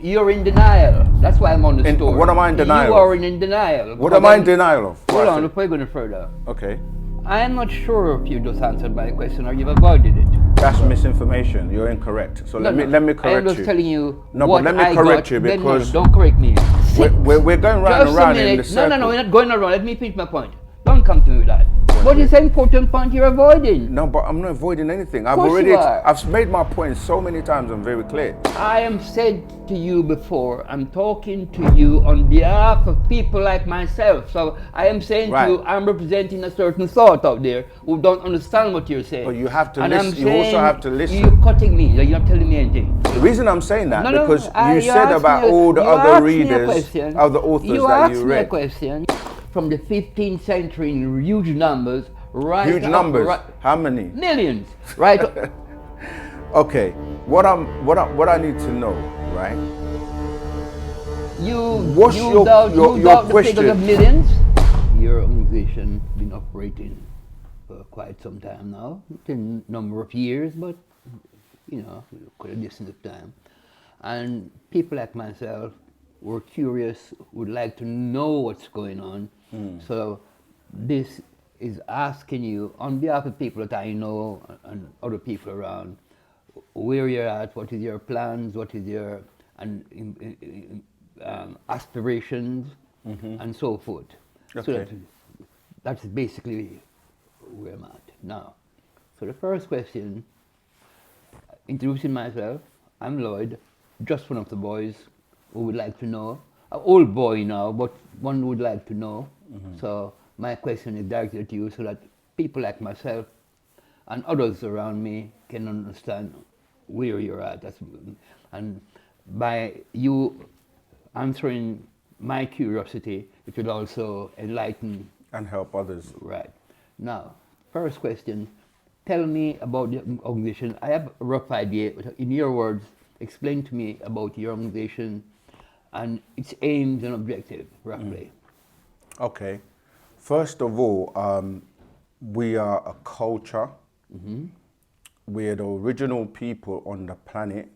You're in denial. That's why I'm on the story. What am I in denial You of? are in denial. What am I in denial of? Hold on, before you go further. Okay. I am not sure if you just answered my question or you've avoided it. That's misinformation. You're incorrect. So let me correct you. I'm just telling you. No, what but let me I correct got. you because don't correct me. we're going round and round in the circle. No, we're not going around. Let me finish my point. Don't come to me with that. What is the important point you're avoiding? No, but I'm not avoiding anything. I've made my point so many times. I'm very clear. I am said to you before, I'm talking to you on behalf of people like myself. So I am saying to you, I'm representing a certain thought out there who don't understand what you're saying. But you have to listen. You also have to listen. You're cutting me. You're not telling me anything. The reason I'm saying that because you said about all the other readers, other authors that you read. You asked me a question. From the 15th century in huge numbers, right? Huge numbers. How many? Millions, right? Okay. What I need to know, right? What's your question? The figures of millions. Your organization has been operating for quite some time now, a number of years, but quite a distance of time. And people like myself were curious, would like to know what's going on. So this is asking you, on behalf of people that I know and other people around, where you're at, what is your plans, what is your aspirations, and so forth. Okay. So that's basically where I'm at now. So the first question, introducing myself, I'm Lloyd, just one of the boys who would like to know. An old boy now, but one would like to know. So my question is directed to you so that people like myself and others around me can understand where you're at. And by you answering my curiosity, it will also enlighten and help others. Right. Now, first question, tell me about the organization. I have a rough idea, but in your words, explain to me about your organization and its aims and objectives, roughly. Okay. First of all, we are a culture. We are the original people on the planet.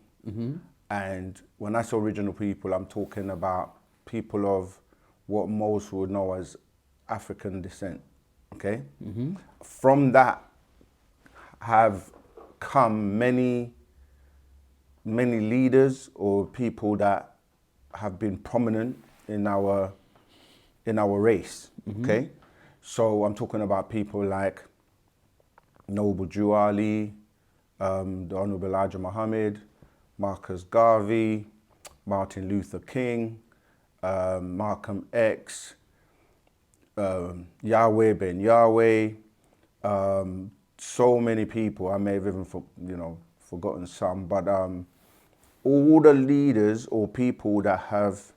And when I say original people, I'm talking about people of what most would know as African descent. Okay? From that have come many leaders or people that have been prominent in our race. Okay, so I'm talking about people like Noble Jew Ali, the Honorable Elijah Muhammad, Marcus Garvey, Martin Luther King, Malcolm X, Yahweh Ben Yahweh, so many people. I may have even forgotten some, but all the leaders or people that have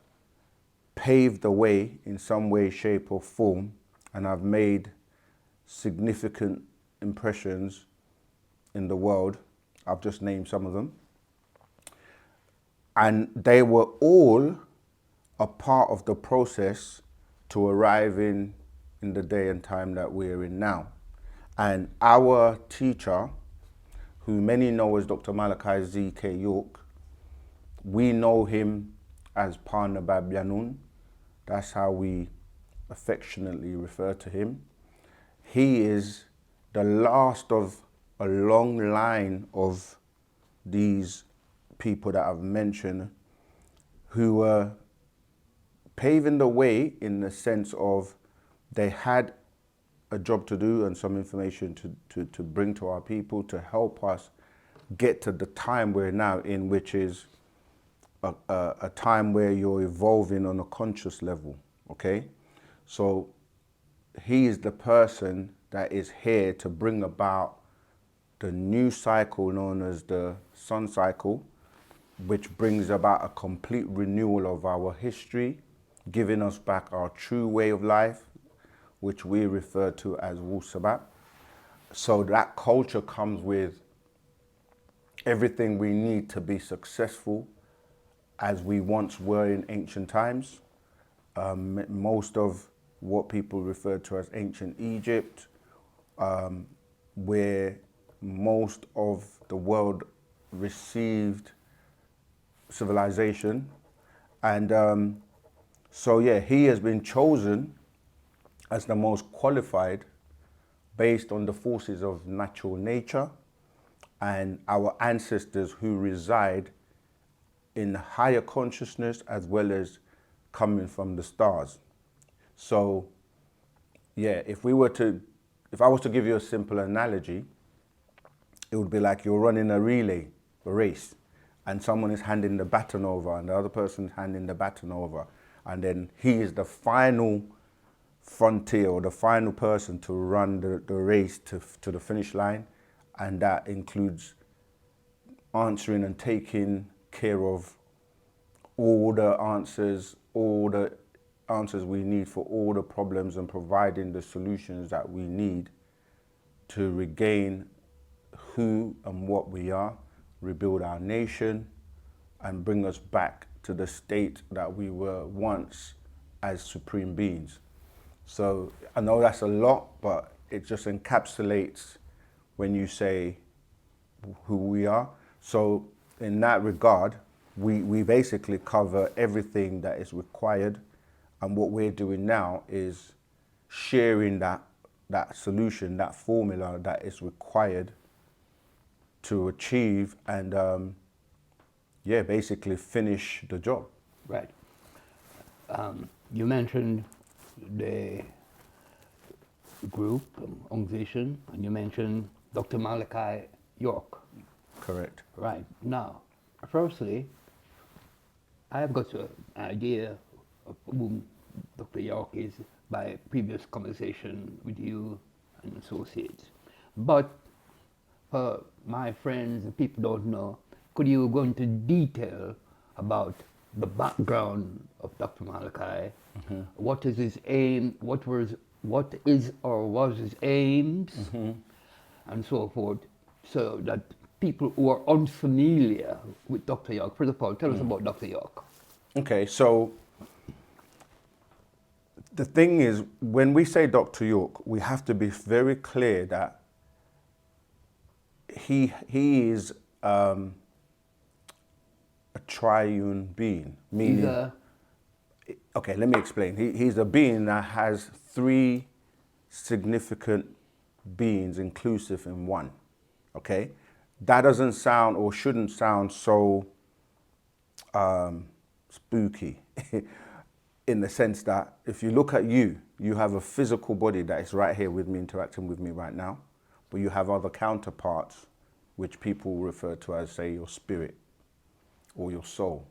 paved the way in some way, shape or form and have made significant impressions in the world. I've just named some of them. And they were all a part of the process to arrive in the day and time that we're in now. And our teacher, who many know as Dr. Malachi Z.K. York, we know him as Pana Babyanun. That's how we affectionately refer to him. He is the last of a long line of these people that I've mentioned who were paving the way in the sense of they had a job to do and some information to bring to our people to help us get to the time we're now in, which is a time where you're evolving on a conscious level, okay? So he is the person that is here to bring about the new cycle known as the sun cycle, which brings about a complete renewal of our history, giving us back our true way of life, which we refer to as Wusabat. So that culture comes with everything we need to be successful as we once were in ancient times. Most of what people refer to as ancient Egypt, where most of the world received civilization. And so, yeah, he has been chosen as the most qualified based on the forces of natural nature and our ancestors who reside in higher consciousness as well as coming from the stars. So, yeah, if I was to give you a simple analogy, it would be like you're running a relay, a race, and someone is handing the baton over and the other person is handing the baton over. And then he is the final frontier or the final person to run the race to the finish line. And that includes answering and taking care of all the answers we need for all the problems and providing the solutions that we need to regain who and what we are, rebuild our nation, and bring us back to the state that we were once as supreme beings. So I know that's a lot, but it just encapsulates when you say who we are. So in that regard, we basically cover everything that is required, and what we're doing now is sharing that solution, that formula that is required to achieve and basically finish the job. Right. You mentioned the group, organization, and you mentioned Dr. Malachi York. Correct. Right. Now, firstly, I have got an idea of who Dr. York is by previous conversation with you and associates. But for my friends and people don't know, could you go into detail about the background of Dr. Malachi? Mm-hmm. What is his aim? What is or was his aims, mm-hmm. and so forth, so that people who are unfamiliar with Dr. York, first of all, tell us about Dr. York. Okay, so the thing is, when we say Dr. York, we have to be very clear that he is a triune being, meaning. Okay, let me explain. He's a being that has three significant beings inclusive in one. Okay, that doesn't sound or shouldn't sound so spooky in the sense that if you look at you have a physical body that is right here with me, interacting with me right now, but you have other counterparts which people refer to as, say, your spirit or your soul.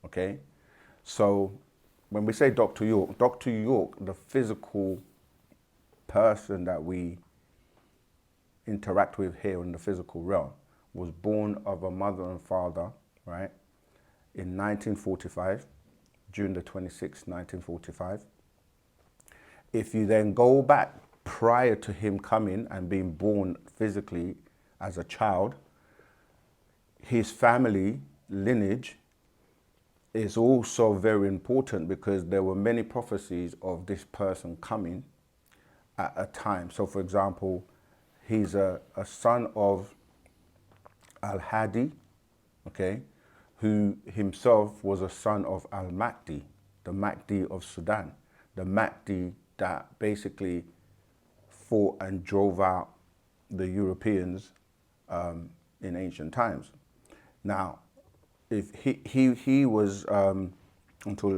Okay, so when we say Dr. York, the physical person that we interact with here in the physical realm, was born of a mother and father, right, in 1945, June the 26th, 1945. If you then go back prior to him coming and being born physically as a child, his family lineage is also very important because there were many prophecies of this person coming at a time. So for example, he's a son of Al-Hadi, okay, who himself was a son of Al-Mahdi, the Mahdi of Sudan, the Mahdi that basically fought and drove out the Europeans in ancient times. Now, if he was until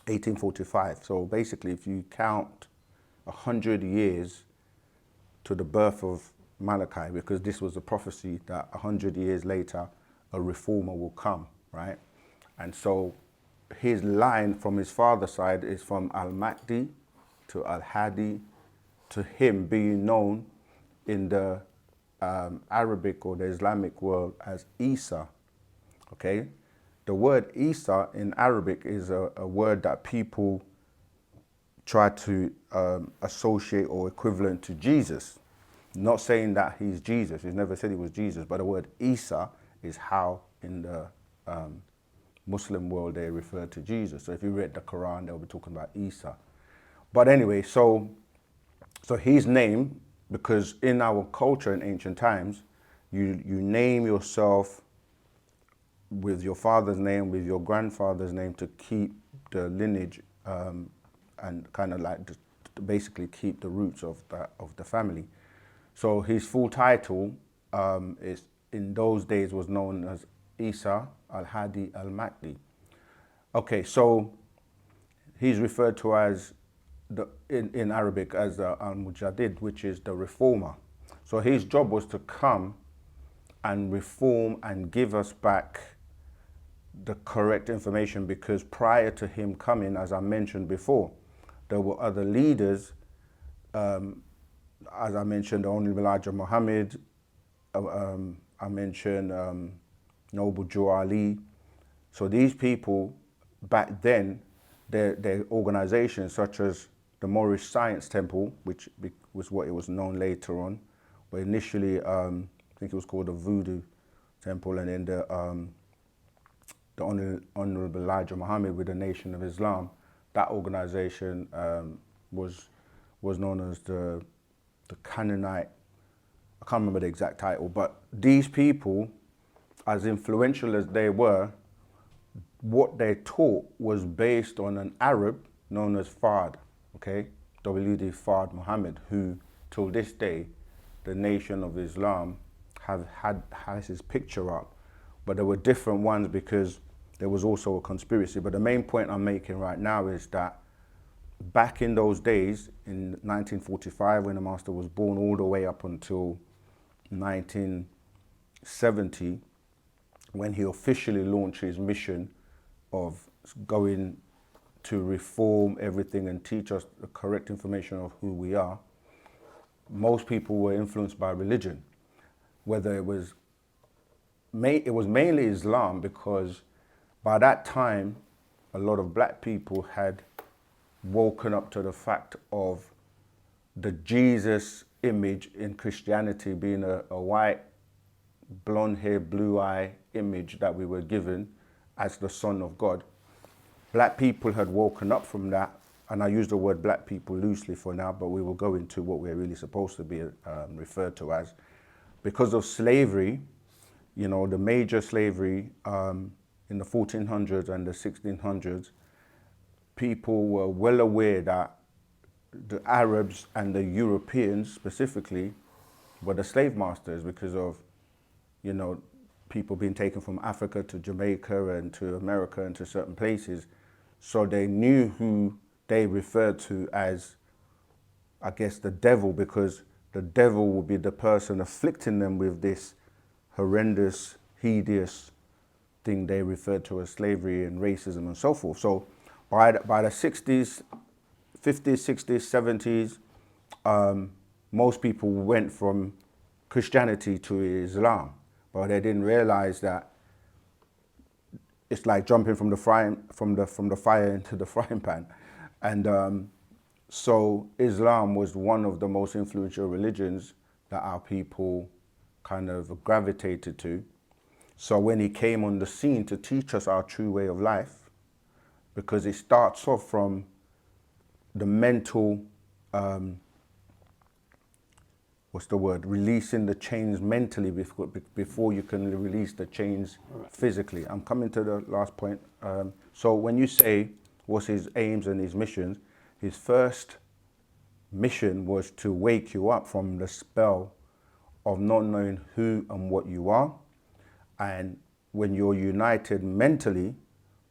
1845. So basically, if you count 100 years to the birth of Malachi, because this was a prophecy that 100 years later, a reformer will come, right? And so his line from his father's side is from Al-Mahdi to Al-Hadi, to him being known in the Arabic or the Islamic world as Isa. Okay, the word Isa in Arabic is a word that people try to associate or equivalent to Jesus. Not saying that he's Jesus, he's never said he was Jesus, but the word Isa is how in the Muslim world they refer to Jesus. So if you read the Quran, they'll be talking about Isa. But anyway, so his name, because in our culture in ancient times, you name yourself with your father's name, with your grandfather's name, to keep the lineage and kind of like to basically keep the roots of the family. So his full title is, in those days, was known as Isa al-Hadi al-Mahdi. Okay, so he's referred to as in Arabic as the al-Mujaddid, which is the reformer. So his job was to come and reform and give us back the correct information, because prior to him coming, as I mentioned before, there were other leaders, as I mentioned, only Elijah Muhammad, I mentioned Noble Joe Ali. So these people back then, their organizations such as the Moorish Science Temple, which was what it was known later on, but initially I think it was called the Voodoo Temple, and then the Honorable Elijah Muhammad with the Nation of Islam. That organization was known as the Canaanite. I can't remember the exact title, but these people, as influential as they were, what they taught was based on an Arab known as Fard, okay? W.D. Fard Muhammad, who till this day, the Nation of Islam has his picture up. But there were different ones because there was also a conspiracy. But the main point I'm making right now is that back in those days, in 1945, when the Master was born, all the way up until 1970, when he officially launched his mission of going to reform everything and teach us the correct information of who we are, most people were influenced by religion. Whether it was mainly Islam, because by that time, a lot of black people had woken up to the fact of the Jesus image in Christianity being a white, blonde hair, blue eye image that we were given as the Son of God. Black people had woken up from that, and I use the word black people loosely for now, but we will go into what we're really supposed to be referred to as. Because of slavery, you know, the major slavery in the 1400s and the 1600s, people were well aware that the Arabs and the Europeans specifically were the slave masters, because of, you know, people being taken from Africa to Jamaica and to America and to certain places. So they knew who they referred to as, I guess, the devil, because the devil would be the person afflicting them with this horrendous, hideous thing they referred to as slavery and racism and so forth. So by the 60s, 50s, 60s, 70s, most people went from Christianity to Islam, but they didn't realize that it's like jumping from the fire into the frying pan. And so Islam was one of the most influential religions that our people kind of gravitated to. So when he came on the scene to teach us our true way of life, because it starts off from the mental, releasing the chains mentally before you can release the chains physically. I'm coming to the last point. So when you say what's his aims and his missions, his first mission was to wake you up from the spell of not knowing who and what you are. And when you're united mentally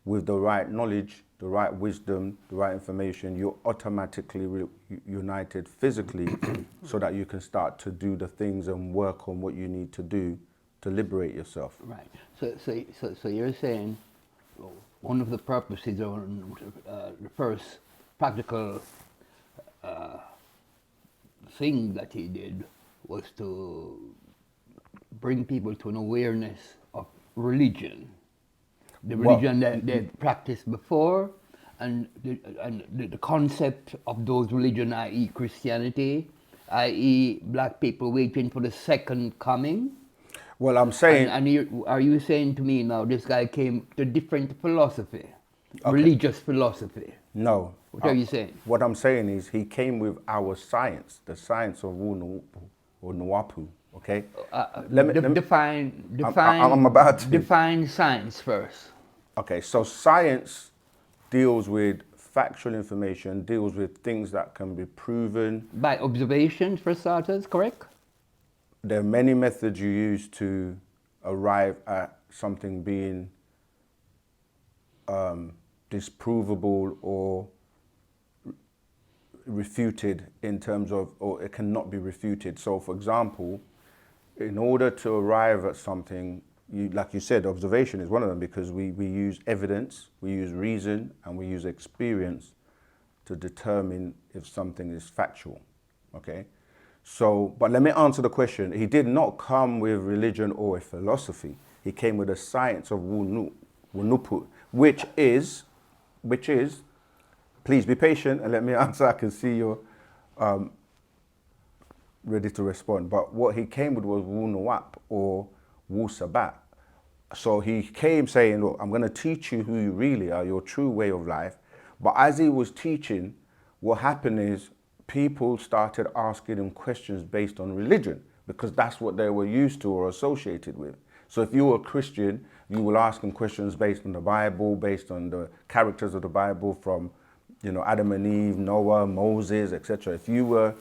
with the right knowledge, the right wisdom, the right information, you're automatically united physically so that you can start to do the things and work on what you need to do to liberate yourself. Right. So you're saying one of the purposes of the first practical thing that he did was to bring people to an awareness of religion. The religion that they practiced before, and the concept of those religions, i.e. Christianity, i.e. black people waiting for the second coming. Well, I'm saying... Are you saying to me now this guy came to different philosophy, religious philosophy? No. What are you saying? What I'm saying is he came with our science, the science of Nuwaupu, Okay? I'm about to. Define science first. Okay, so science deals with factual information, deals with things that can be proven. By observation, for starters, correct? There are many methods you use to arrive at something being disprovable or refuted in terms of, or it cannot be refuted. So for example, in order to arrive at something, like you said, observation is one of them, because we use evidence, we use reason, and we use experience to determine if something is factual, okay? So, but let me answer the question. He did not come with religion or a philosophy. He came with a science of Nuwaupu, which is, please be patient and let me answer. I can see you're ready to respond. But what he came with was Nuwaupu or Wusabat. So he came saying, look, I'm going to teach you who you really are, your true way of life. But as he was teaching, what happened is people started asking him questions based on religion, because that's what they were used to or associated with. So if you were a Christian, you will ask him questions based on the Bible, based on the characters of the Bible from, you know, Adam and Eve, Noah, Moses, etc. If you were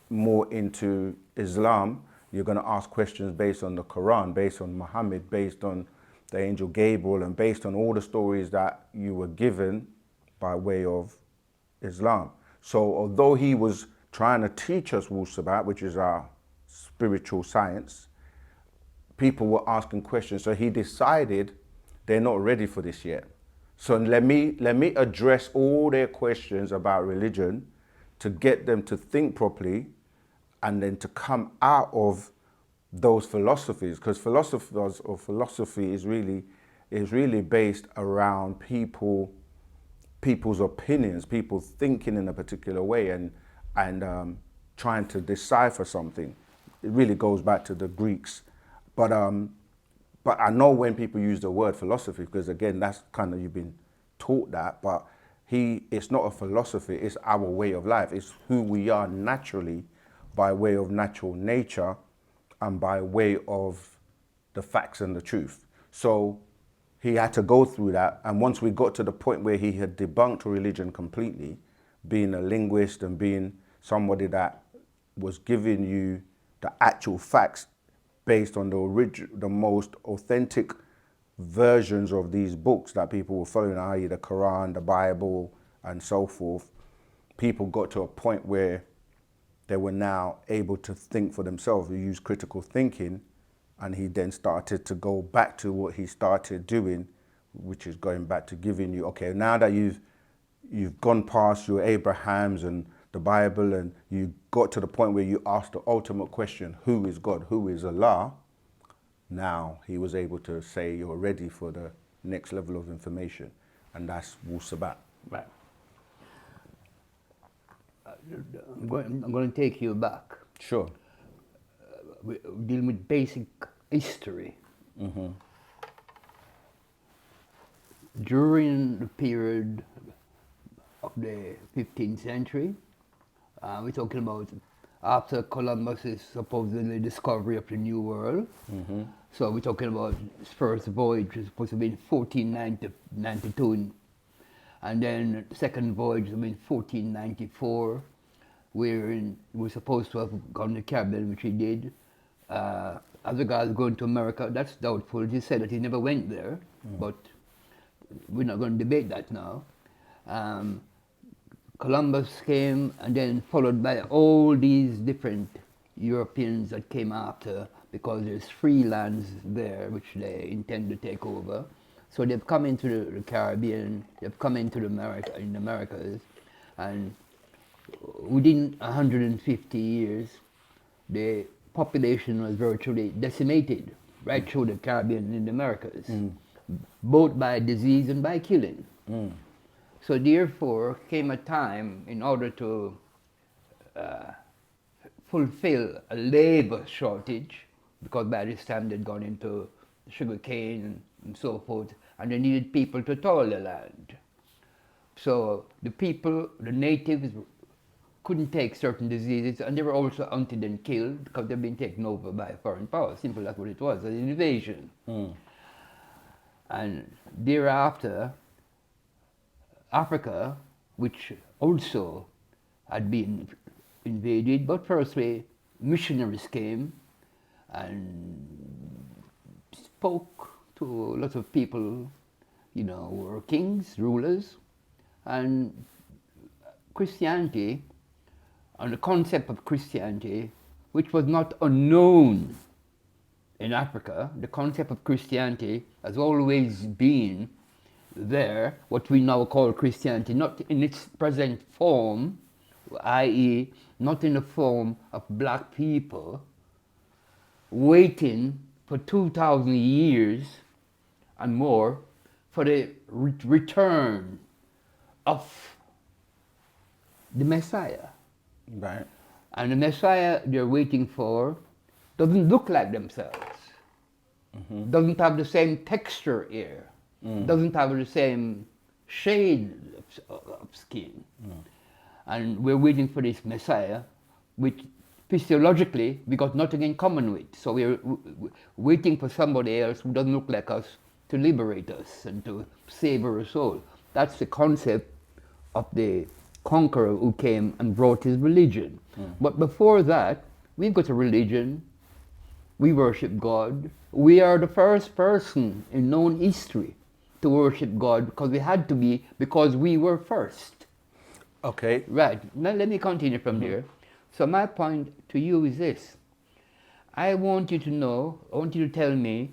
more into Islam, you're going to ask questions based on the Quran, based on Muhammad, based on the angel Gabriel, and based on all the stories that you were given by way of Islam. So although he was trying to teach us Wusabat, which is our spiritual science, people were asking questions. So he decided they're not ready for this yet. So let me address all their questions about religion to get them to think properly, and then to come out of those philosophies, because philosophy is really based around people's opinions, people thinking in a particular way and trying to decipher something. It really goes back to the Greeks, but I know when people use the word philosophy, because again, that's kind of, you've been taught that, but it's not a philosophy, it's our way of life. It's who we are naturally by way of natural nature and by way of the facts and the truth. So he had to go through that. And once we got to the point where he had debunked religion completely, being a linguist and being somebody that was giving you the actual facts based on the most authentic versions of these books that people were following, i.e. the Quran, the Bible, and so forth, people got to a point where they were now able to think for themselves. We use critical thinking, and he then started to go back to what he started doing, which is going back to giving you, okay, now that you've gone past your Abrahams and the Bible, and you got to the point where you asked the ultimate question, who is God, who is Allah? Now he was able to say, you're ready for the next level of information, and that's Wusabat. Right. I'm going to take you back. Sure. We're dealing with basic history. Mm-hmm. During the period of the 15th century, we're talking about after Columbus's supposedly discovery of the New World. Mm-hmm. So we're talking about his first voyage was supposed to be in 1492, and then the second voyage was in 1494, where he was supposed to have gone to the Caribbean, which he did. As regards going to America, that's doubtful. He said that he never went there, but we're not going to debate that now. Columbus came, and then followed by all these different Europeans that came after, because there's free lands there which they intend to take over. So they've come into the Caribbean, they've come into the Americas, and within 150 years, the population was virtually decimated right through the Caribbean and the Americas, both by disease and by killing. So therefore came a time, in order to fulfill a labor shortage, because by this time they'd gone into sugarcane and so forth, and they needed people to toil the land. So the people, the natives, couldn't take certain diseases, and they were also hunted and killed because they've been taken over by foreign powers. Simple, that's what it was, an invasion. And thereafter, Africa, which also had been invaded, but firstly, missionaries came and spoke to a lot of people, you know, who were kings, rulers, and Christianity, and the concept of Christianity, which was not unknown in Africa, the concept of Christianity has always been there, what we now call Christianity, not in its present form, i.e., not in the form of black people waiting for 2,000 years and more for the return of the Messiah. Right. And the Messiah they're waiting for doesn't look like themselves, doesn't have the same texture here, doesn't have the same shade of skin. And we're waiting for this Messiah, which physiologically we got nothing in common with. So we're waiting for somebody else who doesn't look like us to liberate us and to save our soul. That's the concept of the conqueror who came and brought his religion. But before that, we've got a religion, we worship God. We are the first person in known history to worship God because we had to be, because we were first. Okay. Right, now let me continue from there. So my point to you is this. I want you to know, I want you to tell me,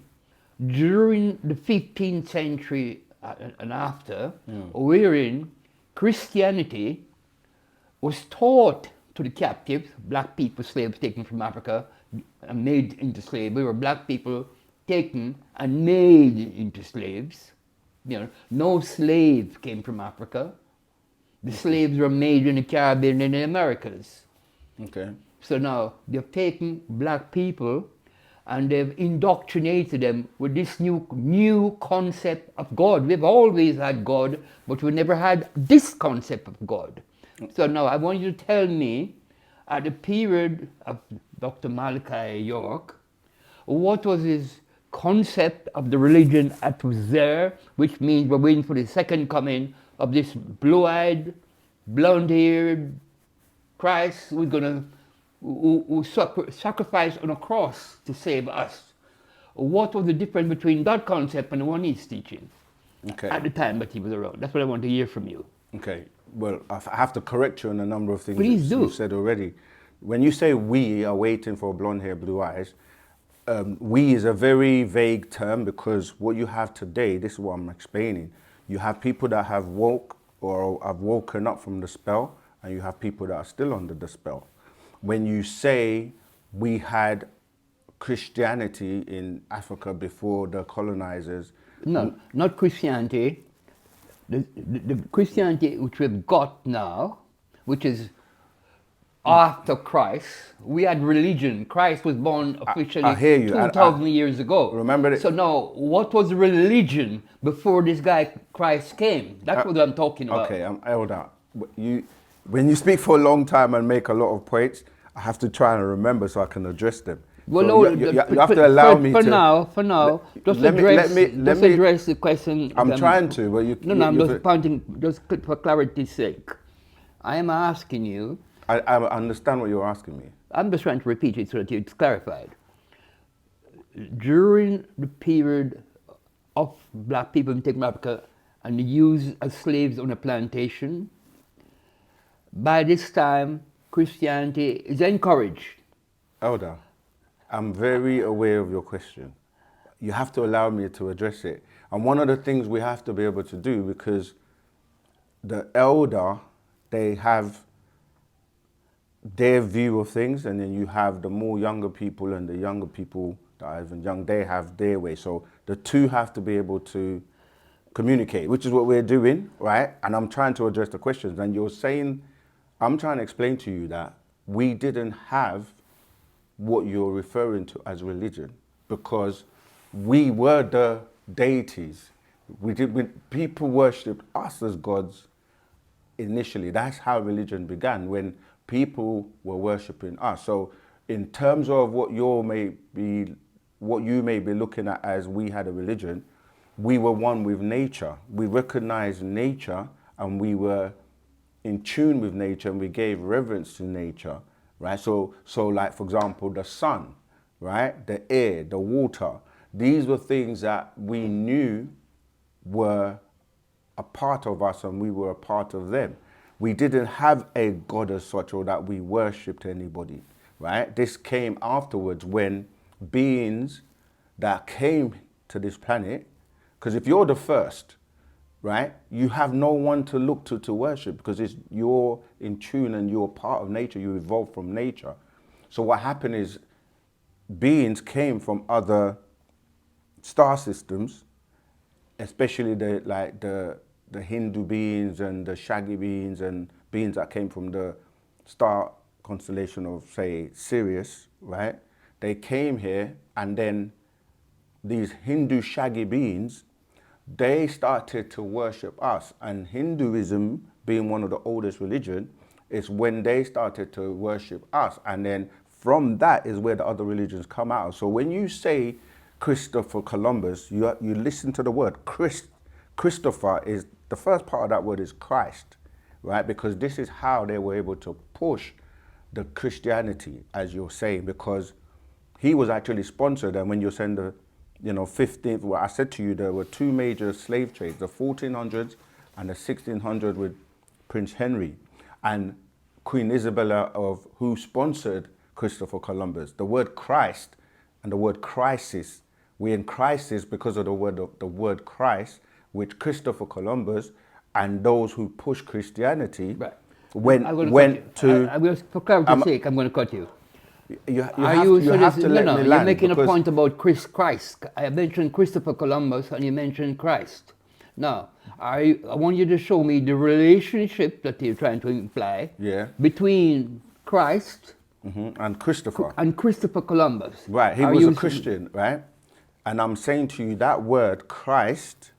during the 15th century and after, wherein Christianity was taught to the captives, black people, slaves taken from Africa and made into slavery, or black people taken and made into slaves. You know, no slave came from Africa. The slaves were made in the Caribbean and the Americas. Okay. So now they've taken black people and they've indoctrinated them with this new concept of God. We've always had God, but we never had this concept of God. So now I want you to tell me, at the period of Dr. Malachi York, what was his concept of the religion that was there, which means we're waiting for the second coming of this blue-eyed, blonde-haired Christ who sacrificed on a cross to save us. What was the difference between that concept and the one he's teaching at the time that he was around? That's what I want to hear from you. Okay. Well, I have to correct you on a number of things Please that do. you've said already. When you say we are waiting for blonde hair, blue eyes, we is a very vague term, because what you have today, this is what I'm explaining, you have people that have woke or have woken up from the spell, and you have people that are still under the spell. When you say we had Christianity in Africa before the colonizers. No, not Christianity. The Christianity which we've got now, which is after Christ, we had religion. Christ was born officially I hear you. 2,000 years ago. Remember it. So now, what was religion before this guy Christ came? That's what I'm talking about. Okay, I'm elder. When you speak for a long time and make a lot of points, I have to try and remember so I can address them. Well, so no, you have to allow me for to. now, just let address me address the question. I'm trying to, but you. No, I'm just pointing, just for clarity's sake. I am asking you. I understand what you're asking me. I'm just trying to repeat it so that it's clarified. During the period of black people in taken Africa and used as slaves on a plantation, by this time Christianity is encouraged. Elder, I'm very aware of your question. You have to allow me to address it. And one of the things we have to be able to do, because the elder, they have their view of things, and then you have the more younger people, and the younger people that are even young, they have their way. So the two have to be able to communicate, which is what we're doing, right? And I'm trying to address the questions. And you're saying, I'm trying to explain to you that we didn't have what you're referring to as religion, because we were the deities. People worshipped us as gods initially. That's how religion began, when people were worshipping us. So in terms of what you may be looking at as we had a religion, we were one with nature. We recognized nature and we were in tune with nature and we gave reverence to nature, right? So like, for example, the sun, right? The air, the water, these were things that we knew were a part of us and we were a part of them. We didn't have a God as such or that we worshipped anybody, right? This came afterwards when beings that came to this planet, because if you're the first, right, you have no one to look to worship because you're in tune and you're part of nature, you evolved from nature. So what happened is beings came from other star systems, especially the Hindu beings and the shaggy beings and beings that came from the star constellation of, say, Sirius, right? They came here, and then these Hindu shaggy beings, they started to worship us. And Hinduism, being one of the oldest religion, is when they started to worship us. And then from that is where the other religions come out. So when you say Christopher Columbus, you listen to the word Christopher is, the first part of that word is Christ, right? Because this is how they were able to push the Christianity, as you're saying, because he was actually sponsored. And when you're saying the 15th, well, I said to you, there were two major slave trades, the 1400s and the 1600s with Prince Henry and Queen Isabella, who sponsored Christopher Columbus. The word Christ and the word crisis, we're in crisis because of the word Christ, which Christopher Columbus and those who push Christianity went to. For clarity's sake, I'm going to cut you. You have to let me land. You're making a point about Christ. I mentioned Christopher Columbus and you mentioned Christ. Now, I want you to show me the relationship that you're trying to imply between Christ and Christopher. And Christopher Columbus. Right, he was a Christian, right? And I'm saying to you that word Christ,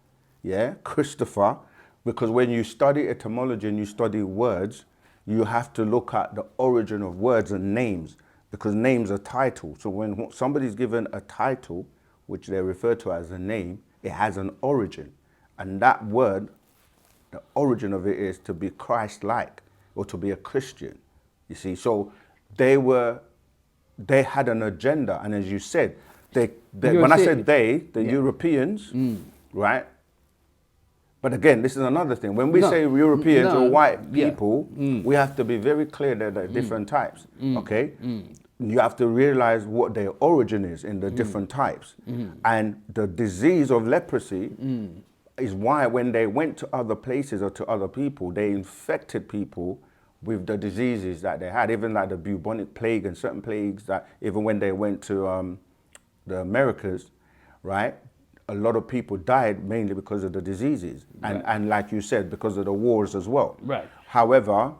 Christopher, because when you study etymology and you study words, you have to look at the origin of words and names, because names are titles. So when somebody's given a title, which they refer to as a name, it has an origin. And that word, the origin of it is to be Christ-like or to be a Christian. You see, so they had an agenda. And as you said, when I said the Europeans, right? But again, this is another thing. When we say Europeans or white people, we have to be very clear that there are different types, okay? You have to realize what their origin is in the different types. And the disease of leprosy is why when they went to other places or to other people, they infected people with the diseases that they had, even like the bubonic plague and certain plagues that even when they went to the Americas, right? A lot of people died mainly because of the diseases. And like you said, because of the wars as well. Right. However,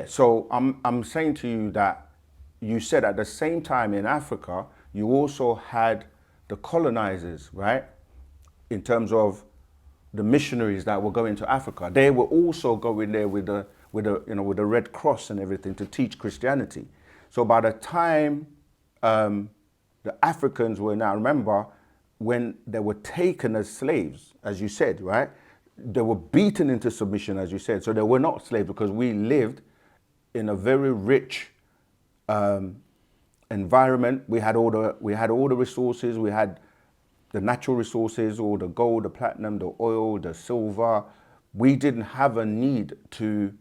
so I'm saying to you that you said at the same time in Africa, you also had the colonizers, right? In terms of the missionaries that were going to Africa. They were also going there with the Red Cross and everything to teach Christianity. So by the time the Africans were, now remember, when they were taken as slaves, as you said, right? They were beaten into submission, as you said. So they were not slaves because we lived in a very rich environment. We had all the resources. We had the natural resources, all the gold, the platinum, the oil, the silver. We didn't have a need to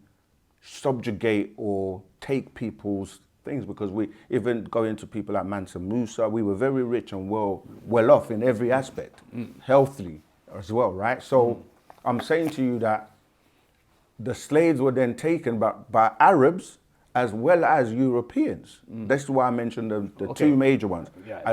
subjugate or take people's things because we even going to people like Mansa Musa, we were very rich and well off in every aspect, healthily as well, right? So I'm saying to you that the slaves were then taken by Arabs as well as Europeans. That's why I mentioned the two major ones.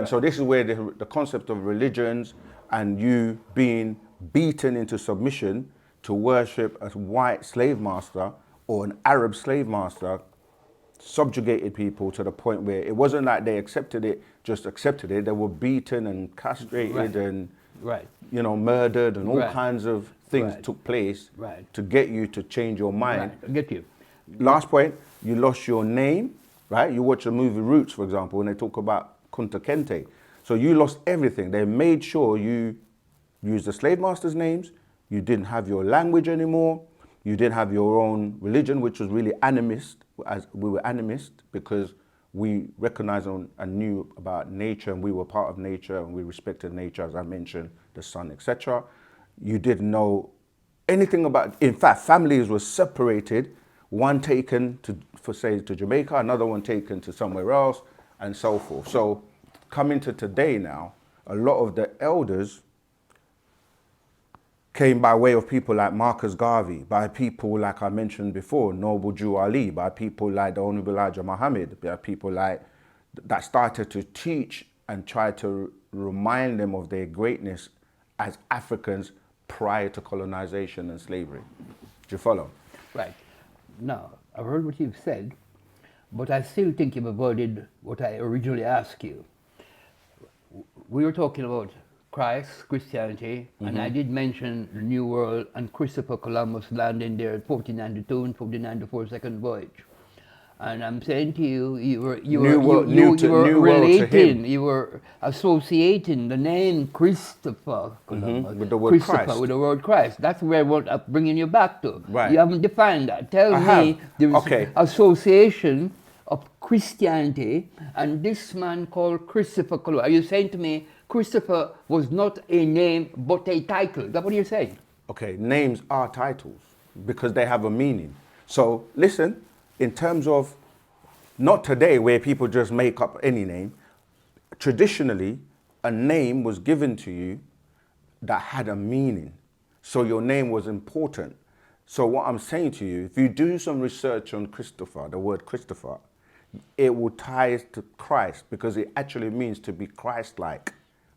So this is where the concept of religions and you being beaten into submission to worship a white slave master or an Arab slave master subjugated people to the point where it wasn't like they accepted it. They were beaten and castrated and murdered and all kinds of things took place to get you to change your mind. I get you. Last point, you lost your name, right? You watch the movie Roots, for example, when they talk about Kunta Kinte. So you lost everything. They made sure you used the slave masters' names, you didn't have your language anymore, you didn't have your own religion, which was really animist, as we were animist because we recognized and knew about nature, and we were part of nature, and we respected nature, as I mentioned, the sun, etc. You didn't know anything about, in fact, families were separated, one taken to Jamaica, another one taken to somewhere else, and so forth. So coming to today now, a lot of the elders came by way of people like Marcus Garvey, by people like I mentioned before, Noble Jew Ali, by people like the Honorable Elijah Muhammad, by people like that started to teach and try to remind them of their greatness as Africans prior to colonization and slavery. Do you follow? Right. Now, I've heard what you've said, but I still think you've avoided what I originally asked you. We were talking about Christ, Christianity, and I did mention the New World and Christopher Columbus landing there at 1492 and 1494 second voyage. And I'm saying to you, you were relating, you were associating the name Christopher Columbus with the word Christ. With the word Christ. That's where I'm bringing you back to. Right. You haven't defined that. Tell me the association of Christianity and this man called Christopher Columbus. Are you saying to me Christopher was not a name but a title? Is that what you're saying? Okay, names are titles because they have a meaning. So listen, in terms of not today where people just make up any name, traditionally a name was given to you that had a meaning. So your name was important. So what I'm saying to you, if you do some research on Christopher, the word Christopher, it will tie to Christ because it actually means to be Christ-like.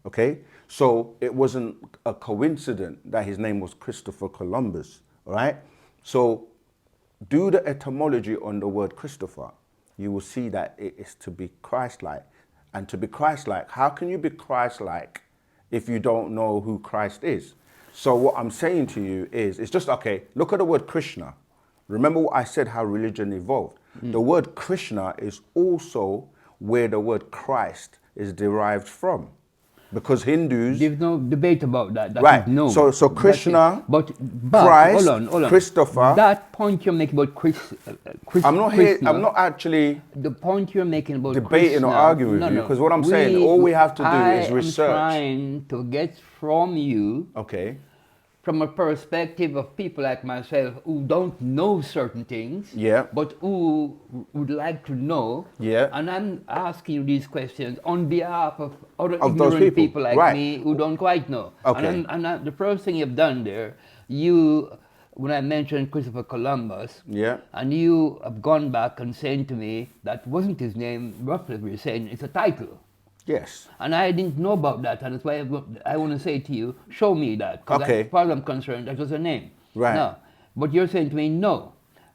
Okay, so it wasn't a coincidence that his name was Christopher Columbus, all right? So do the etymology on the word Christopher. You will see that it is to be Christ-like. And to be Christ-like, how can you be Christ-like if you don't know who Christ is? So what I'm saying to you is, it's just, okay, look at the word Krishna. Remember what I said, how religion evolved. The word Krishna is also where the word Christ is derived from. Because Hindus... There's no debate about that. That right. is known. So Krishna, but Christ, hold on. Christopher... That point you're making about I'm not actually... The point you're making about debating Krishna, or arguing with you, because what I'm saying, all we have to do is research. I'm trying to get from you... Okay. From a perspective of people like myself who don't know certain things, but who would like to know, and I'm asking you these questions on behalf of other ignorant people like me who don't quite know. Okay. And the first thing you've done there, when I mentioned Christopher Columbus, and you have gone back and saying to me that wasn't his name, roughly we're saying it's a title. Yes. And I didn't know about that, and that's why I want to say to you, show me that. Because as far as I'm concerned, that was a name. Right. Now, but you're saying to me, no.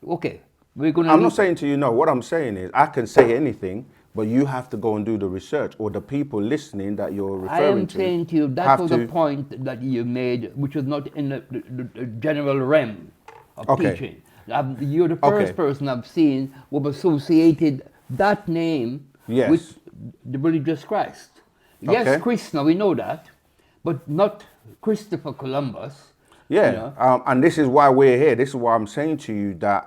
Okay, we're going to... I'm not saying to you no. What I'm saying is, I can say anything, but you have to go and do the research, or the people listening that you're referring to. I am saying to you, that was a point that you made, which was not in the general realm of teaching. You're the first person I've seen who associated that name with the religious Christ. Yes, Krishna, we know that, but not Christopher Columbus. Yeah, you know? And this is why we're here. This is why I'm saying to you that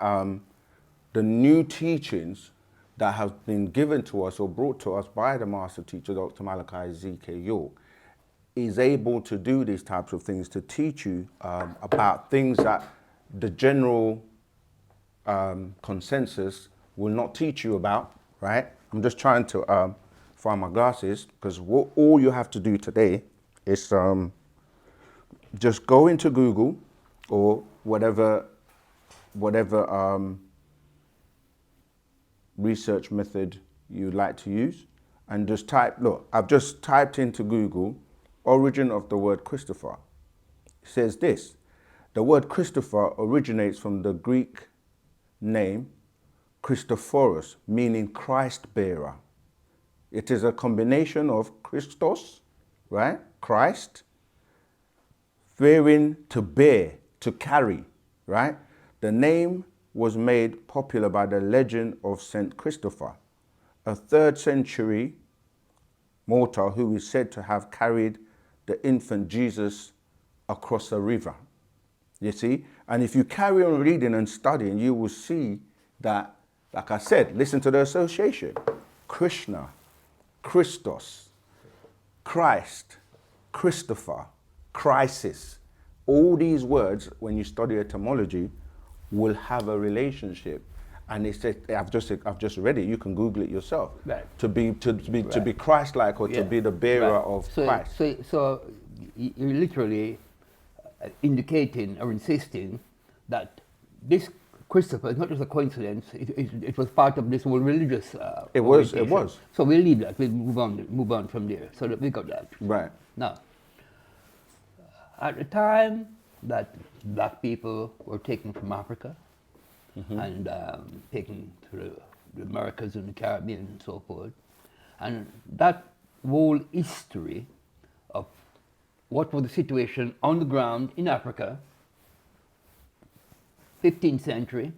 the new teachings that have been given to us or brought to us by the master teacher, Dr. Malachi Z.K. York, is able to do these types of things to teach you about things that the general consensus will not teach you about, right? I'm just trying to find my glasses, because all you have to do today is just go into Google or whatever research method you like to use, and just type, look, I've just typed into Google origin of the word Christopher. It says this: the word Christopher originates from the Greek name Christophorus, meaning Christ bearer. It is a combination of Christos, right? Christ, bearing, to bear, to carry, right? The name was made popular by the legend of Saint Christopher, a 3rd century mortal who is said to have carried the infant Jesus across a river. You see? And if you carry on reading and studying, you will see that, like I said, listen to the association. Krishna, Christos, Christ, Christopher, crisis. All these words, when you study etymology, will have a relationship. And it said, I've just read it. You can Google it yourself. Right. To be Christ-like, or to be the bearer of Christ. So you're literally indicating or insisting that this Christopher is not just a coincidence. It was part of this whole religious. It was. So we'll leave that. We'll move on from there. So that we got that. Right. Now, at the time that black people were taken from Africa and taken to the Americas and the Caribbean and so forth, and that whole history of what was the situation on the ground in Africa, 15th century,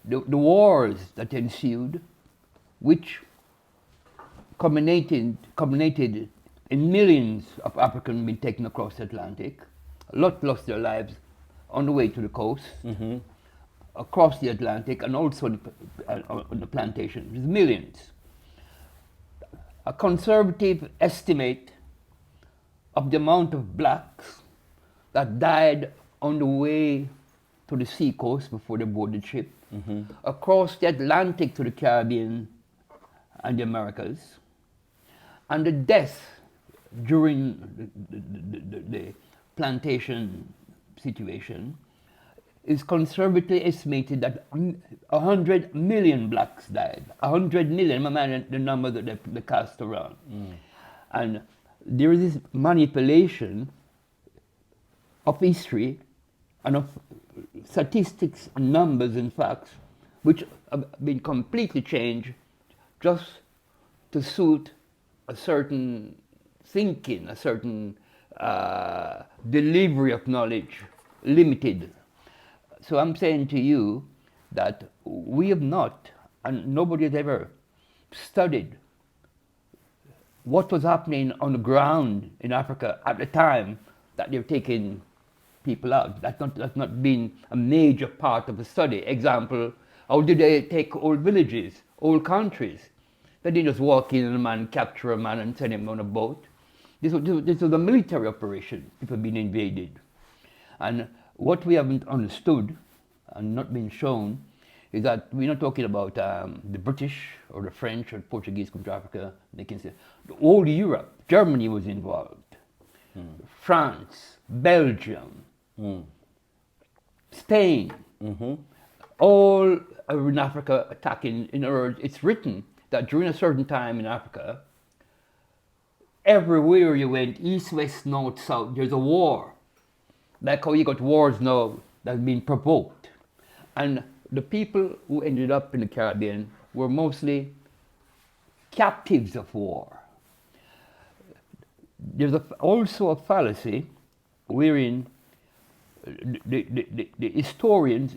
the wars that ensued, which culminated in millions of Africans being taken across the Atlantic. A lot lost their lives on the way to the coast, across the Atlantic, and also on the plantations. There's millions. A conservative estimate of the amount of blacks that died on the way to the sea coast before they boarded ship, across the Atlantic to the Caribbean and the Americas, and the deaths during the plantation situation is conservatively estimated that 100 million blacks died. 100 million, my man, the number that they cast around. And there is this manipulation of history and of statistics, numbers and facts, which have been completely changed just to suit a certain thinking, a certain delivery of knowledge, limited. So I'm saying to you that we have not, and nobody has ever studied what was happening on the ground in Africa at the time that they're taking people out. That's not been a major part of the study. Example, how did they take old villages, old countries? They didn't just walk in and a man, capture a man and send him on a boat. This was a military operation, people being invaded. And what we haven't understood and not been shown is that we're not talking about the British or the French or the Portuguese come to Africa. They can say all Europe, Germany was involved, France, Belgium, Spain, all are in Africa attacking. In other words, it's written that during a certain time in Africa, everywhere you went, east, west, north, south, there's a war. Like how you got wars now that have been provoked. And the people who ended up in the Caribbean were mostly captives of war. There's also a fallacy wherein the historians,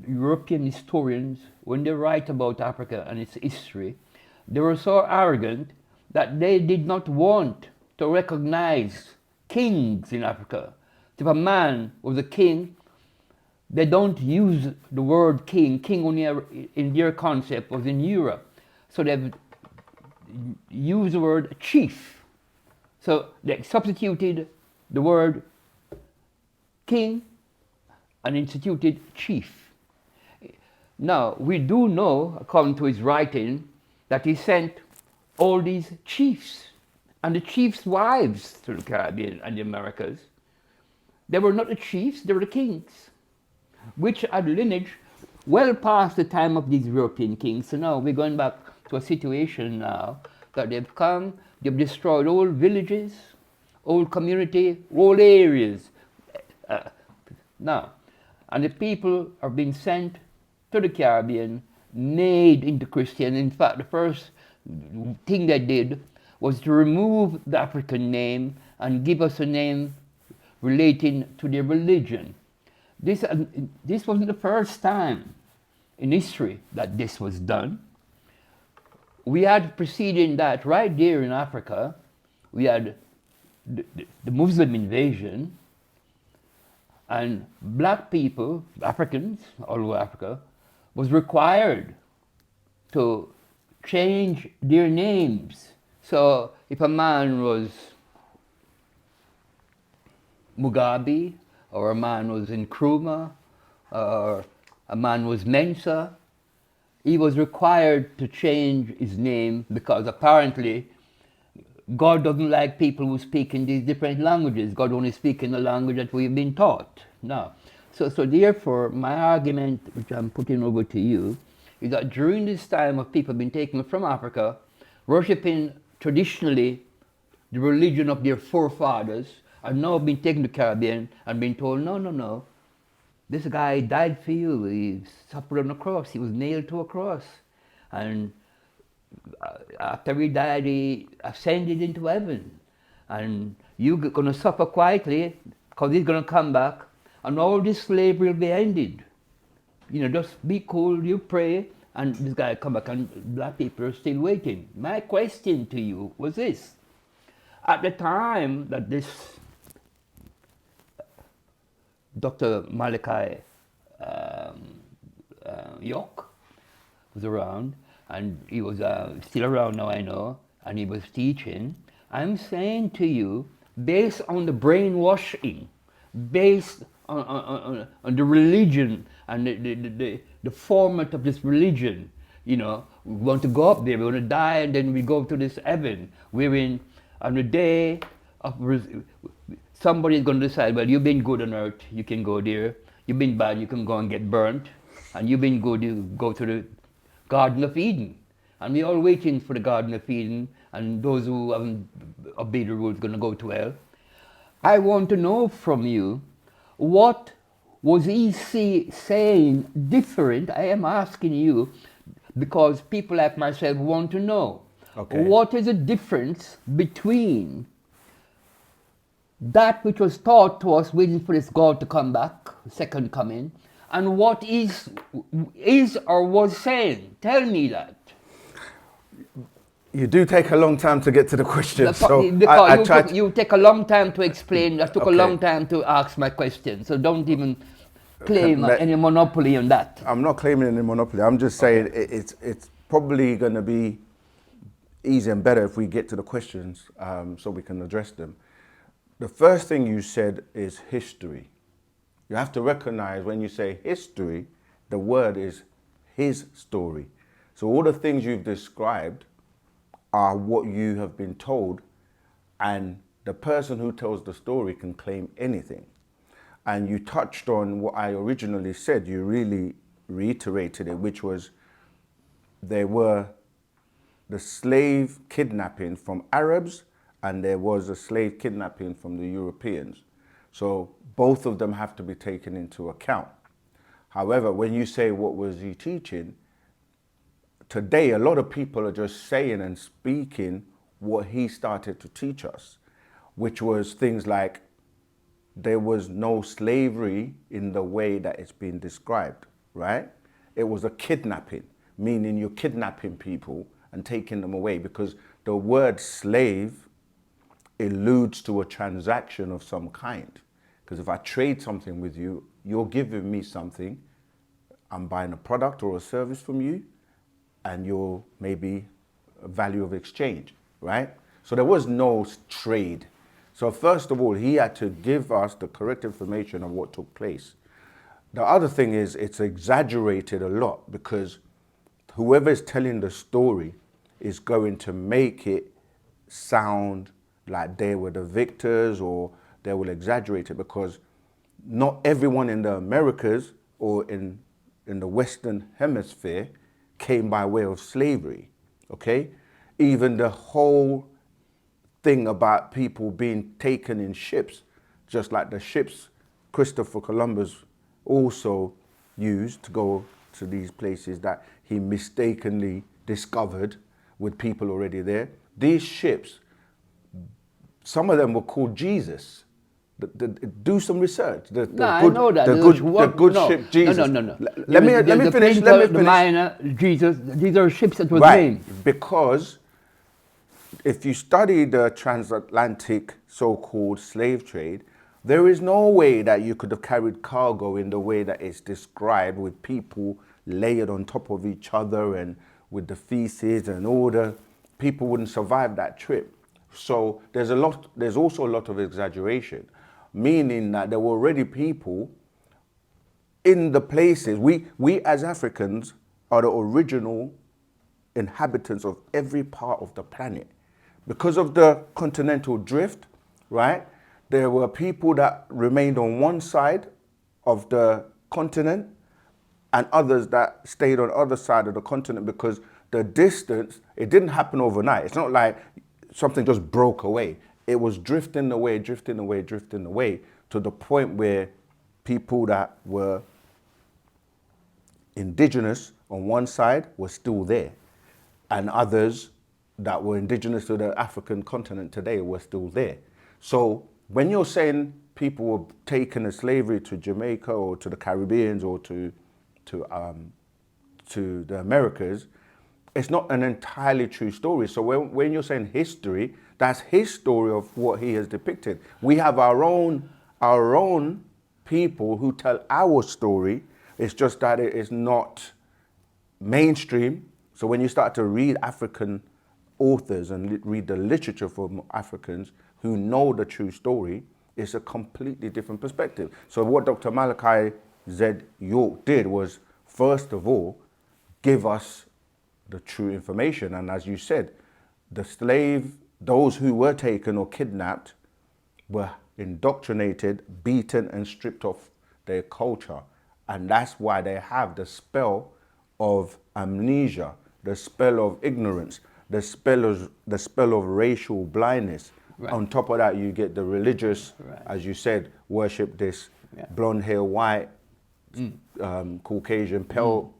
European historians, when they write about Africa and its history, they were so arrogant that they did not want to recognize kings in Africa. If a man was a king, they don't use the word king. King only in their concept was in Europe. So they've used the word chief. So they substituted the word king and instituted chief. Now, we do know, according to his writing, that he sent all these chiefs and the chiefs' wives to the Caribbean and the Americas. They were not the chiefs, they were the kings, which had lineage well past the time of these European kings. So now we're going back to a situation now that they've come, they've destroyed old villages, old community, whole areas. Now, and the people are being sent to the Caribbean, made into Christian. In fact, the first thing they did was to remove the African name and give us a name relating to their religion. This wasn't the first time in history that this was done. We had preceding that right there in Africa. We had the Muslim invasion, and black people, Africans all over Africa, was required to change their names. So if a man was Mugabe, or a man was Nkrumah, or a man was Mensa, he was required to change his name because apparently God doesn't like people who speak in these different languages. God only speaks in the language that we've been taught. Now, so therefore, my argument, which I'm putting over to you, is that during this time of people being taken from Africa, worshipping traditionally the religion of their forefathers, and now being taken to the Caribbean and being told, no, no, no, this guy died for you. He suffered on a cross. He was nailed to a cross. And after he died, he ascended into heaven. And you're going to suffer quietly because he's going to come back and all this slavery will be ended. You know, just be cool, you pray, and this guy come back and black people are still waiting. My question to you was this. At the time that this Dr. Malachi York was around, and he was still around now, I know, and he was teaching, I'm saying to you, based on the brainwashing, based on the religion and the format of this religion, you know, we want to go up there, we want to die, and then we go to this heaven, wherein on the day of somebody is going to decide, well, you've been good on earth, you can go there. You've been bad, you can go and get burnt. And you've been good, you go to the Garden of Eden. And we're all waiting for the Garden of Eden, and those who haven't obeyed the rules are going to go to hell. I want to know from you, what was he saying different? I am asking you, because people like myself want to know. Okay. What is the difference between that which was taught to us waiting for this God to come back, second coming, and what is or was saying? Tell me that. You do take a long time to get to the question, you take a long time to explain. I took a long time to ask my question, so don't even claim any monopoly on that. I'm not claiming any monopoly. I'm just saying it's probably going to be easier and better if we get to the questions so we can address them. The first thing you said is history. You have to recognize when you say history, the word is his story. So all the things you've described are what you have been told, and the person who tells the story can claim anything. And you touched on what I originally said, you really reiterated it, which was there were the slave kidnapping from Arabs, and there was a slave kidnapping from the Europeans. So both of them have to be taken into account. However, when you say what was he teaching, today a lot of people are just saying and speaking what he started to teach us, which was things like there was no slavery in the way that it's been described, right? It was a kidnapping, meaning you're kidnapping people and taking them away, because the word slave alludes to a transaction of some kind. Because if I trade something with you, you're giving me something, I'm buying a product or a service from you, and you're maybe a value of exchange, right? So there was no trade. So first of all, he had to give us the correct information of what took place. The other thing is it's exaggerated a lot, because whoever is telling the story is going to make it sound like they were the victors, or they will exaggerate it, because not everyone in the Americas or in the Western Hemisphere came by way of slavery, okay? Even the whole thing about people being taken in ships, just like the ships Christopher Columbus also used to go to these places that he mistakenly discovered with people already there. These ships, some of them were called Jesus, Do some research. No, I know that. The good ship Jesus. No. Let me finish. The minor Jesus. These are ships that were Right, named. because if you study the transatlantic so-called slave trade, there is no way that you could have carried cargo in the way that it's described, with people layered on top of each other and with the feces and all the people wouldn't survive that trip. So there's also a lot of exaggeration, meaning that there were already people in the places. We as Africans are the original inhabitants of every part of the planet. Because of the continental drift, right? There were people that remained on one side of the continent and others that stayed on the other side of the continent, because the distance, it didn't happen overnight. It's not like something just broke away. It was drifting away to the point where people that were indigenous on one side were still there, and others that were indigenous to the African continent today were still there. So when you're saying people were taken as slavery to Jamaica or to the Caribbeans or to the Americas, it's not an entirely true story. So when you're saying history, that's his story of what he has depicted. We have our own people who tell our story. It's just that it is not mainstream. So when you start to read African authors and read the literature from Africans who know the true story, it's a completely different perspective. So what Dr. Malachi Z. York did was, first of all, give us the true information. And as you said, those who were taken or kidnapped were indoctrinated, beaten and stripped of their culture. And that's why they have the spell of amnesia, the spell of ignorance, the spell of racial blindness. Right. On top of that, you get the religious, right, as you said, worship this blonde hair, white, Caucasian, pale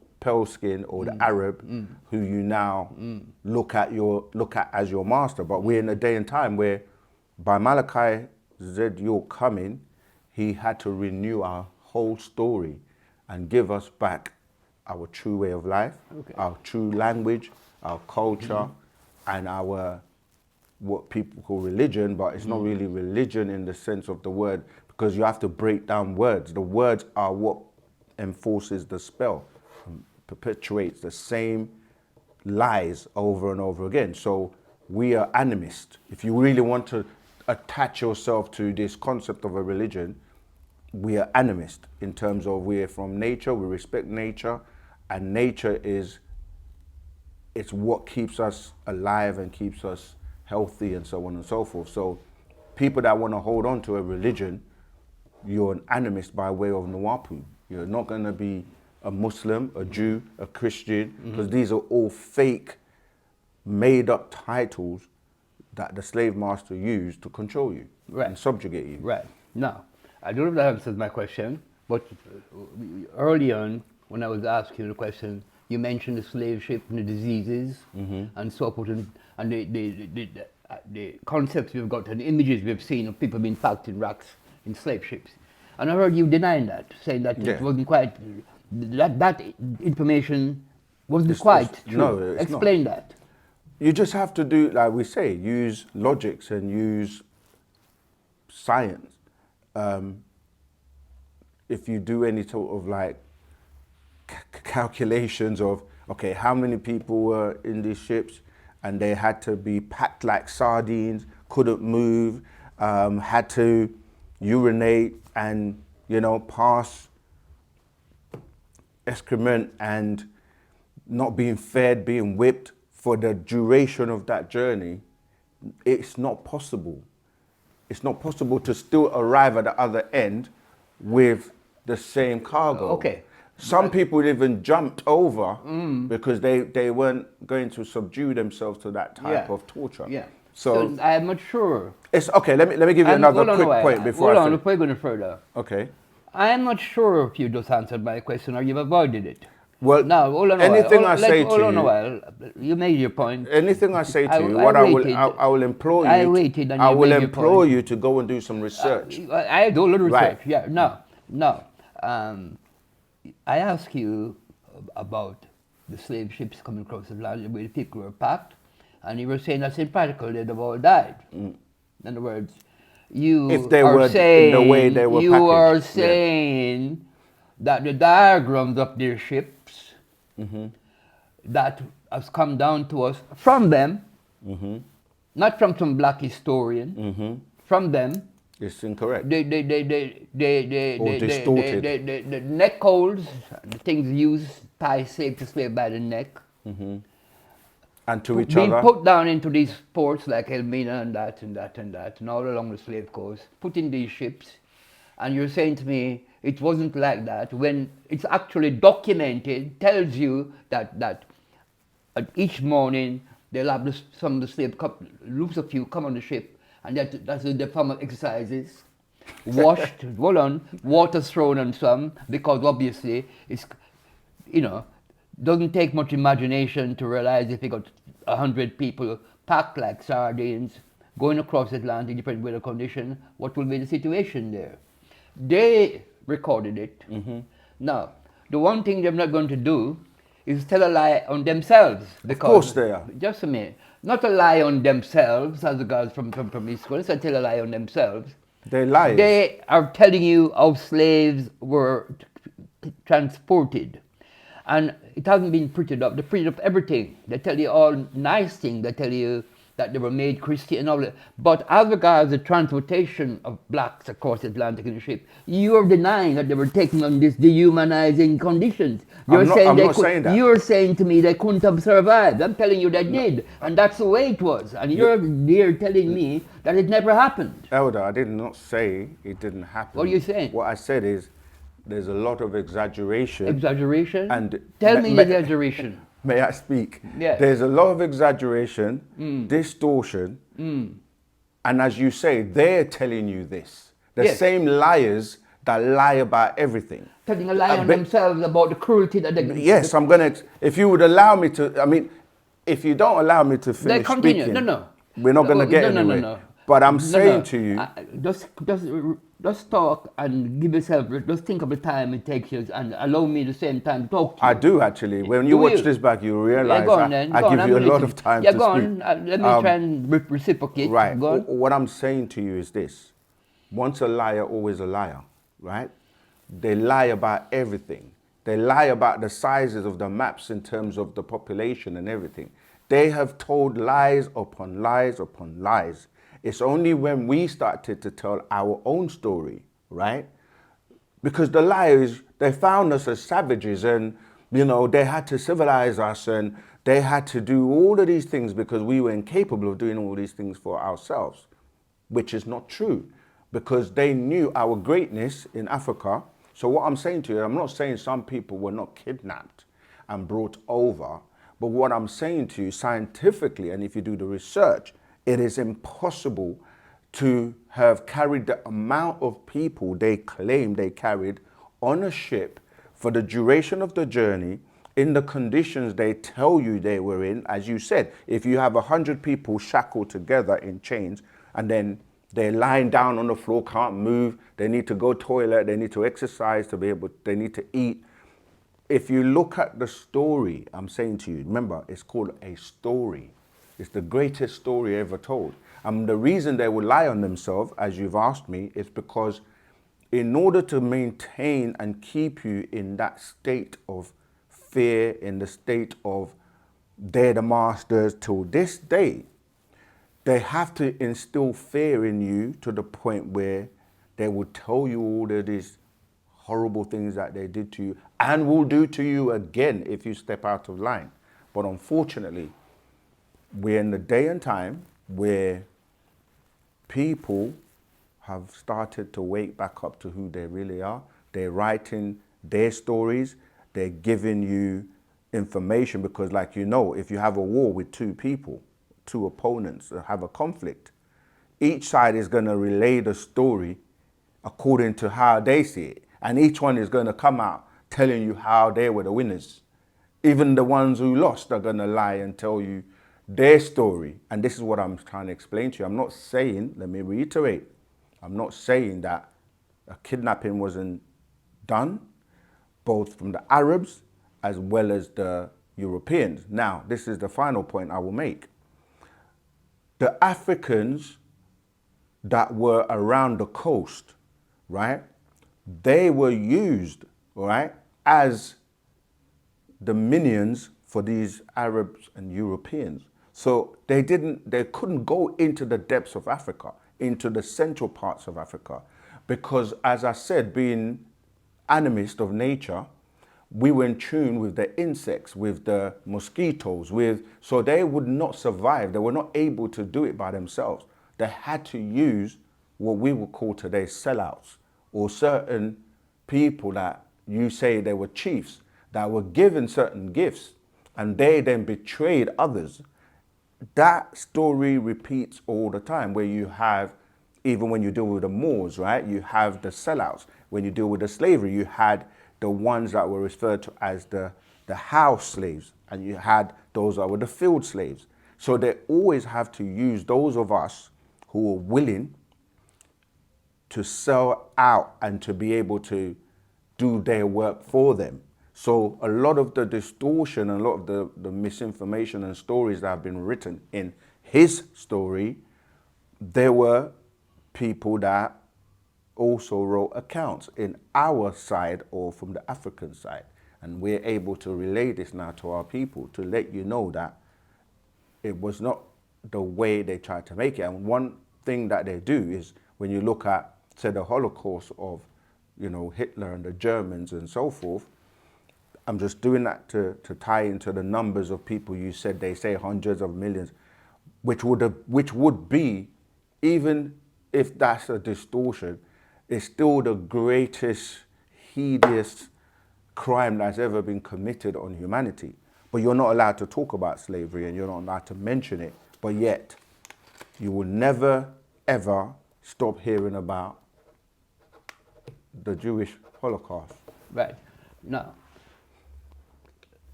skin, or the Arab, who you now look at as your master. But we're in a day and time where, by Malachi Z. York coming, he had to renew our whole story and give us back our true way of life, our true language, our culture, and our what people call religion, but it's not really religion in the sense of the word, because you have to break down words. The words are what enforces the spell, perpetuates the same lies over and over again. So we are animist. If you really want to attach yourself to this concept of a religion, we are animist in terms of we're from nature, we respect nature, and nature it's what keeps us alive and keeps us healthy and so on and so forth. So people that want to hold on to a religion, you're an animist by way of Nuwaupu. You're not going to be a Muslim, a Jew, a Christian, because these are all fake, made up titles that the slave master used to control you and subjugate you. Right. Now, I don't know if that answers my question, but early on, when I was asking you the question, you mentioned the slave ship and the diseases and so forth, and the concepts we've got and the images we've seen of people being packed in racks in slave ships. And I heard you denying that, saying that it wasn't quite, that information wasn't quite true. No, it's Explain not. that. You just have to do, like we say, use logics and use science. If you do any sort of like calculations of, okay, how many people were in these ships and they had to be packed like sardines, couldn't move, had to urinate and, pass excrement and not being fed, being whipped for the duration of that journey, it's not possible. It's not possible to still arrive at the other end with the same cargo. Okay. Some people even jumped over because they weren't going to subdue themselves to that type of torture. Yeah. So I'm not sure. It's okay. Let me give you another quick point before Hold on, before you go further. Okay. I'm not sure if you just answered my question or you've avoided it. Well, Now, hold on a while. anything I say Hold to on a you, while. You made your point. anything I say to you, I what waited. I will implore I you, waited and I you will made your implore point. you to go and do some research. I do a little Right. research. Yeah. No. I asked you about the slave ships coming across the Atlantic where the people were packed, and you were saying that's impractical. They'd have all died. In other words, If they were in the way they were you are packaged, yeah. saying that the diagrams of their ships that has come down to us from them, not from some black historian, from them. It's incorrect The or distorted. neck holds, the things used, tie safe to slave by the neck, And to each being other. put down into these ports like Elmina and that and that and that, and all along the slave coast, put in these ships. And you're saying to me it wasn't like that when it's actually documented, tells you that each morning they'll have some of the slave lose a few come on the ship, and that's the form of exercises. Washed, hold on, water thrown on some, because obviously it's, doesn't take much imagination to realize if you got 100 people packed like sardines going across the Atlantic, different weather condition, what will be the situation there? They recorded it. Now, the one thing they're not going to do is tell a lie on themselves. Of course they are. Just a minute. Not a lie on themselves, as the guys from East Coast, they tell a lie on themselves. They're liars. They are telling you how slaves were transported. And it hasn't been printed up. They printed up everything. They tell you all nice things. They tell you that they were made Christian and all that. But as regards the transportation of blacks across the Atlantic in the ship, you're denying that they were taken on these dehumanizing conditions. I'm not saying that. You're saying to me they couldn't have survived. I'm telling you they did. And that's the way it was. And you're there telling me that it never happened. Elder, I did not say it didn't happen. What are you saying? What I said is there's a lot of exaggeration. Exaggeration? And tell me the exaggeration. May I speak? Yes. There's a lot of exaggeration, distortion, and as you say, they're telling you this. The same liars that lie about everything. Telling a lie on themselves about the cruelty that they... Yes, I'm going to... If you would allow me to... I mean, if you don't allow me to finish speaking... No. We're not going to get anywhere. No. But I'm saying to you... Just talk and give yourself... Just think of the time it takes you and allow me the same time to talk to you. I do, actually. When you watch this back, you realize I give you a lot of time to speak. Go on. Let me try and reciprocate. Right. Go on. What I'm saying to you is this. Once a liar, always a liar, right? They lie about everything. They lie about the sizes of the maps in terms of the population and everything. They have told lies upon lies upon lies. It's only when we started to tell our own story, right? Because the liars, they found us as savages and, they had to civilize us and they had to do all of these things because we were incapable of doing all these things for ourselves, which is not true because they knew our greatness in Africa. So what I'm saying to you, I'm not saying some people were not kidnapped and brought over, but what I'm saying to you scientifically, and if you do the research, it is impossible to have carried the amount of people they claim they carried on a ship for the duration of the journey in the conditions they tell you they were in. As you said, if you have 100 people shackled together in chains and then they're lying down on the floor, can't move, they need to go toilet, they need to exercise to be able, they need to eat. If you look at the story, I'm saying to you, remember, it's called a story. It's the greatest story ever told. And the reason they would lie on themselves, as you've asked me, is because in order to maintain and keep you in that state of fear, in the state of they're the masters till this day, they have to instill fear in you to the point where they will tell you all of these horrible things that they did to you and will do to you again if you step out of line. But unfortunately, we're in the day and time where people have started to wake back up to who they really are. They're writing their stories. They're giving you information because, like if you have a war with two people, two opponents that have a conflict, each side is going to relay the story according to how they see it. And each one is going to come out telling you how they were the winners Even the ones who lost are going to lie and tell you their story. And this is what I'm trying to explain to you. I'm not saying, let me reiterate, I'm not saying that a kidnapping wasn't done, both from the Arabs as well as the Europeans. Now, this is the final point I will make. The Africans that were around the coast, right, they were used, right, as the minions for these Arabs and Europeans. So they couldn't go into the depths of Africa, into the central parts of Africa, because, as I said, being animist of nature, we were in tune with the insects, with the mosquitoes, so they would not survive. They were not able to do it by themselves. They had to use what we would call today sellouts, or certain people that you say they were chiefs that were given certain gifts and they then betrayed others. That story repeats all the time, where you have, even when you deal with the Moors, right, you have the sellouts. When you deal with the slavery, you had the ones that were referred to as the house slaves, and you had those that were the field slaves. So they always have to use those of us who are willing to sell out and to be able to do their work for them. So a lot of the distortion and a lot of the misinformation and stories that have been written in his story, there were people that also wrote accounts in our side or from the African side. And we're able to relay this now to our people to let you know that it was not the way they tried to make it. And one thing that they do is, when you look at, say, the Holocaust of, you know, Hitler and the Germans and so forth, I'm just doing that to tie into the numbers of people you said. They say hundreds of millions, which would be, even if that's a distortion, it's still the greatest, hideous crime that's ever been committed on humanity. But you're not allowed to talk about slavery and you're not allowed to mention it. But yet, you will never, ever stop hearing about the Jewish Holocaust. Right. Now,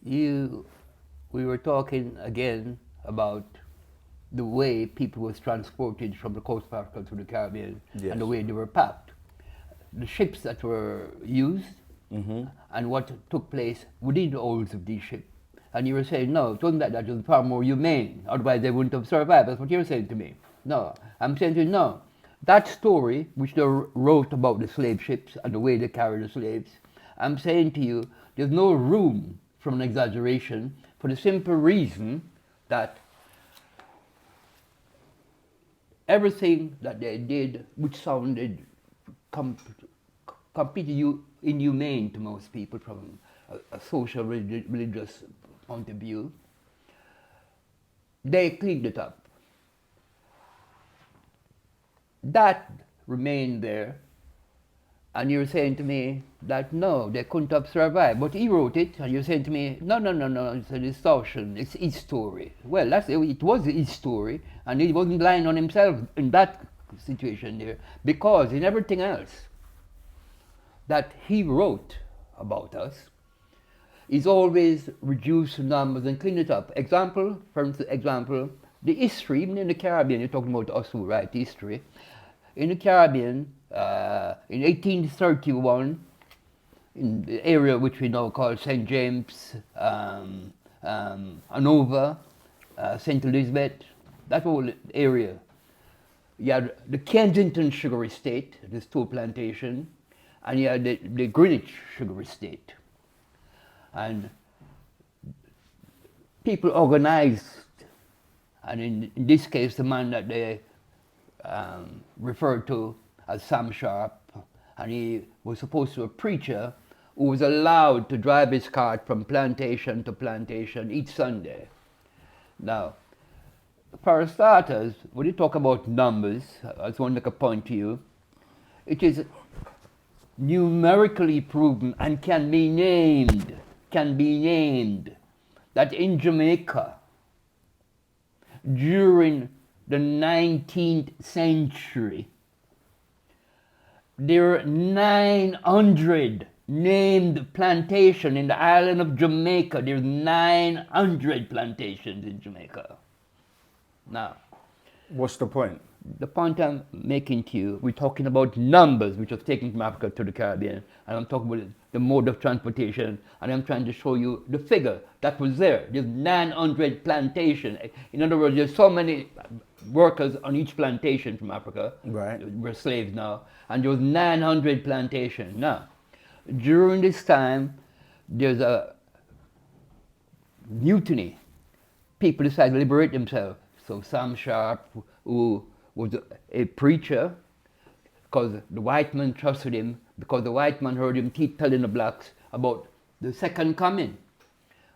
we were talking again about the way people was transported from the coast of Africa to the Caribbean, Yes. and the way they were packed. The ships that were used, and what took place within the holds of these ships. And you were saying, no, it wasn't that was far more humane, otherwise they wouldn't have survived. That's what you were saying to me. No, I'm saying to you, no. That story, which they wrote about the slave ships and the way they carried the slaves, I'm saying to you, there's no room for an exaggeration, for the simple reason that everything that they did, which sounded completely inhumane to most people from a social, religious point of view, they cleaned it up. That remained there, and you're saying to me that no, they couldn't have survived. But he wrote it, and you're saying to me, no, it's a distortion, it's his story. Well, it was his story, and he wasn't lying on himself in that situation there, because in everything else that he wrote about us, he's always reduced numbers and cleaned it up. For example, the history, even in the Caribbean, you're talking about us who write history. In the Caribbean, in 1831, in the area which we now call St. James, Hanover, St. Elizabeth, that whole area, you had the Kensington Sugar Estate, the Stowe Plantation, and you had the Greenwich Sugar Estate. And people organized, and in this case, the man that they referred to as Sam Sharp, and he was supposed to be a preacher who was allowed to drive his cart from plantation to plantation each Sunday. Now, for starters, when you talk about numbers, I just want to make a point to you, it is numerically proven and can be named that in Jamaica, during the 19th century, there were 900 named plantation in the island of Jamaica. There's 900 plantations in Jamaica. Now, What's the point? the point I'm making to you, we're talking about numbers which was taken from Africa to the Caribbean, and I'm talking about the mode of transportation, and I'm trying to show you the figure that was there. There's 900 plantations. In other words, there's so many workers on each plantation from Africa. Right. We're slaves now, and there was 900 plantations. Now, during this time, there's a mutiny. People decide to liberate themselves. So Sam Sharp, who was a preacher, because the white man trusted him, because the white man heard him keep telling the blacks about the second coming,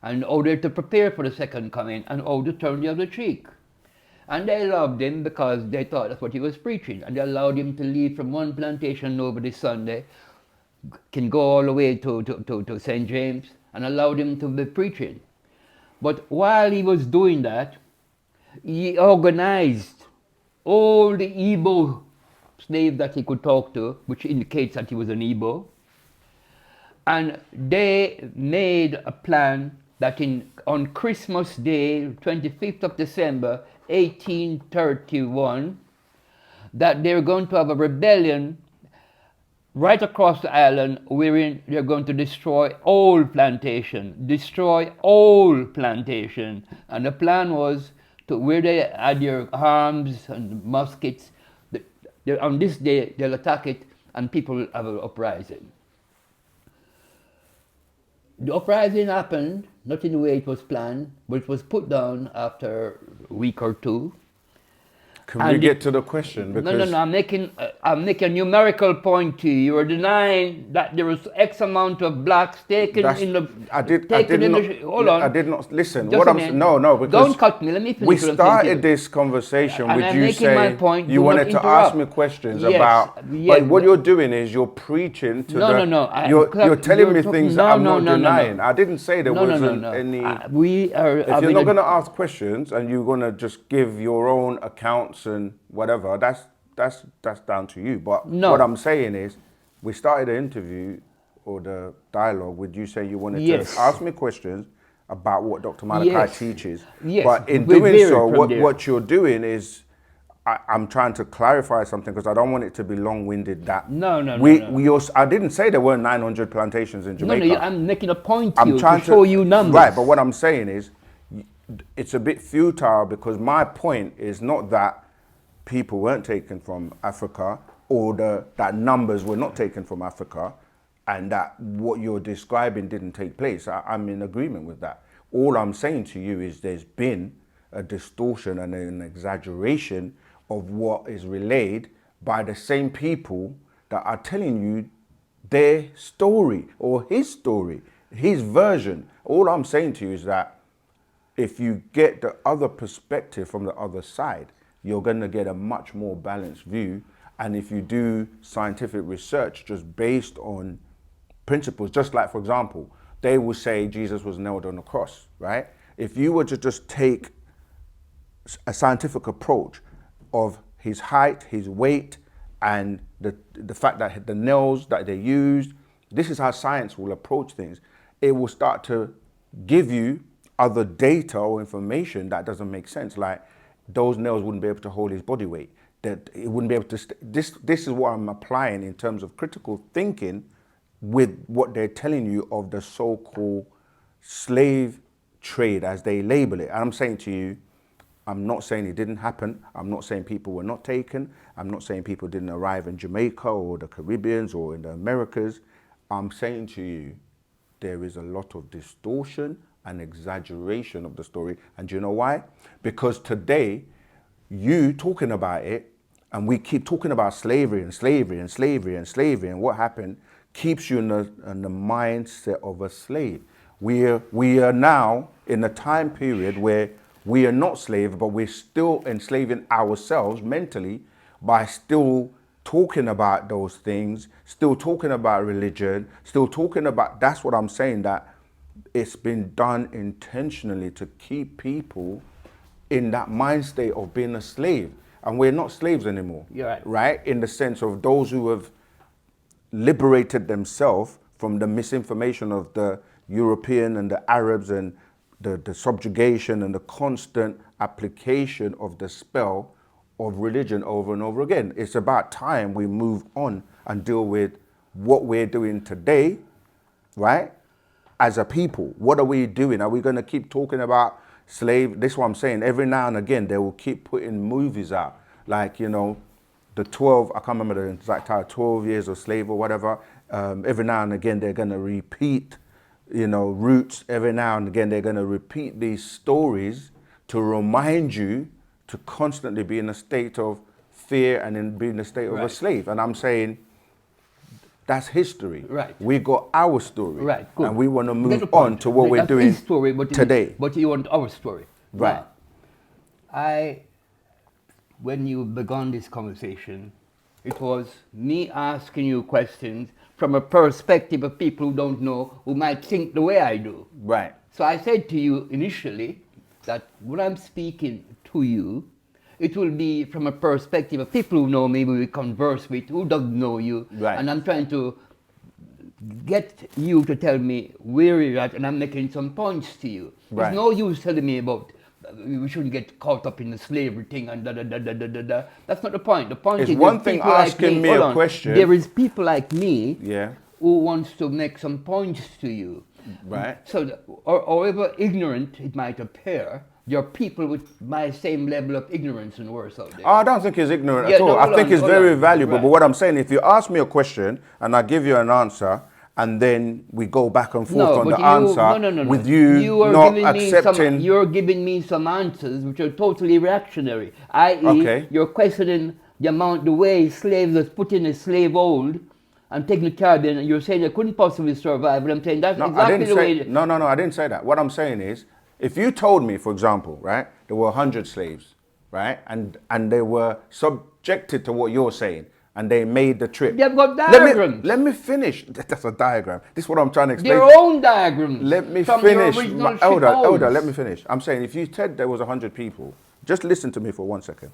and how they're to prepare for the second coming, and how to turn the other cheek. And they loved him because they thought that's what he was preaching, and they allowed him to leave from one plantation over this Sunday, can go all the way to St. James, and allowed him to be preaching. But while he was doing that, he organized all the Igbo slaves that he could talk to, which indicates that he was an Igbo. And they made a plan that on Christmas Day, 25th of December, 1831, that they're going to have a rebellion right across the island wherein they're going to destroy all plantation. And the plan was to where they had their arms and muskets, on this day they'll attack it and people will have an uprising. The uprising happened, not in the way it was planned, but it was put down after a week or two. Can we get to the question? No. I'm making a numerical point to you. You are denying that there was X amount of blacks taken in the. I did not listen. Just Because don't cut me. Let me finish. We started this conversation and with I'm you making saying my point. you wanted to ask me questions about. But what you're doing is you're preaching to you're telling me things that I'm not denying. I didn't say there wasn't any. We are. If you're not going to ask questions and you're going to just give your own accounts and whatever, that's down to you. But what I'm saying is, we started the interview or the dialogue with you saying you wanted to ask me questions about what Dr. Malachi teaches. Yes. But in doing so, what you're doing is, I'm trying to clarify something because I don't want it to be long-winded. I didn't say there weren't 900 plantations in Jamaica. No, I'm making a point to show you numbers. Right, but what I'm saying is, it's a bit futile because my point is not that people weren't taken from Africa or that numbers were not taken from Africa and that what you're describing didn't take place. I'm in agreement with that. All I'm saying to you is there's been a distortion and an exaggeration of what is relayed by the same people that are telling you their story or his story, his version. All I'm saying to you is that if you get the other perspective from the other side, you're going to get a much more balanced view. And if you do scientific research just based on principles, just like, for example, they will say Jesus was nailed on the cross, right? If you were to just take a scientific approach of his height, his weight, and the fact that the nails that they used, this is how science will approach things. It will start to give you other data or information that doesn't make sense, like those nails wouldn't be able to hold his body weight, that it wouldn't be able to, this is what I'm applying in terms of critical thinking with what they're telling you of the so-called slave trade as they label it. And I'm saying to you, I'm not saying it didn't happen. I'm not saying people were not taken. I'm not saying people didn't arrive in Jamaica or the Caribbeans or in the Americas. I'm saying to you, there is a lot of distortion and exaggeration of the story. And do you know why? Because today, you talking about it, and we keep talking about slavery and slavery and slavery and slavery, and what happened keeps you in the mindset of a slave. We are now in a time period where we are not slaves, but we're still enslaving ourselves mentally by still talking about those things, still talking about religion, still talking about, that's what I'm saying, that it's been done intentionally to keep people in that mind state of being a slave. And we're not slaves anymore. You're right. Right? In the sense of those who have liberated themselves from the misinformation of the European and the Arabs and the subjugation and the constant application of the spell of religion over and over again. It's about time we move on and deal with what we're doing today, right? As a people, what are we doing? Are we going to keep talking about this is what I'm saying. Every now and again, they will keep putting movies out. Like, you know, the 12, I can't remember the exact title, 12 years of slave or whatever. Every now and again, they're going to repeat, you know, Roots. Every now and again, they're going to repeat these stories to remind you to constantly be in a state of fear and in be in a state of a slave. And I'm saying, that's history. Right. We got our story. Right. Good. And we want to move on to what we're doing story, today. But you want our story. Right. Now, when you began this conversation, it was me asking you questions from a perspective of people who don't know, who might think the way I do. Right. So I said to you initially that when I'm speaking to you, it will be from a perspective of people who know me, we converse with, who doesn't know you. Right. And I'm trying to get you to tell me where you're at, and I'm making some points to you. Right. There's no use telling me about we shouldn't get caught up in the slavery thing and da da da da da da da. That's not the point. The point It's is one thing asking me a question. There is people like me Yeah. who wants to make some points to you. Right. So, however ignorant it might appear, there are people with my same level of ignorance and worse out there. I don't think he's ignorant Yeah, at all. no, I think it's very valuable. Right. But what I'm saying, if you ask me a question and I give you an answer, and then we go back and forth on the answer with you are not giving accepting. You're giving me some answers which are totally reactionary. I.e., Okay. you're questioning the way slaves was put in a slave hold and taken to Caribbean, and you're saying they couldn't possibly survive. But I'm saying that's exactly the way. No, I didn't say that. What I'm saying is, if you told me, for example, right, there were 100 slaves, right, and they were subjected to what you're saying, and they made the trip. They've got diagrams. Let me finish. That's a diagram. This is what I'm trying to explain. Their own diagrams. Let me from finish. Your original Elder, let me finish. I'm saying if you said there was 100 people, just listen to me for 1 second,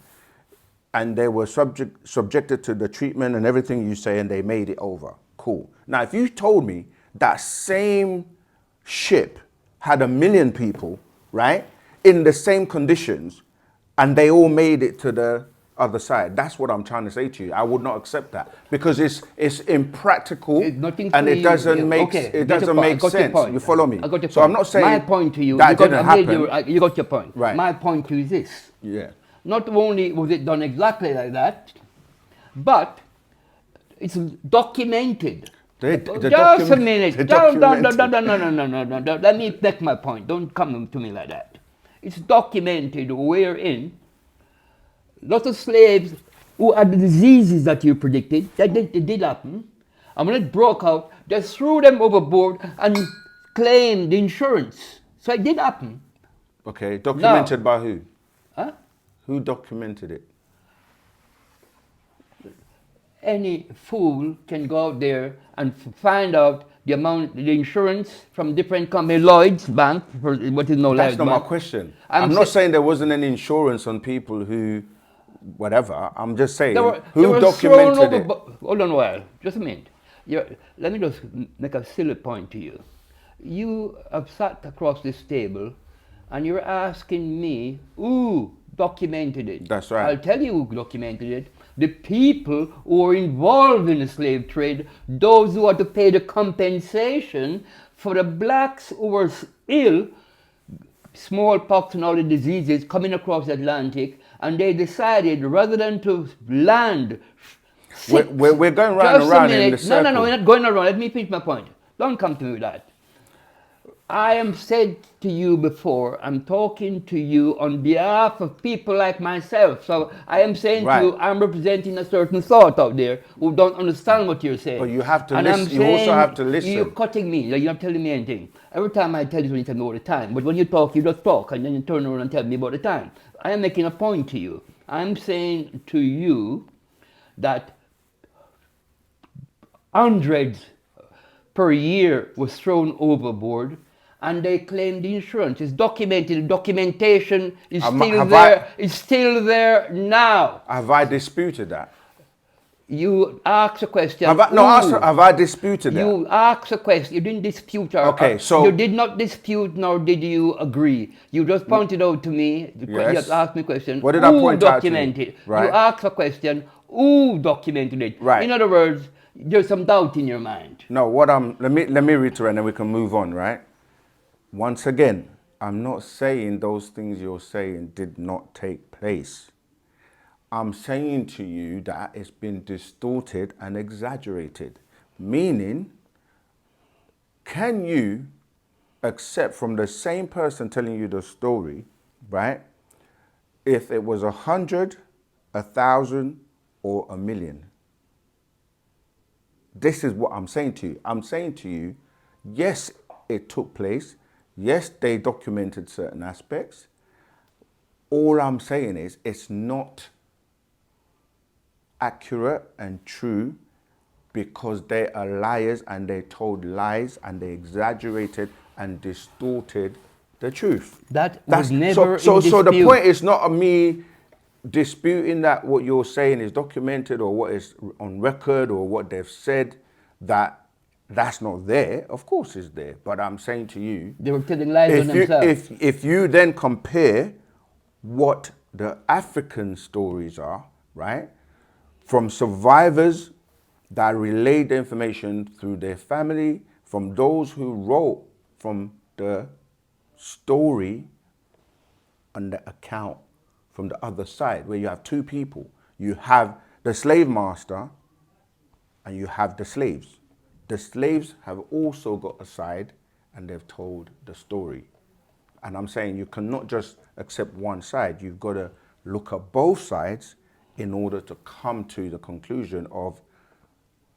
and they were subjected to the treatment and everything you say, and they made it over. Cool. Now, if you told me that same ship had 1 million people, right, in the same conditions, and they all made it to the other side, that's what I'm trying to say to you. I would not accept that because it's impractical and it doesn't make sense. You follow me? I got your so point. I'm not saying my point to you. That didn't happen. You got your point. Right. My point to you is this. Yeah. Not only was it done exactly like that, but it's documented. Just a minute. No. Let me make my point. Don't come to me like that. It's documented wherein lots of slaves who had the diseases that you predicted, it did happen, and when it broke out, they threw them overboard and claimed the insurance. So it did happen. Okay, documented by who? Huh? Who documented it? Any fool can go out there and find out the insurance from different companies, Lloyd's Bank, what is no Lloyd's Bank. That's not my question. I'm not saying there wasn't any insurance on people who, whatever. I'm just saying, who documented it? Hold on a while, just a minute. Let me just make a silly point to you. You have sat across this table and you're asking me who documented it. That's right. I'll tell you who documented it. The people who are involved in the slave trade, those who had to pay the compensation for the blacks who were ill, smallpox and all the diseases coming across the Atlantic, and they decided rather than to land. We're going round and round in the circle. No, we're not going around. Let me finish my point. Don't come to me with that. I am said to you before, I'm talking to you on behalf of people like myself. So I am saying to you, I'm representing a certain thought out there who don't understand what you're saying. But you have to listen. You also have to listen. You're cutting me. You're not telling me anything. Every time I tell you, you tell me all the time. But when you talk, you just talk, and then you turn around and tell me about the time. I am making a point to you. I'm saying to you that hundreds per year was thrown overboard, and they claim the insurance. It's documented. The documentation is still there. It's still there now. Have I disputed that? You asked a question. Have I disputed that? You asked a question. You didn't dispute her. Okay, so you did not dispute nor did you agree. You just pointed out to me. You just asked me a question. What did I point out to you? Documented? Right. You asked a question. Who documented it? Right. In other words, there's some doubt in your mind. No, let me reiterate and then we can move on, right? Once again, I'm not saying those things you're saying did not take place. I'm saying to you that it's been distorted and exaggerated. Meaning, can you accept from the same person telling you the story, right? If it was 100, 1,000, or 1,000,000? This is what I'm saying to you. I'm saying to you, yes, it took place. Yes, they documented certain aspects. All I'm saying is it's not accurate and true because they are liars and they told lies and they exaggerated and distorted the truth. That's never so in the dispute. point is not me disputing that what you're saying is documented or what is on record or what they've said, that's not there. Of course it's there. But I'm saying to you, they were telling lies on themselves. If you then compare what the African stories are, right, from survivors that relayed the information through their family, from those who wrote from the story and the account from the other side, where you have two people. You have the slave master and you have the slaves. The slaves have also got a side and they've told the story. And I'm saying you cannot just accept one side. You've got to look at both sides in order to come to the conclusion of,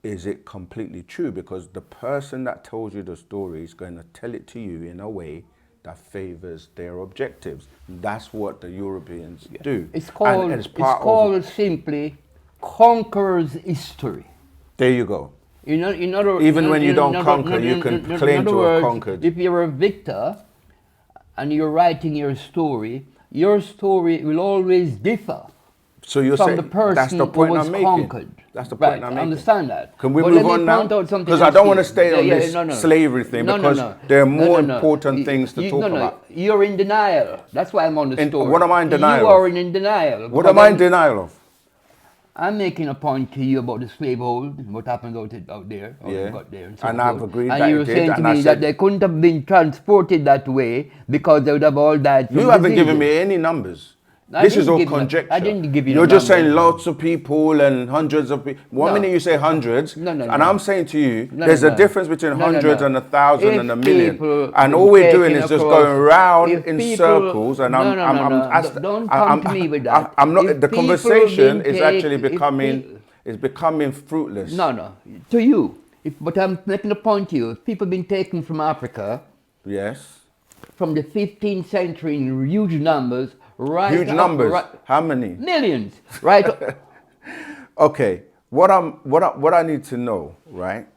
is it completely true? Because the person that tells you the story is going to tell it to you in a way that favors their objectives. That's what the Europeans do. It's called simply conqueror's history. There you go. Even when you don't conquer, you can claim to have conquered. If you're a victor and you're writing your story will always differ. So you're from saying the person that's the point who was I'm making. Conquered. That's the point I'm making. I understand that. Can we move on now? Because I don't want to stay on this slavery thing because there are more important things to talk about. You're in denial. That's why I'm on the story. What am I in denial You are in denial. What am I in denial of? I'm making a point to you about the slavehold, what happened out there, got there, and I've agreed and that you're saying to me that they couldn't have been transported that way because they would have all died. You haven't given me any numbers. This is all conjecture. I didn't give you. You're just saying lots of people and hundreds of people. One minute you say hundreds, and I'm saying to you, there's a difference between hundreds and 1,000 and 1,000,000. And all we're doing is just going round in circles. And don't come to me with that. I'm not. The conversation is actually becoming fruitless. No, to you. But I'm making a point to you. If people have been taken from Africa, yes, from the 15th century in huge numbers. Huge numbers. How many? Millions. Right. Okay. What I need to know, right?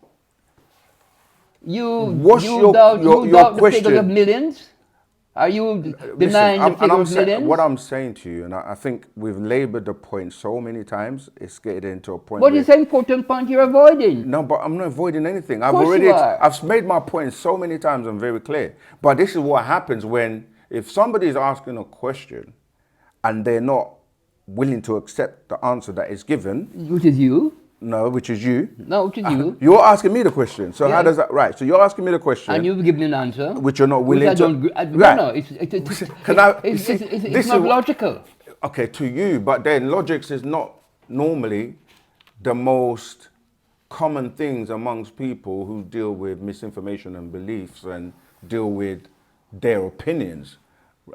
What's your doubt the figures of millions? Are you denying the figure of millions? What I'm saying to you, and I think we've labored the point so many times, it's getting into a point. What is the important point you're avoiding? No, but I'm not avoiding anything. I've made my point so many times and very clear. But this is what happens if somebody is asking a question and they're not willing to accept the answer that is given. Which is you? No, which is you. No, which is you. You're asking me the question. So how does that, right? So you're asking me the question. And you've given an answer. Which you're not willing to. No, it's not logical. Okay, to you, but then logic is not normally the most common things amongst people who deal with misinformation and beliefs and deal with their opinions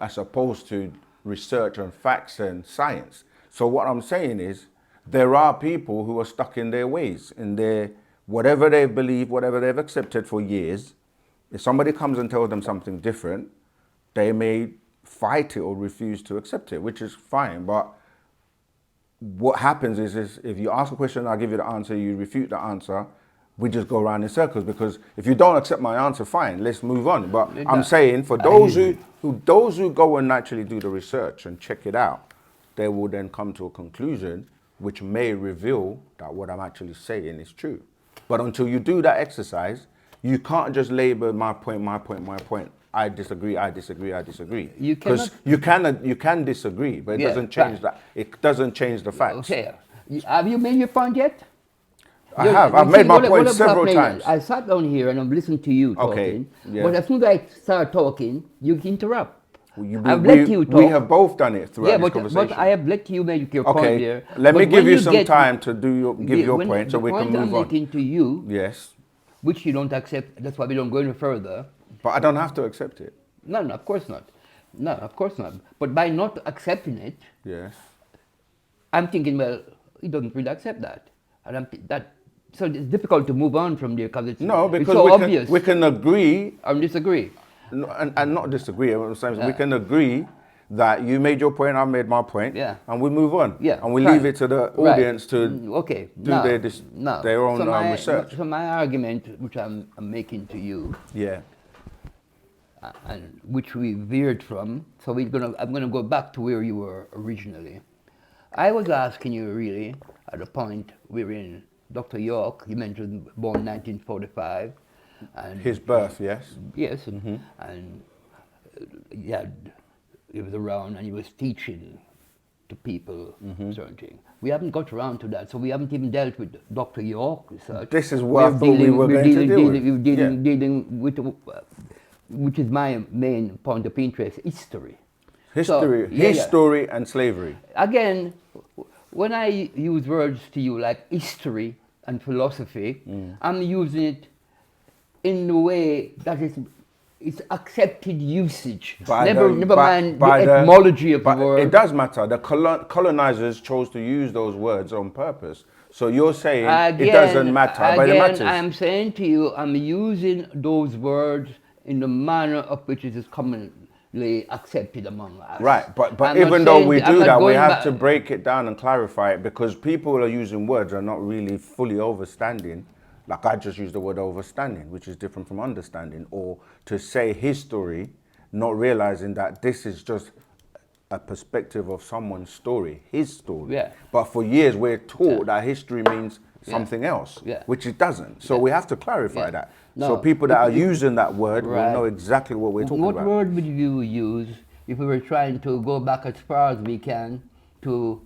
as opposed to research and facts and science. So what I'm saying is there are people who are stuck in their ways, in their whatever they believe, whatever they've accepted for years. If somebody comes and tells them something different, they may fight it or refuse to accept it, which is fine. But what happens is if you ask a question, I'll give you the answer, you refute the answer, we just go around in circles. Because if you don't accept my answer, fine, let's move on. But I'm saying for those who go and actually do the research and check it out, they will then come to a conclusion which may reveal that what I'm actually saying is true. But until you do that exercise, you can't just label my point, my point, my point. I disagree, I disagree, I disagree. You Because you can disagree, but it Yeah, doesn't change right. that. It doesn't change the facts. Okay. Have you made your point yet? I have. I've made my point several times. I sat down here and I'm listening to you Okay, talking. yeah. But as soon as I start talking, you interrupt. I've we, let you talk. we have both done it throughout this conversation. But I have let you make your point there. Let me But give when you some get- time to give your point so we can The point move I'm on. making to you, Yes, which you don't accept, that's why we don't go any further. but I don't have to accept it. No, of course not. No, of course not. But by not accepting it, Yes. I'm thinking, well, he doesn't really accept that. So it's difficult to move on from there because it's because so obvious. we can agree and disagree. and not disagree. We can agree that you made your point, I made my point, and we move on. Yeah, and we leave it to the audience to do their own research. So my argument, which I'm making to you, and which we veered from, so I'm gonna go back to where you were originally. I was asking you really at the point we're in. Dr. York, you mentioned born 1945, and his birth, yes. Yes, and he was around and he was teaching to people certain things. We haven't got around to that, so we haven't even dealt with Dr. York research. This is what I thought we were going to deal with. We're dealing with, which is my main point of interest, history. History and slavery. Again, when I use words to you like history and philosophy, I'm using it in the way that it's accepted usage. Never mind the etymology of the word. It does matter. The colonizers chose to use those words on purpose. So you're saying it doesn't matter, but it matters. I'm saying to you, I'm using those words in the manner of which it is commonly accepted among us. Right, but even though we do that, we have to break it down and clarify it, because people are using words are not really fully understanding. Like I just used the word overstanding, which is different from understanding, or to say history, not realizing that this is just a perspective of someone's story, his story. Yeah. But for years we're taught that history means something else, which it doesn't. So we have to clarify that. No, so people that are using that word will know exactly what we're talking about. What word would you use if we were trying to go back as far as we can to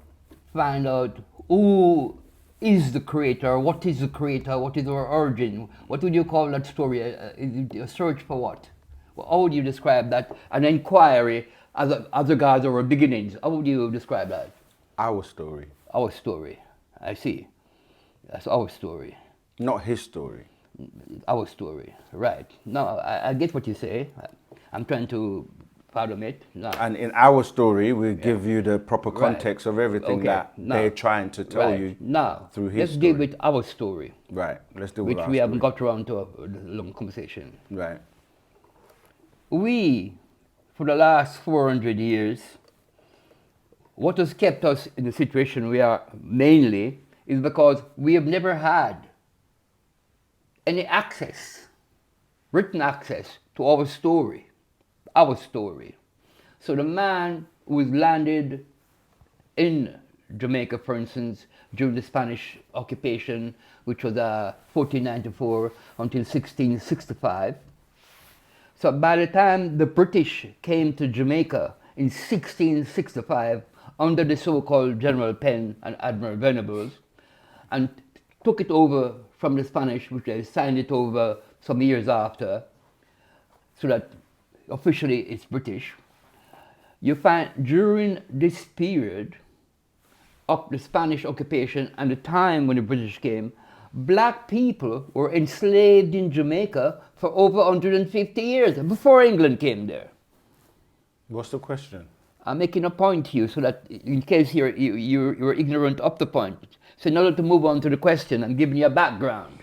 find out who is the creator, what is the creator, what is our origin? What would you call that story? A search for what? How would you describe that? An inquiry as regards our beginnings. How would you describe that? Our story. Our story. I see. That's our story. Not his story. Our story. Right. No, I get what you say. I'm trying to fathom it. No. And in our story, we give you the proper context of everything that they're trying to tell you through his story. Let's deal with our story. Right. Let's deal with our story. Which we haven't got around to a long conversation. Right. We, for the last 400 years, what has kept us in the situation we are mainly is because we have never had any access, written access to our story. Our story. So the man who was landed in Jamaica, for instance, during the Spanish occupation, which was 1494 until 1665. So by the time the British came to Jamaica in 1665, under the so-called General Penn and Admiral Venables, and took it over from the Spanish, which they signed it over some years after, so that officially it's British. You find during this period of the Spanish occupation and the time when the British came, black people were enslaved in Jamaica for over 150 years before England came there. What's the question? I'm making a point to you so that in case you're ignorant of the point. So in order to move on to the question, I'm giving you a background.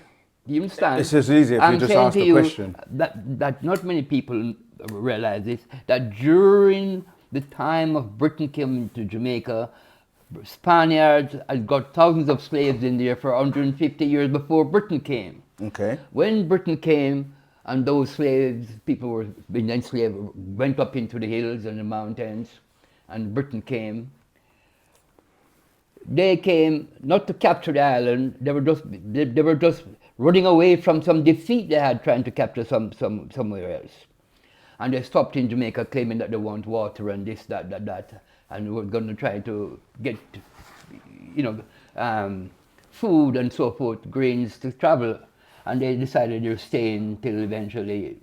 Do you understand? It's just easy if you just ask the question. That not many people realize this, that during the time of Britain came to Jamaica, Spaniards had got thousands of slaves in there for 150 years before Britain came. Okay. When Britain came and those slaves, people were being enslaved, went up into the hills and the mountains, and Britain came, they came not to capture the island. They were just running away from some defeat they had trying to capture somewhere else. And they stopped in Jamaica claiming that they want water and this, that, and were going to try to get, food and so forth, grains to travel. And they decided they're staying till eventually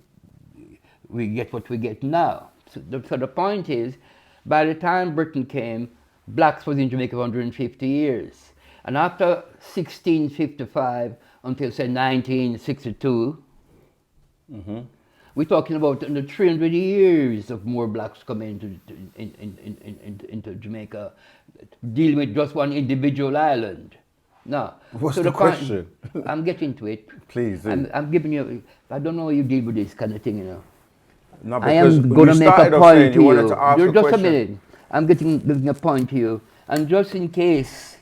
we get what we get now. So the point is, by the time Britain came, blacks was in Jamaica for 150 years. And after 1655 until say 1962, we're talking about under 300 years of more blacks coming into Jamaica, dealing with just one individual island. Now, what's the question? I'm getting to it. Please do. I'm giving you. I don't know how you deal with this kind of thing, you know. No, I am going to make a point to you. Just a minute. I'm giving a point to you, and just in case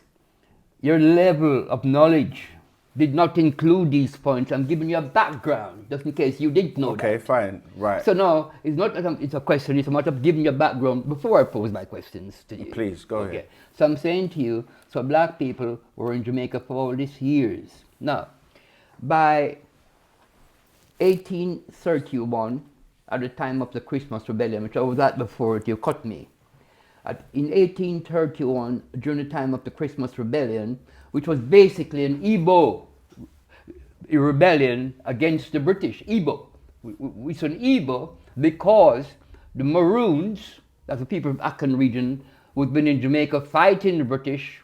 your level of knowledge did not include these points, I'm giving you a background, just in case you didn't know that. Okay, fine, right. So now, it's not that it's a question, it's a matter of giving you a background before I pose my questions to you. Please, go ahead. So I'm saying to you, so black people were in Jamaica for all these years. Now, by 1831, at the time of the Christmas Rebellion, which I was at before you cut me, in 1831, during the time of the Christmas Rebellion, which was basically an Igbo rebellion against the British. Igbo. It's an Igbo because the Maroons, that's the people of Akan region, who'd been in Jamaica fighting the British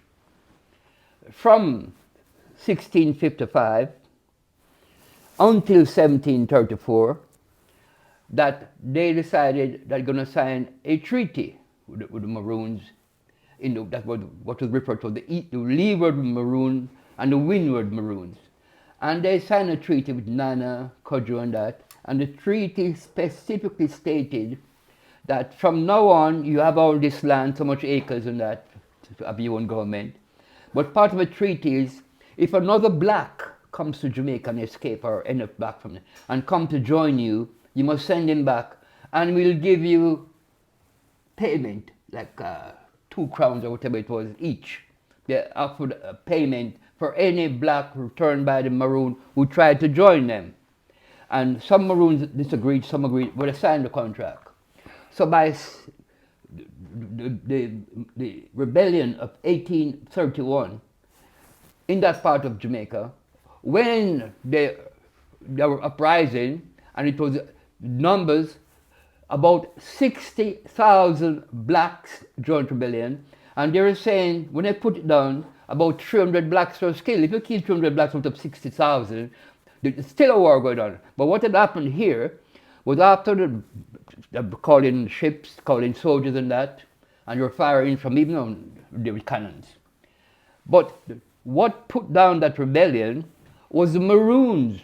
from 1655 until 1734, that they decided they're going to sign a treaty with the Maroons. That was what was referred to as the Leeward Maroon and the Windward Maroons. And they signed a treaty with Nana, Cudjoe and that, and the treaty specifically stated that from now on you have all this land, so much acres and that, of your own government. But part of the treaty is, if another black comes to Jamaica and escape or end up back from it, and come to join you, you must send him back, and we'll give you payment, like 2 crowns or whatever it was each. They offered a payment for any black returned by the Maroon who tried to join them. And some Maroons disagreed, some agreed, but they signed the contract. So by the rebellion of 1831, in that part of Jamaica, when they were uprising, and it was numbers, about 60,000 blacks joined rebellion, and they were saying, when they put it down, about 300 blacks were killed. If you kill 300 blacks out of 60,000, there's still a war going on. But what had happened here was after the calling ships, calling soldiers and that, and they were firing from even on the cannons. But what put down that rebellion was the Maroons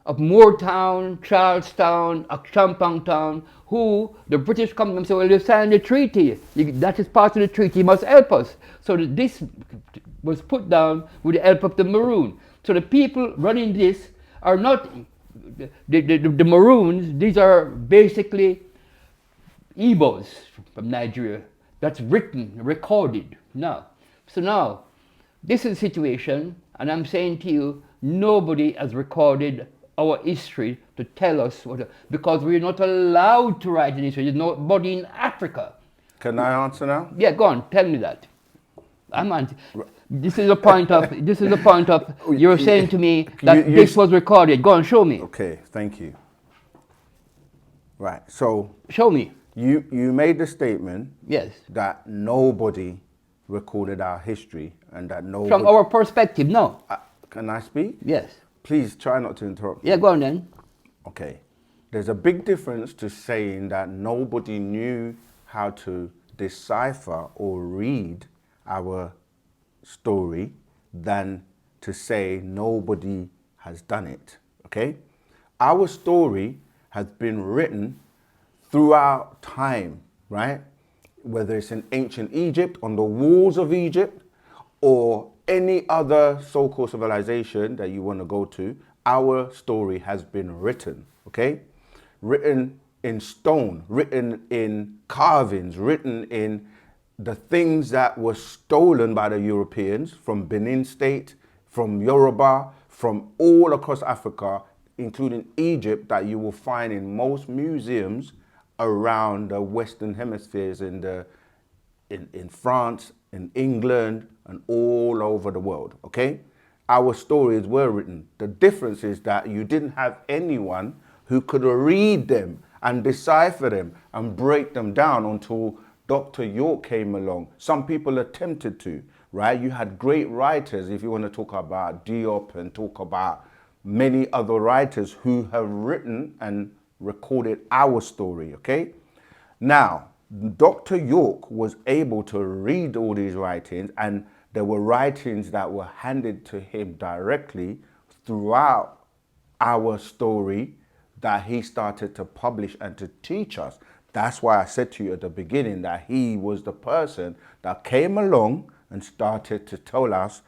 of Moortown, Charlestown, Champagne Town, who the British come and say, well, you signed the treaty. That is part of the treaty, you must help us. So this was put down with the help of the Maroon. So the people running this are not the Maroons, these are basically Igbos from Nigeria. That's written, recorded now. So now, this is the situation, and I'm saying to you, nobody has recorded our history to tell us what, because we're not allowed to write in history. There's nobody in Africa. Can I answer now? Yeah, go on, tell me that. This is a point of, you're saying to me that this was recorded. Go on, show me. Okay, thank you. Right, so. Show me. You made the statement. Yes. That nobody recorded our history and that nobody. From our perspective, no. Can I speak? Yes. Please try not to interrupt. Yeah, go on then. Okay. There's a big difference to saying that nobody knew how to decipher or read our story than to say nobody has done it. Okay? Our story has been written throughout time, right? Whether it's in ancient Egypt, on the walls of Egypt, or any other so-called civilization that you want to go to, our story has been written, okay? Written in stone, written in carvings, written in the things that were stolen by the Europeans from Benin State, from Yoruba, from all across Africa, including Egypt, that you will find in most museums around the Western hemispheres in France, in England, and all over the world, okay? Our stories were written. The difference is that you didn't have anyone who could read them and decipher them and break them down until Dr. York came along. Some people attempted to, right? You had great writers, if you want to talk about Diop and talk about many other writers who have written and recorded our story, okay? Now, Dr. York was able to read all these writings, and there were writings that were handed to him directly throughout our story that he started to publish and to teach us. That's why I said to you at the beginning that he was the person that came along and started to tell us,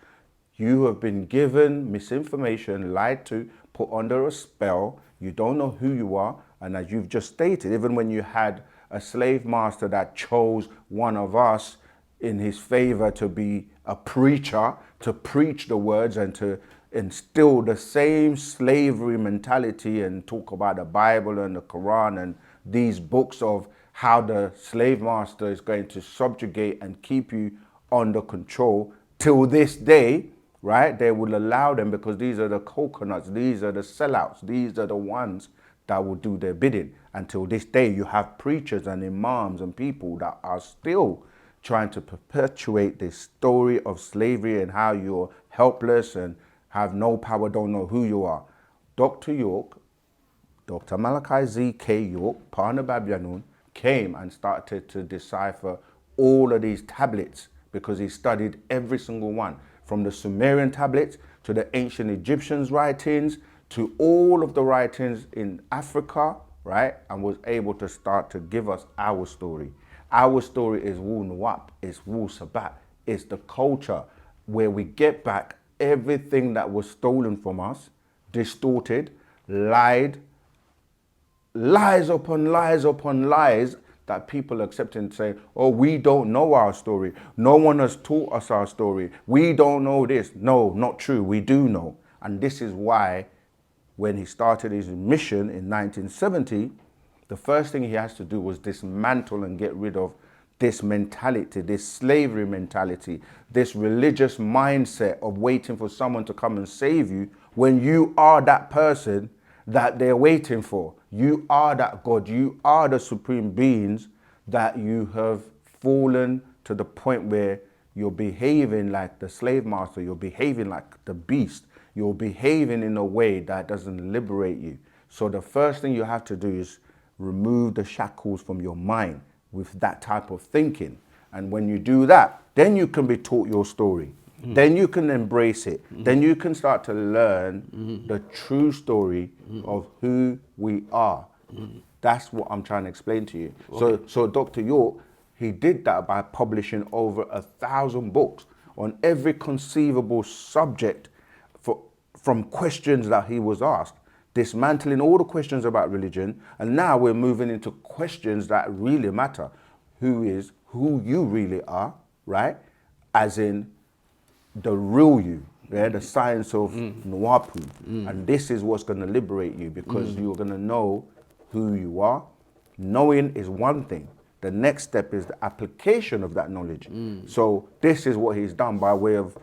you have been given misinformation, lied to, put under a spell, you don't know who you are, and as you've just stated, even when you had a slave master that chose one of us in his favor to be a preacher, to preach the words and to instill the same slavery mentality and talk about the Bible and the Quran and these books of how the slave master is going to subjugate and keep you under control. Till this day, right, they will allow them because these are the coconuts, these are the sellouts, these are the ones that will do their bidding. Until this day, you have preachers and imams and people that are still trying to perpetuate this story of slavery and how you're helpless and have no power, don't know who you are. Dr. York, Dr. Malachi Z.K. York, Partner Babyanun, came and started to decipher all of these tablets because he studied every single one, from the Sumerian tablets to the ancient Egyptians' writings to all of the writings in Africa, right? And was able to start to give us our story. Our story is Wu Nuwaupu, it's Wu Sabat, it's the culture where we get back everything that was stolen from us, distorted, lied, lies upon lies upon lies that people accept and say, oh, we don't know our story. No one has taught us our story. We don't know this. No, not true. We do know. And this is why when he started his mission in 1970, the first thing he has to do was dismantle and get rid of this mentality, this slavery mentality, this religious mindset of waiting for someone to come and save you when you are that person that they're waiting for. You are that God. You are the supreme beings that you have fallen to the point where you're behaving like the slave master. You're behaving like the beast. You're behaving in a way that doesn't liberate you. So the first thing you have to do is remove the shackles from your mind with that type of thinking. And when you do that, then you can be taught your story. Then you can embrace it. Then you can start to learn the true story of who we are. That's what I'm trying to explain to you. Okay. So Dr. York, he did that by publishing over 1,000 books on every conceivable subject from questions that he was asked, dismantling all the questions about religion. And now we're moving into questions that really matter. Who you really are, right? As in the real you, yeah? The science of Nuwaupu. And this is what's going to liberate you because you're going to know who you are. Knowing is one thing. The next step is the application of that knowledge. So this is what he's done by way of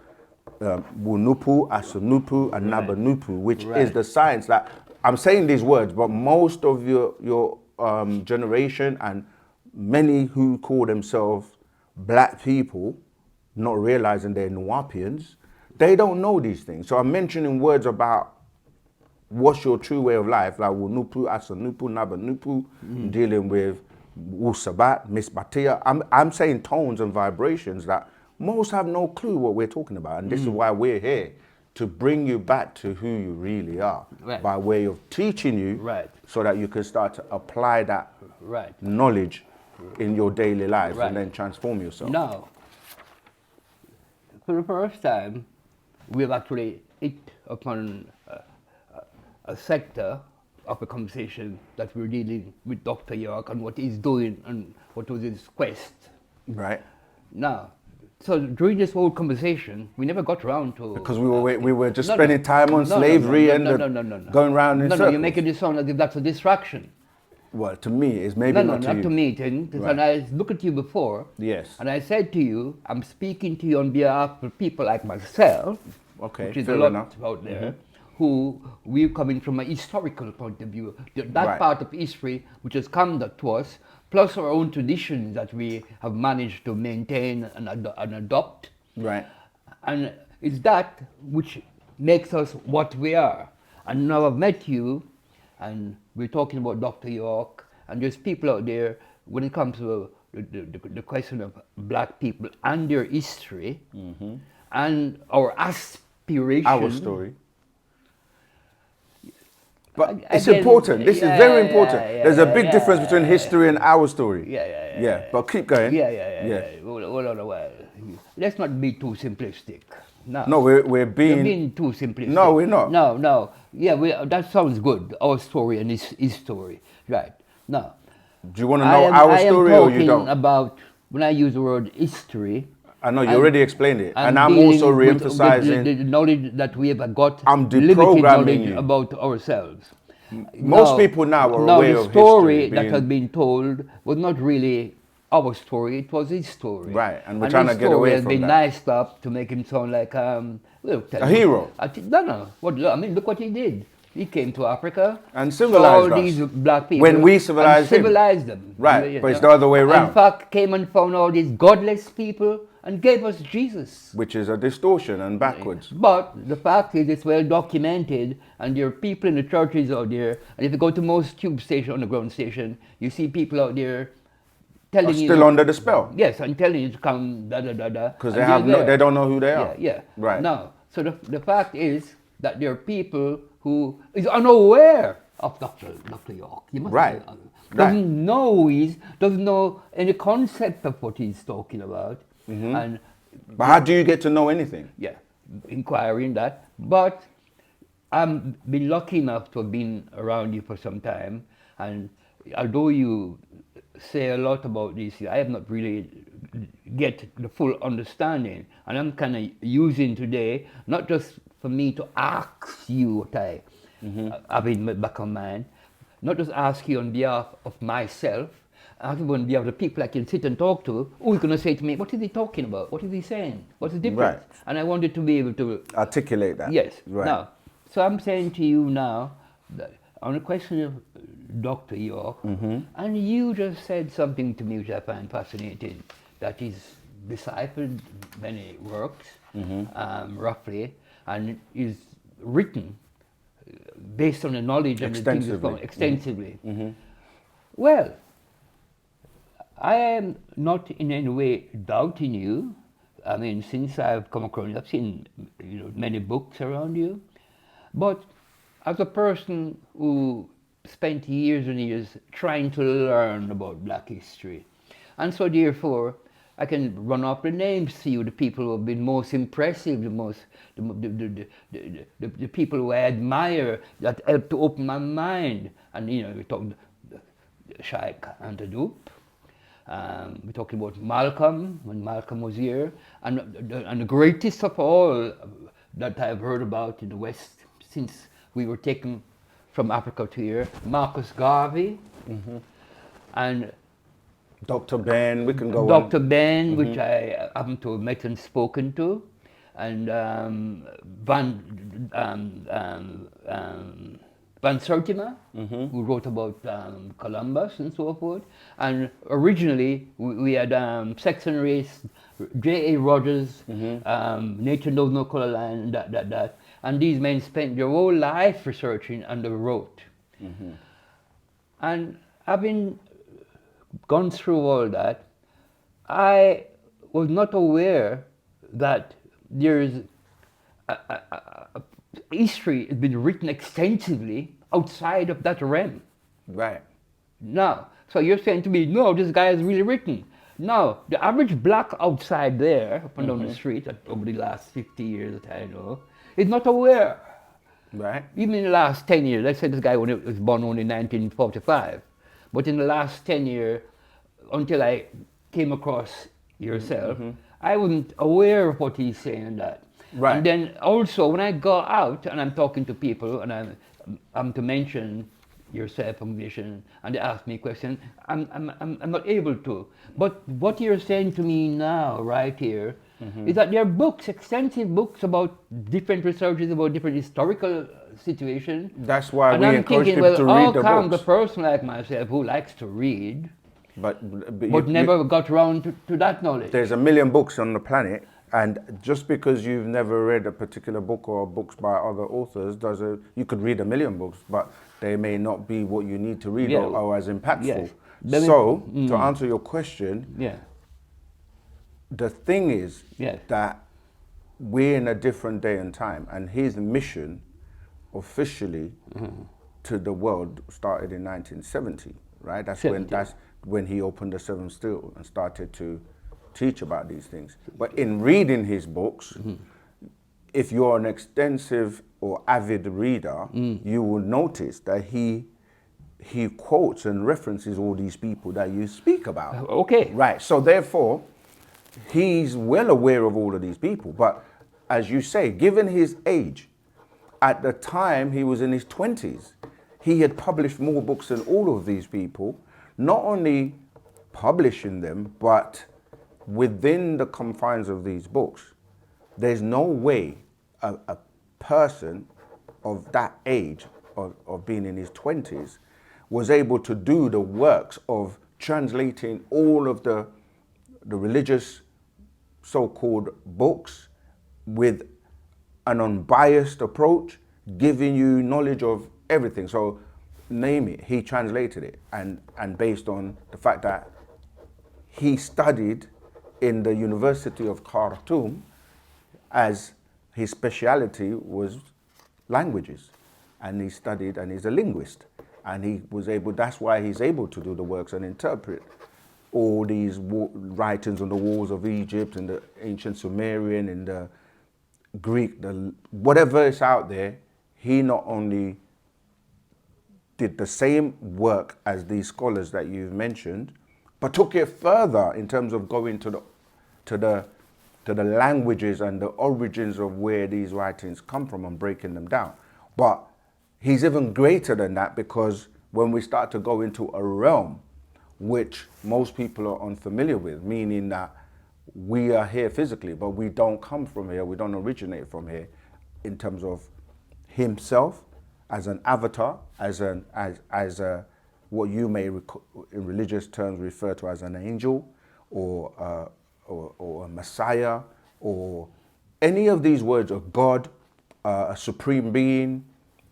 Wunupu, Asunupu, and Nabanupu, which is the science that I'm saying these words, but most of your generation and many who call themselves black people, not realizing they're Nuwaupians, they don't know these things. So I'm mentioning words about what's your true way of life, like Wunupu, Asunupu, Nabanupu, dealing with Wusabat, Misbatia. I'm saying tones and vibrations that most have no clue what we're talking about. And this is why we're here, to bring you back to who you really are, by way of teaching you, so that you can start to apply that knowledge in your daily life and then transform yourself. Now, for the first time, we have actually hit upon a sector of a conversation that we're dealing with Dr. York and what he's doing and what was his quest. Right. Now, so during this whole conversation, we never got around to... Because we were just spending time on slavery and going around in circles. No, you're making it sound as if that's a distraction. Well, to me, it's maybe No, not to you. not to me, Tim. Right. And I looked at you before, Yes. and I said to you, I'm speaking to you on behalf of people like myself, Okay, which is fair a lot enough. out there, who we're coming from a historical point of view. That Right. part of history which has come to us, plus our own traditions that we have managed to maintain and adopt. Right. And it's that which makes us what we are. And now I've met you, and we're talking about Dr. York, and there's people out there, when it comes to the question of black people and their history, and our aspiration. Our story. But it's Again, important. This is very important. There's a big difference between history and our story. Yeah. But keep going. Yeah. Hold on a while. Let's not be too simplistic. No, we're being... You're being too simplistic. No, we're not. No. Yeah, that sounds good. Our story and his story. Right. Now, do you want to know our story or you don't? I am talking about, when I use the word history... I know, you already explained it. And I'm also re-emphasizing... the knowledge that we have got, I'm limited knowledge you. about ourselves. Most people now are aware of history. The story that has been told was not really our story, it was his story. Right, and we're trying to get away from that. His story has been niced up to make him sound like a hero. No. I mean, look what he did. He came to Africa and civilized all these black people. When we civilized them. Right, but it's the other way around. In fact, came and found all these godless people and gave us Jesus. Which is a distortion and backwards. But the fact is, it's well documented, and there are people in the churches out there, and if you go to most tube station, underground station, you see people out there telling you... Still under the spell. Yes, and telling you to come, da-da-da-da. Because they don't know who they are. Yeah. Right. Now, so the fact is that there are people who is unaware of Dr. York. He must doesn't know any concept of what he's talking about. And but how do you get to know anything? Yeah, inquiring that. But I've been lucky enough to have been around you for some time, and although you say a lot about this, I have not really get the full understanding, and I'm kind of using today not just for me to ask you what I have in my back of mind, not just ask you on behalf of myself, ask you on behalf of the people I can sit and talk to, who's going to say to me, what is he talking about? What is he saying? What's the difference? Right. And I wanted to be able to articulate that. Yes. Right. Now, so I'm saying to you now, that on the question of Dr. York, and you just said something to me which I find fascinating, that he's deciphered many works, roughly, and is written based on the knowledge and the things he's found extensively. Well, I am not in any way doubting you. I mean, since I've come across you, I've seen many books around you, but as a person who spent years and years trying to learn about black history, and so therefore I can run off the names to you, the people who have been most impressive, the people who I admire, that helped to open my mind. And we talked Sheikh Anta Diop. We're talking about Malcolm, when Malcolm was here, and the greatest of all that I've heard about in the West since we were taken from Africa to here, Marcus Garvey, and Dr. Ben, we can go Dr. Ben, which I happen to have met and spoken to, and Van Sertima, who wrote about Columbus and so forth. And originally we had Sex and Race, J.A. Rogers, Nature Knows No Color Line, that. And these men spent their whole life researching and they wrote. And having gone through all that, I was not aware that there's history has been written extensively outside of that realm. Right. Now, so you're saying to me, no, this guy has really written. No, the average black outside there, up and down the street, over the last 50 years that I know, is not aware. Right. Even in the last 10 years, let's say this guy was born only in 1945, but in the last 10 years, until I came across yourself, I wasn't aware of what he's saying in that. Right. And then also when I go out and I'm talking to people and I'm to mention yourself, a musician, and they ask me a question, I'm not able to. But what you're saying to me now, right here, is that there are books, extensive books about different researches about different historical situations. That's why And we I'm encourage thinking, people well, to how read the come the books. person like myself who likes to read But but never got around to that knowledge? there's a million books on the planet, and just because you've never read a particular book or books by other authors doesn't. You could read a million books, but they may not be what you need to read Yeah. or as impactful. Yes. So, to answer your question, Yeah. the thing is Yes. that we're in a different day and time, and his mission officially to the world started in 1970, right? That's 70. when he opened the Seven Steel and started to teach about these things. But in reading his books, if you're an extensive or avid reader, you will notice that he quotes and references all these people that you speak about. Okay. Right. So therefore, he's well aware of all of these people. But as you say, given his age, at the time he was in his 20s, he had published more books than all of these people, not only publishing them, but within the confines of these books, there's no way a person of that age, of being in his 20s, was able to do the works of translating all of the religious so-called books with an unbiased approach, giving you knowledge of everything. So name it, he translated it, and based on the fact that he studied in the University of Khartoum, as his speciality was languages, and he studied, and he's a linguist, and he was able, that's why he's able to do the works and interpret all these writings on the walls of Egypt and the ancient Sumerian and the Greek, whatever is out there. He not only did the same work as these scholars that you've mentioned, but took it further in terms of going to the languages and the origins of where these writings come from and breaking them down. But he's even greater than that, because when we start to go into a realm which most people are unfamiliar with, meaning that we are here physically, but we don't come from here, we don't originate from here, in terms of himself as an avatar, as a what you may in religious terms refer to as an angel, or a Messiah, or any of these words of God, a supreme being,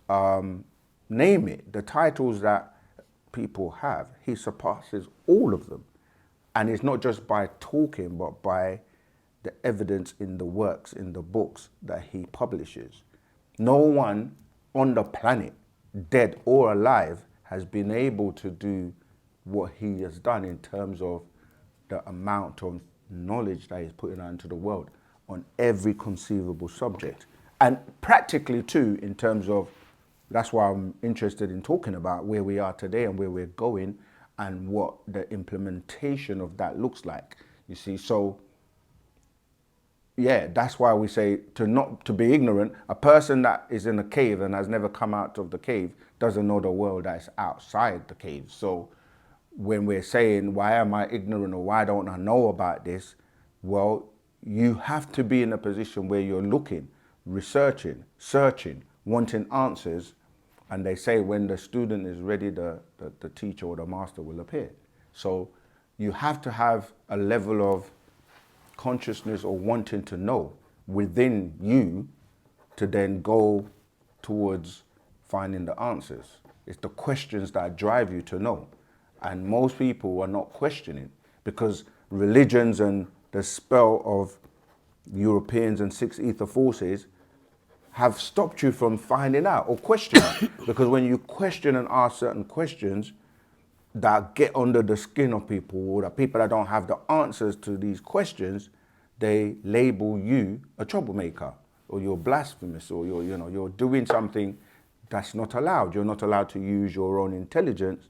name it, the titles that people have, he surpasses all of them. And it's not just by talking, but by the evidence in the works, in the books that he publishes. No one on the planet, dead or alive, has been able to do what he has done in terms of the amount of knowledge that he's putting out into the world on every conceivable subject. And practically too, in terms of, that's why I'm interested in talking about where we are today and where we're going and what the implementation of that looks like. You see, so yeah, that's why we say not to be ignorant. A person that is in a cave and has never come out of the cave doesn't know the world that's outside the cave. So when we're saying, why am I ignorant, or why don't I know about this? Well, you have to be in a position where you're looking, researching, searching, wanting answers. And they say when the student is ready, the teacher or the master will appear. So you have to have a level of consciousness or wanting to know within you to then go towards finding the answers. It's the questions that drive you to know. And most people are not questioning, because religions and the spell of Europeans and Six Ether forces have stopped you from finding out or questioning. Because when you question and ask certain questions that get under the skin of people, or the people that don't have the answers to these questions, they label you a troublemaker, or you're blasphemous, or you're doing something that's not allowed. You're not allowed to use your own intelligence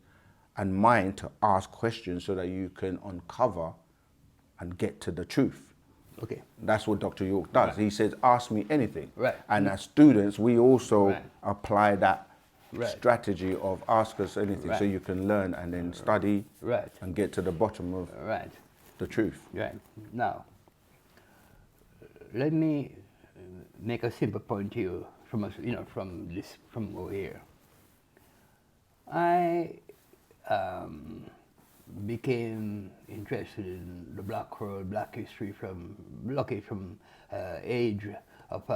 and mind to ask questions so that you can uncover and get to the truth. Okay. That's what Dr. York does. Right. He says, ask me anything. Right. And as students, we also Right. apply that Right. strategy of ask us anything so Right. you can learn and then study Right. and get to the bottom of Right. the truth. Right. Now, let me make a simple point to you from from over here. I became interested in the black world, black history from age of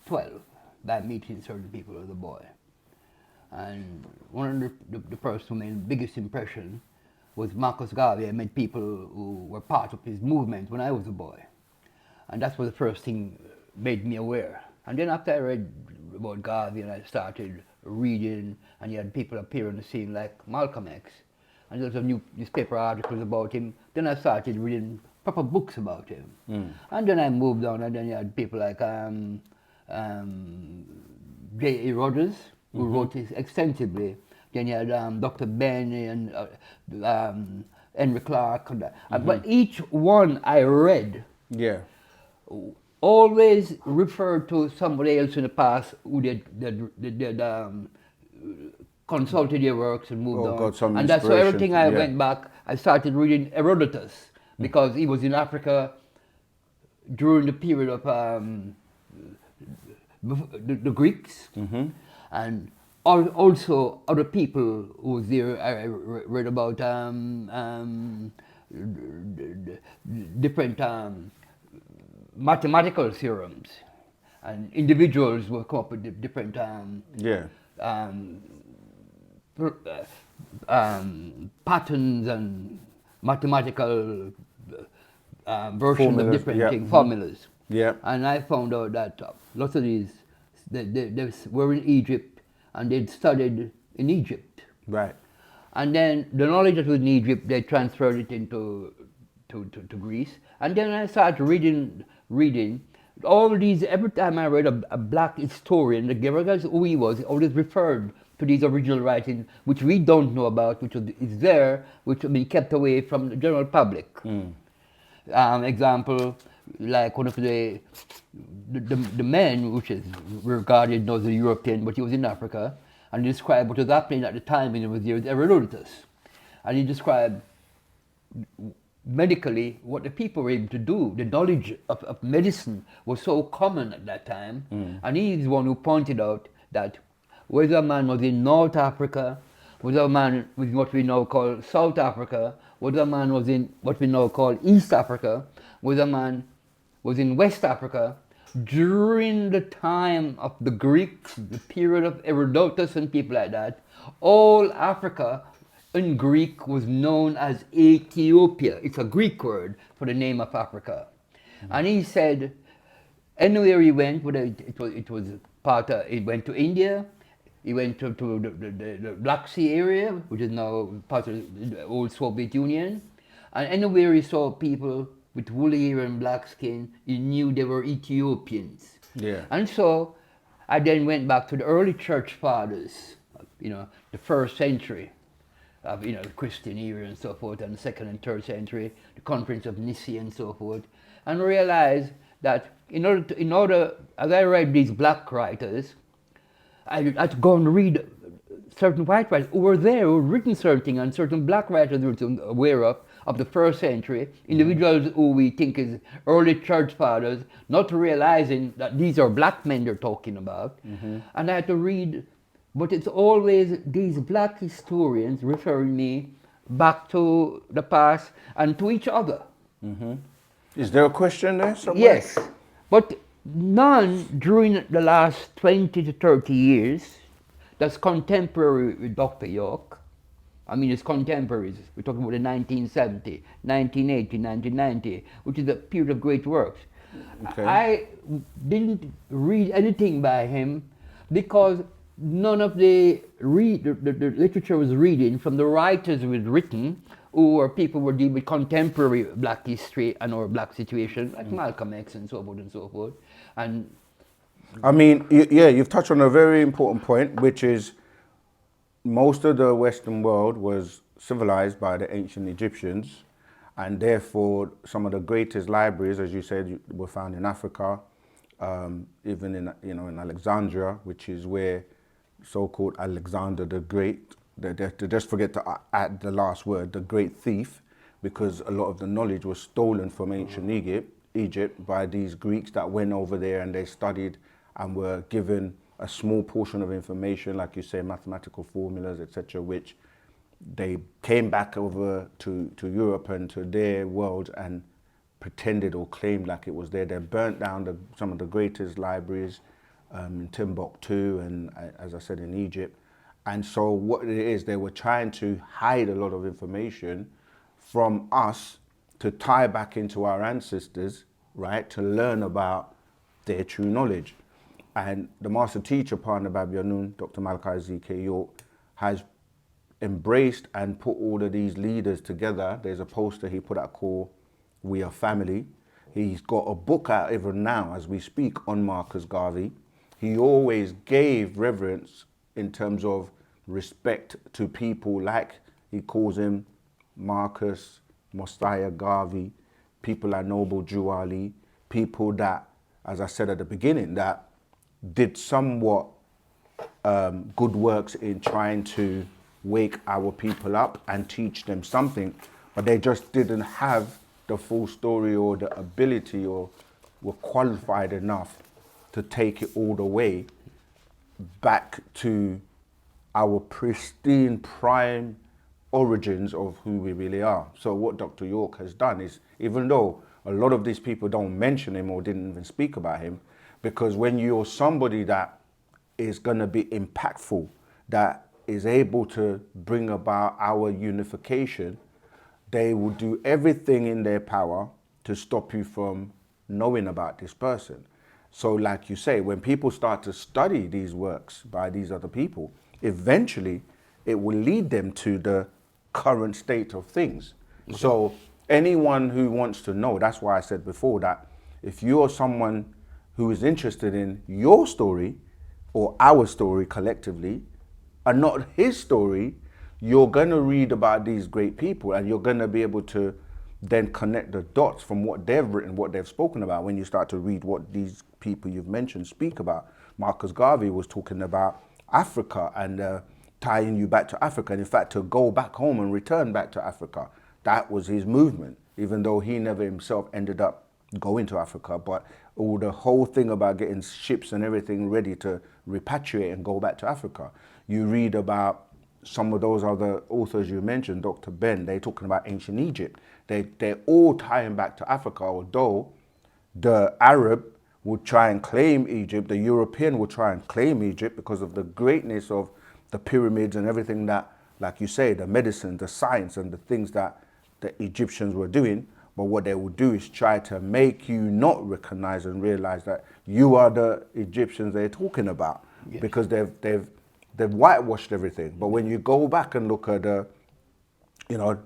12 by meeting certain people as a boy. And one of the person who made the biggest impression was Marcus Garvey. I met people who were part of his movement when I was a boy. And that's what the first thing made me aware. And then after I read about Garvey and I started reading, and you had people appear on the scene like Malcolm X, and there was a new newspaper articles about him, then I started reading proper books about him. And then I moved on, and then you had people like J.A. Rogers, who wrote this extensively. Then you had Dr. Ben and Henry Clark. But each one I read Yeah. always referred to somebody else in the past who did consulted their works and moved on. Got some and that's why inspiration, everything I yeah. went back, I started reading Herodotus because he was in Africa during the period of the Greeks, and also other people who was there. I read about different mathematical theorems, and individuals will come up with different patterns and mathematical versions of different things, formulas. Yeah. And I found out that lots of these, they were in Egypt and they'd studied in Egypt. Right. And then the knowledge that was in Egypt, they transferred it into to Greece. And then I started reading all these. Every time I read a black historian, regardless who he was, always referred to these original writings, which we don't know about, which is there, which have been kept away from the general public. Example, like one of the men, which is regarded as a European, but he was in Africa, and he described what was happening at the time when he was there with Herodotus. And he described medically what the people were able to do. The knowledge of medicine was so common at that time. And he's the one who pointed out that whether a man was in North Africa, whether a man was in what we now call South Africa, whether a man was in what we now call East Africa, whether a man was in West Africa, during the time of the Greeks, the period of Herodotus and people like that, all Africa in Greek was known as Ethiopia. It's a Greek word for the name of Africa. And he said, anywhere he went, whether it was part of, he went to India, he went to the Black Sea area, which is now part of the old Soviet Union, and anywhere he saw people with woolly hair and black skin, he knew they were Ethiopians. Yeah. And so I then went back to the early church fathers, the first century of the Christian era and so forth, and the second and third century, the Conference of Nicaea and so forth, and realized that in order, as I read these black writers, I had to go and read certain white writers who were there, who had written certain things, and certain black writers were aware of the first century, individuals who we think is early church fathers, not realizing that these are black men they're talking about. And I had to read, but it's always these black historians referring me back to the past and to each other. Is there a question there somewhere? Yes, but none during the last 20 to 30 years that's contemporary with Dr. York. I mean, it's contemporaries. We're talking about the 1970, 1980, 1990, which is a period of great works. Okay. I didn't read anything by him because none of the literature was reading from the writers who had written, or people were dealing with contemporary black history and or black situation, like Malcolm X and so forth and so forth. And I mean, yeah, you've touched on a very important point, which is most of the Western world was civilized by the ancient Egyptians, And therefore, some of the greatest libraries, as you said, were found in Africa, even in, in Alexandria, which is where so-called Alexander the Great, they just forget to add the last word, the great thief, because a lot of the knowledge was stolen from ancient Egypt by these Greeks that went over there and they studied and were given a small portion of information, like you say, mathematical formulas, etc., which they came back over to Europe and to their world and pretended or claimed like it was there. They burnt down some of the greatest libraries in Timbuktu and, as I said, in Egypt. And so what it is, they were trying to hide a lot of information from us to tie back into our ancestors, right, to learn about their true knowledge. And the master teacher, Partner Babyanun, Dr. Malachi Z.K. York, has embraced and put all of these leaders together. There's a poster he put out called We Are Family. He's got a book out even now as we speak on Marcus Garvey. He always gave reverence in terms of respect to people like, he calls him Marcus, Mosiah Garvey, people like Noble Drew Ali, people that, as I said at the beginning, that did somewhat good works in trying to wake our people up and teach them something, but they just didn't have the full story or the ability or were qualified enough to take it all the way back to our pristine prime origins of who we really are. So what Dr. York has done is, even though a lot of these people don't mention him or didn't even speak about him, because when you're somebody that is going to be impactful, that is able to bring about our unification, they will do everything in their power to stop you from knowing about this person. So like you say, when people start to study these works by these other people, eventually it will lead them to the current state of things. Okay. So anyone who wants to know, that's why I said before that if you're someone who is interested in your story or our story collectively and not his story, you're going to read about these great people and you're going to be able to then connect the dots from what they've written, what they've spoken about when you start to read what these people you've mentioned speak about. Marcus Garvey was talking about Africa and tying you back to Africa. And in fact, to go back home and return back to Africa, that was his movement, even though he never himself ended up going to Africa. But all the whole thing about getting ships and everything ready to repatriate and go back to Africa. You read about some of those other authors you mentioned, Dr. Ben, they're talking about ancient Egypt. They're all tying back to Africa, although the Arab would try and claim Egypt, the European would try and claim Egypt because of the greatness of the pyramids and everything that, like you say, the medicine, the science and the things that the Egyptians were doing. But what they will do is try to make you not recognize and realize that you are the Egyptians they're talking about. Yes. Because they've whitewashed everything. But when you go back and look at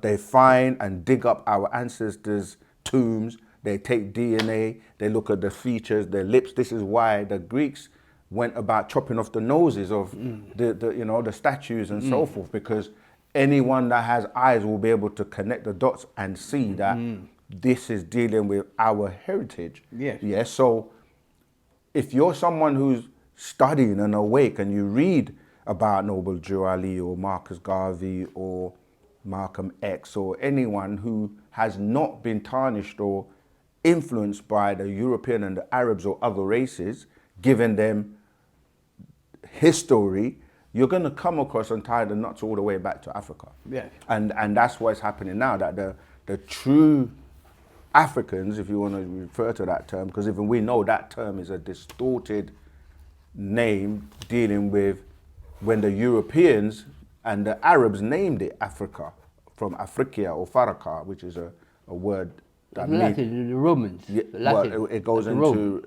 they find and dig up our ancestors' tombs, they take DNA, they look at the features, their lips. This is why the Greeks went about chopping off the noses of the statues and so forth, because anyone that has eyes will be able to connect the dots and see that this is dealing with our heritage. Yes. Yeah. So if you're someone who's studying and awake and you read about Noble Drew Ali or Marcus Garvey or Malcolm X or anyone who has not been tarnished or influenced by the European and the Arabs or other races, giving them his story, you're going to come across and tie the knots all the way back to Africa. Yes. And that's what's happening now, that the true Africans, if you want to refer to that term, because even we know that term is a distorted name dealing with when the Europeans and the Arabs named it Africa, from Africa or Faraka, which is a word that means... Latin, the Romans. Yeah, Latin, well, it goes into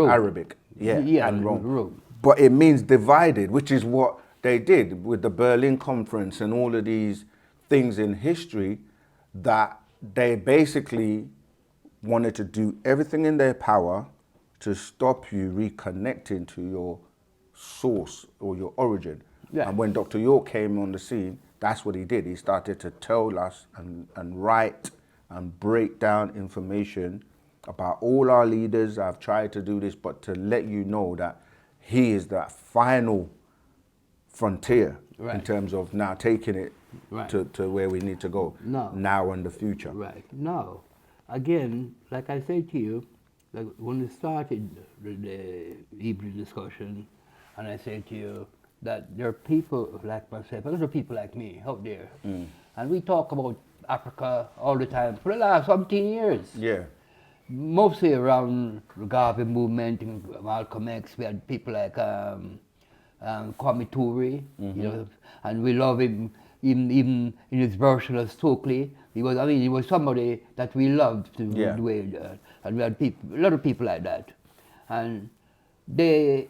Arabic, and Rome. Rome. But it means divided, which is what they did with the Berlin Conference and all of these things in history, that they basically wanted to do everything in their power to stop you reconnecting to your source or your origin. Yeah. And when Dr. York came on the scene, that's what he did. He started to tell us and write and break down information about all our leaders. I've tried to do this, but to let you know that he is that final frontier in terms of now taking it to where we need to go now and the future. Right. Now, again, like I said to you, like when we started the evening discussion, and I said to you that there are people like myself, other people like me out there, and we talk about Africa all the time for the last 17 years. Yeah. Mostly around the Garvey movement, and Malcolm X. We had people like Kwame Ture, you know, and we love him even in his version of Stokely. He was somebody that we loved to the way, and we had people, a lot of people like that, and we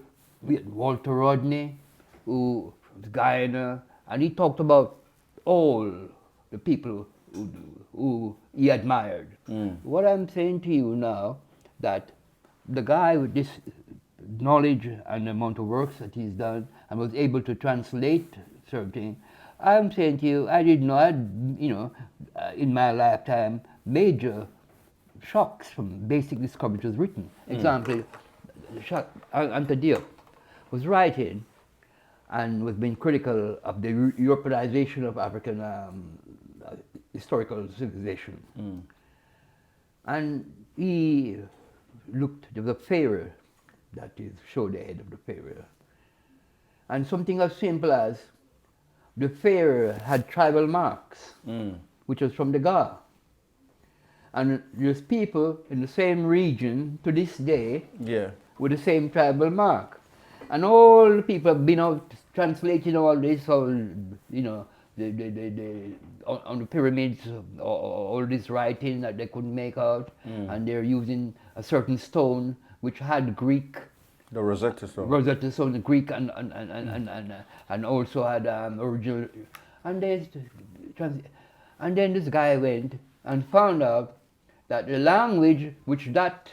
had Walter Rodney, who was Guyana, and he talked about all the people who he admired. What I'm saying to you now, that the guy with this knowledge and the amount of works that he's done and was able to translate certain things, I'm saying to you, I didn't know, in my lifetime, major shocks from basic discovery was written. Example, Anta Diop was writing and was being critical of the Europeanization of African historical civilization. And he looked, there was a pharaoh that is showed the head of the pharaoh. And something as simple as the pharaoh had tribal marks, which was from the Ga. And there's people in the same region to this day with the same tribal mark. And all the people have been out translating all this, on the pyramids, all this writing that they couldn't make out, and they're using a certain stone which had Greek. The Rosetta Stone. Rosetta Stone, the Greek, and also had original. And then this guy went and found out that the language which that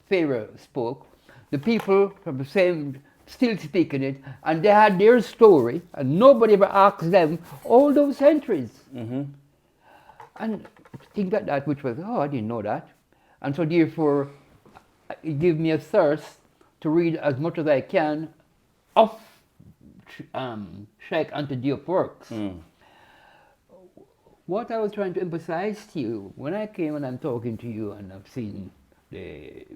pharaoh spoke, the people from the same still speaking it, and they had their story, and nobody ever asked them all those centuries. And things like that, which was, I didn't know that. And so therefore, it gave me a thirst to read as much as I can of Sheikh Anta Diop works. What I was trying to emphasize to you, when I came and I'm talking to you and I've seen the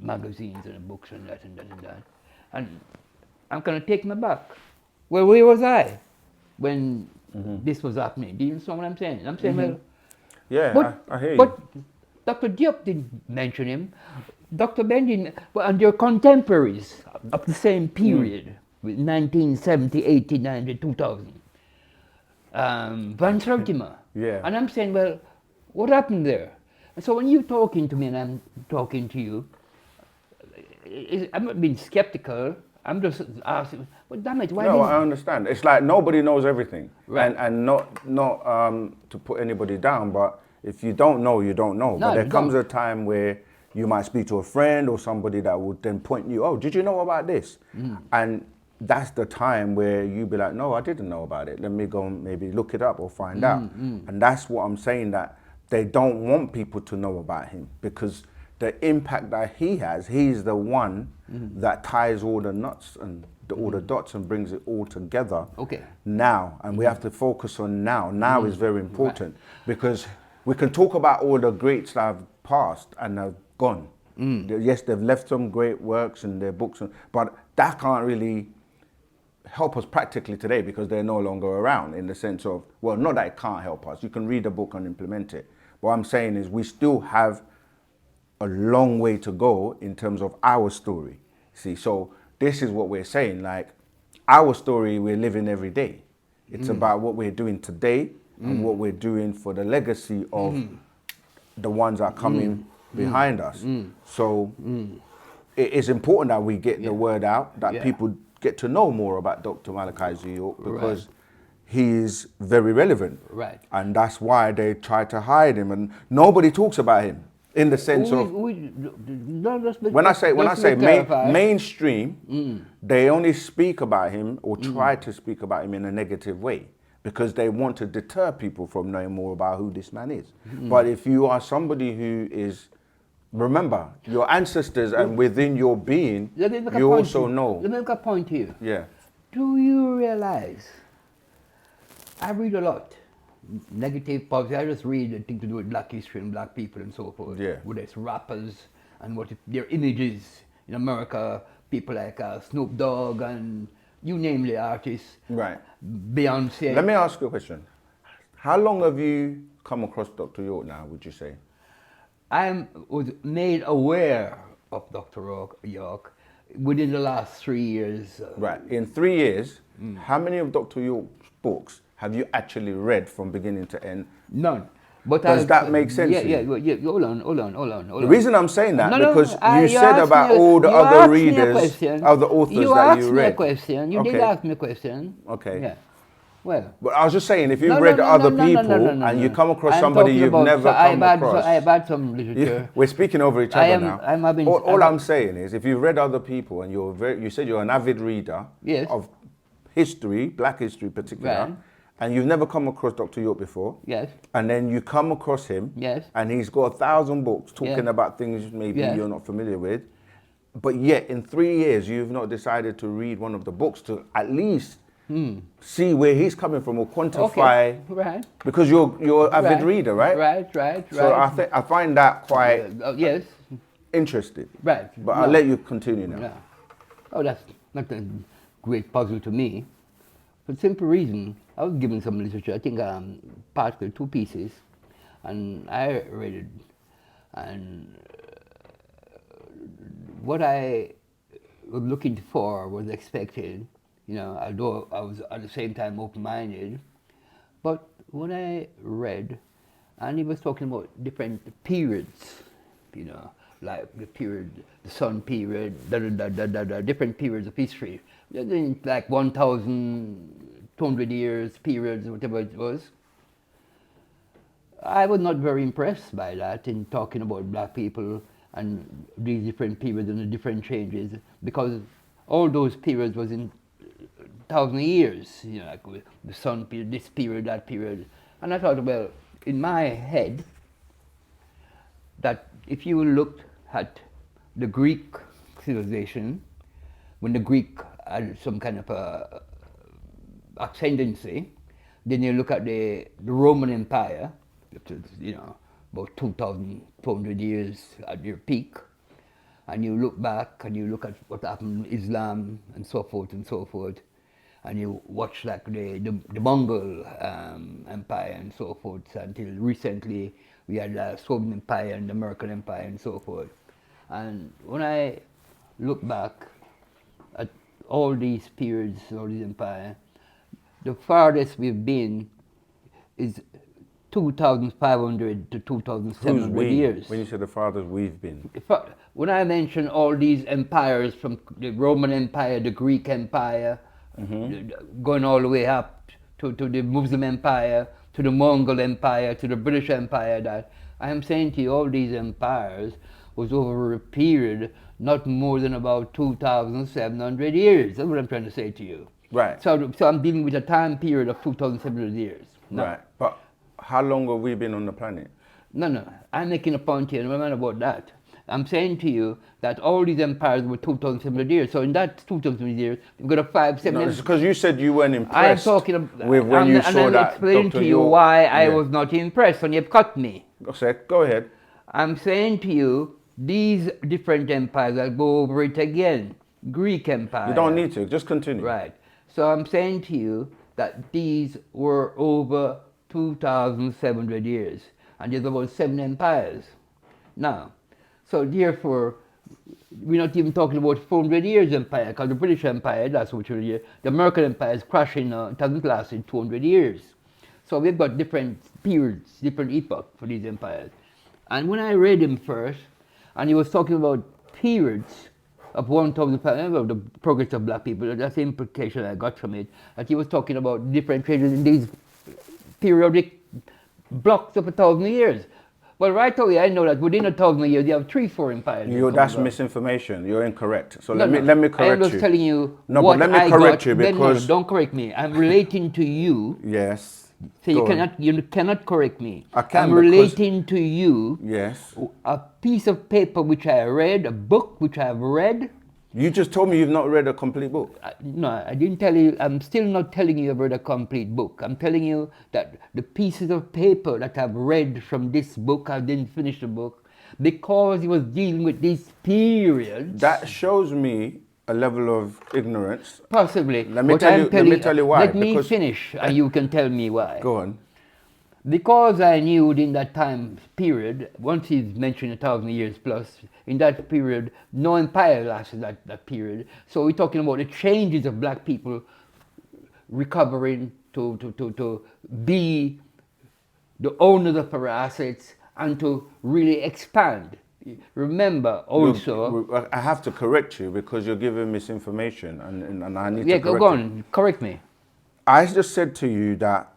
magazines and the books and that and that and that, and I'm going to take me back. Well, where was I when this was happening? Do you understand what I'm saying? I'm saying, well, yeah, I hear you. But Dr. Diop didn't mention him. Dr. Benjamin, and their contemporaries of the same period, 1970, 80, 90, 2000. Van Sertima. And I'm saying, well, what happened there? And so when you're talking to me and I'm talking to you, I'm not being skeptical. I'm just asking, well, damn it, why No, I understand. It's like nobody knows everything. And not to put anybody down, but if you don't know, you don't know. But there comes a time where you might speak to a friend or somebody that would then point you, oh, did you know about this? And that's the time where you be like, no, I didn't know about it. Let me go and maybe look it up or find out. And that's what I'm saying, that they don't want people to know about him, because the impact that he has, he's the one that ties all the knots and all the dots and brings it all together now. And we have to focus on now. Now is very important, because we can talk about all the greats that have passed and have gone. Yes, they've left some great works in their books, but that can't really help us practically today, because they're no longer around, in the sense of, well, not that it can't help us. You can read a book and implement it. What I'm saying is we still have a long way to go in terms of our story. See, so this is what we're saying, like, our story we're living every day. It's about what we're doing today and what we're doing for the legacy of the ones that are coming behind us. So it is important that we get the word out, that people get to know more about Dr. Malachi Diop, because he is very relevant. And that's why they try to hide him, and nobody talks about him in the sense of, when I say mainstream, they only speak about him or try to speak about him in a negative way. because they want to deter people from knowing more about who this man is. But if you are somebody who is, remember, your ancestors and within your being, you also know. Let me make a point here. Yeah. Do you realize, I read a lot, negative, positive, I just read things to do with black history and black people and so forth. Yeah. Whether it's rappers and what their images in America, people like Snoop Dogg and you name the artists. Right. Beyonce. Let me ask you a question. How long have you come across Dr. York now, would you say? I was made aware of Dr. York within the last 3 years. Right. In 3 years, how many of Dr. York's books have you actually read from beginning to end? None. But Does that make sense? Yeah. Hold on. The reason I'm saying that, No, because you you said asked about me all the you other asked me a readers, question. other authors You that asked you me a read. question. You did ask me a question. Okay. Yeah. Well. But I was just saying, if you've read other people and you come across somebody you've never come across. I have had some literature. We're speaking over each other now. All I'm saying is, if you've read other people and you said you're an avid reader of history, black history in particular, and you've never come across Dr. York before, and then you come across him, and he's got 1,000 books talking about things maybe you're not familiar with, but yet in 3 years you've not decided to read one of the books to at least see where he's coming from or quantify, because you're an avid reader, right? Right. So I find that quite interesting. Right. But I'll let you continue now. Yeah. Oh, that's not a great puzzle to me. For the simple reason, I was given some literature, I think particularly 2 pieces, and I read it, and what I was looking for was expected, although I was at the same time open-minded, but when I read, and he was talking about different periods, like the Sun period, different periods of history, like 1,200 years, periods, whatever it was. I was not very impressed by that in talking about black people and these different periods and the different changes, because all those periods was in 1,000 years, like the Sun period, this period, that period. And I thought, well, in my head, that if you looked at the Greek civilization, when the Greek had some kind of a ascendancy, then you look at the Roman Empire, which is, about 2,200 years at their peak, and you look back and you look at what happened in Islam and so forth, and you watch like the Mongol Empire and so forth, until recently we had the Soviet Empire and the American Empire and so forth. And when I look back at all these periods, all these empires, the farthest we've been is 2,500 to 2,700 years. When you say the farthest we've been? When I mention all these empires, from the Roman Empire, the Greek Empire, going all the way up to the Muslim Empire, to the Mongol Empire, to the British Empire, that I am saying to you, all these empires was over a period not more than about 2,700 years. That's what I'm trying to say to you. Right. So I'm dealing with a time period of 2,700 years. No. Right. But how long have we been on the planet? No. I'm making a point here, no matter about that. I'm saying to you that all these empires were 2,700 years. So in that 2,700 years, we've got a 5-7... No, it's because you said you weren't impressed I'm talking about, with when you saw and that I'm explaining Dr. to you York. why I was not impressed, and you've cut me. Go ahead. I'm saying to you, these different empires, I'll go over it again. Greek Empire. You don't need to, just continue. Right. So I'm saying to you that these were over 2,700 years, and there's about 7 empires. Now, so therefore, we're not even talking about 400 years empire, because the British Empire, that's what 200 years. The American Empire is crashing now, it hasn't lasted 200 years. So we've got different periods, different epochs for these empires. And when I read him first, and he was talking about periods of 1,000 of the progress of black people, that's the implication I got from it, that he was talking about different changes in these periodic blocks of 1,000 years. But right away, I know that within 1,000 years, you have 3-4 empires. That's misinformation. You're incorrect. So No, let me I correct am just you. telling you No, what but let me I correct got. you Then, no, because don't correct me. I'm relating to you. yes. So you cannot correct me. I can I'm because relating to you yes. a piece of paper which I read, a book which I have read. You just told me you've not read a complete book. No, I didn't tell you. I'm still not telling you I've read a complete book. I'm telling you that the pieces of paper that I've read from this book, I didn't finish the book, because he was dealing with these periods. That shows me a level of ignorance. Possibly. Let me But tell I'm you. Let telling me tell you why. Let me Because finish, and you can tell me why. go on. Because I knew in that time period, once he's mentioned 1,000 years plus, in that period, no empire lasted that period. So we're talking about the changes of black people recovering to be the owners of our assets and to really expand. Remember also... I have to correct you because you're giving misinformation, and I need Yeah, to correct go you. on, correct me. I just said to you that,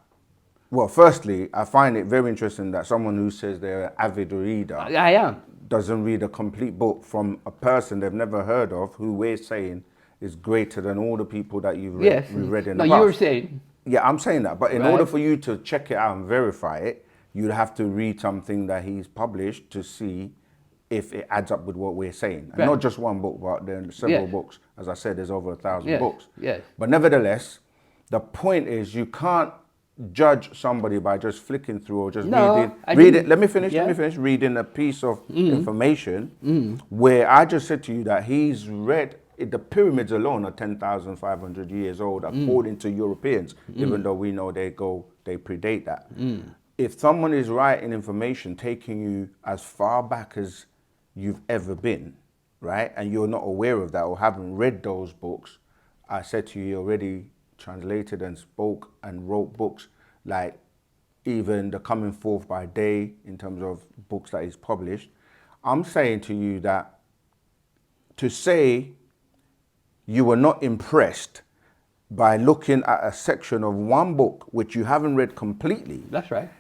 well, firstly, I find it very interesting that someone who says they're an avid reader I am. doesn't read a complete book from a person they've never heard of, who we're saying is greater than all the people that you've read, Yes. read in No, the you were past. saying... Yeah, I'm saying that. But in Right. order for you to check it out and verify it, you'd have to read something that he's published to see if it adds up with what we're saying. And Right. not just one book, but there are several Yes. books. As I said, there's over 1,000 Yes. books. Yes. But nevertheless, the point is you can't judge somebody by just flicking through or just No, I reading. didn't. Let me finish. Yeah. Let me finish reading a piece of information where I just said to you that he's read. The pyramids alone are 10,500 years old, according to Europeans, even though we know they predate that. If someone is writing information taking you as far back as you've ever been, right, and you're not aware of that or haven't read those books, I said to you, he already translated and spoke and wrote books like even the Coming Forth by Day in terms of books that he's published. I'm saying to you that to say you were not impressed by looking at a section of one book which you haven't read completely, That's right.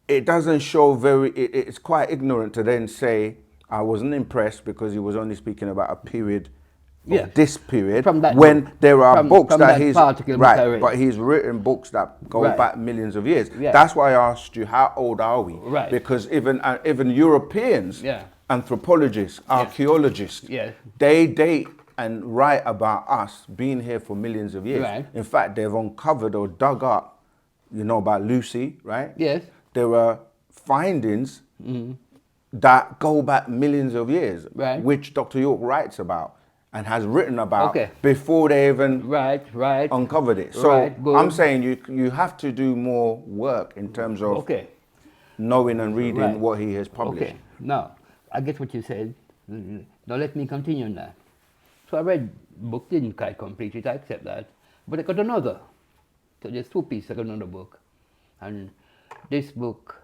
it doesn't show it's quite ignorant to then say, I wasn't impressed because he was only speaking about a period Yes. of this period, From that when book. there are From books that that he's, particular book I right, read. but he's written books that go Right. back millions of years. Yeah. That's why I asked you, how old are we? Right. Because even Europeans, Yeah. anthropologists, archaeologists, Yes. they date and write about us being here for millions of years. Right. In fact, they've uncovered or dug up, you know about Lucy, right? Yes. There are findings that go back millions of years, Right. which Dr. York writes about and has written about Okay. before they even Right. uncovered it. So Right, good. I'm saying you have to do more work in terms of Okay. knowing and reading Right. what he has published. Okay. Now, I get what you said. Now let me continue on that. So I read book, didn't quite complete it, I accept that. But I got another. So there's two pieces, I got another book. And this book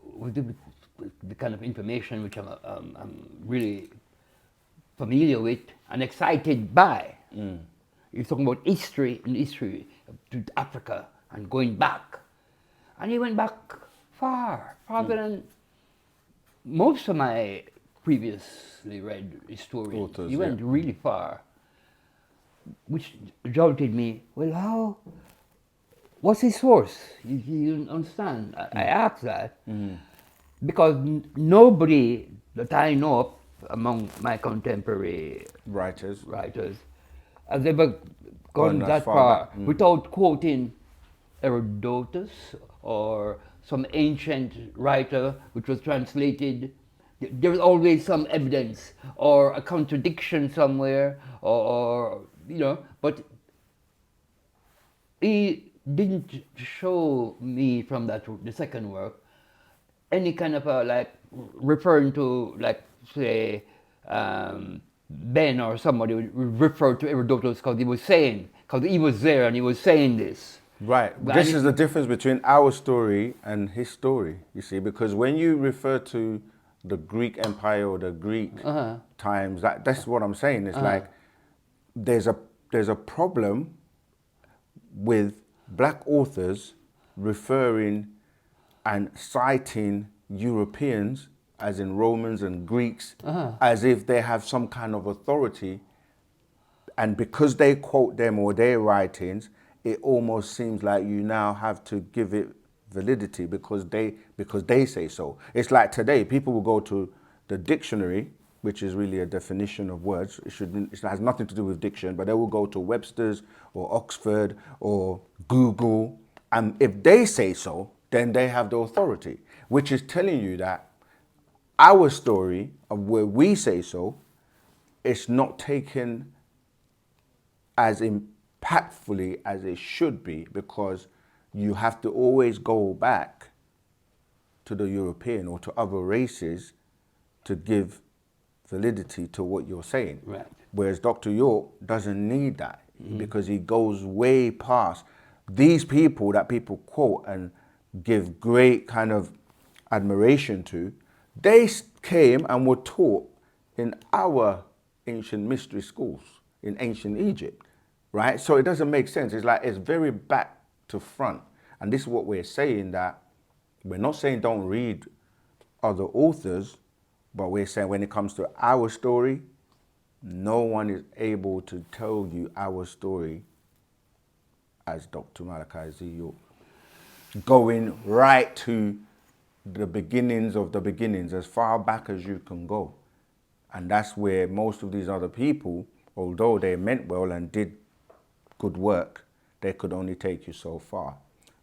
was the kind of information which I'm really familiar with and excited by. He's talking about history to Africa and going back. And he went back farther than most of my previously read historians. Authors, He went yeah. really far, which jolted me. Well, what's his source? You understand? I asked that because nobody that I know of among my contemporary Writers. writers has ever gone Gone as that far far back. without quoting Herodotus or some ancient writer which was translated. There is always some evidence or a contradiction somewhere, or but he didn't show me from the second work any kind of like referring to, like, say, Ben or somebody would refer to Herodotus because he was there and he was saying this. Right. But This is the difference between our story and his story, you see, because when you refer to the Greek Empire or the Greek times, that's what I'm saying. It's like there's a problem with black authors referring and citing Europeans, as in Romans and Greeks, as if they have some kind of authority. And because they quote them or their writings, it almost seems like you now have to give it validity because they say so. It's like today, people will go to the dictionary, which is really a definition of words. It has nothing to do with diction, but they will go to Webster's or Oxford or Google, and if they say so, then they have the authority, which is telling you that our story of where we say so, it's not taken as impactfully as it should be, because you have to always go back to the European or to other races to give validity to what you're saying. Right. Whereas Dr. York doesn't need that because he goes way past these people that people quote and give great kind of admiration to. They came and were taught in our ancient mystery schools in ancient Egypt, right? So it doesn't make sense. It's like, it's very back to front. And this is what we're saying, that we're not saying don't read other authors, but we're saying when it comes to our story, no one is able to tell you our story as Dr. Malachi Z. York. Going right to the beginnings of the beginnings, as far back as you can go. And that's where most of these other people, although they meant well and did good work, they could only take you so far.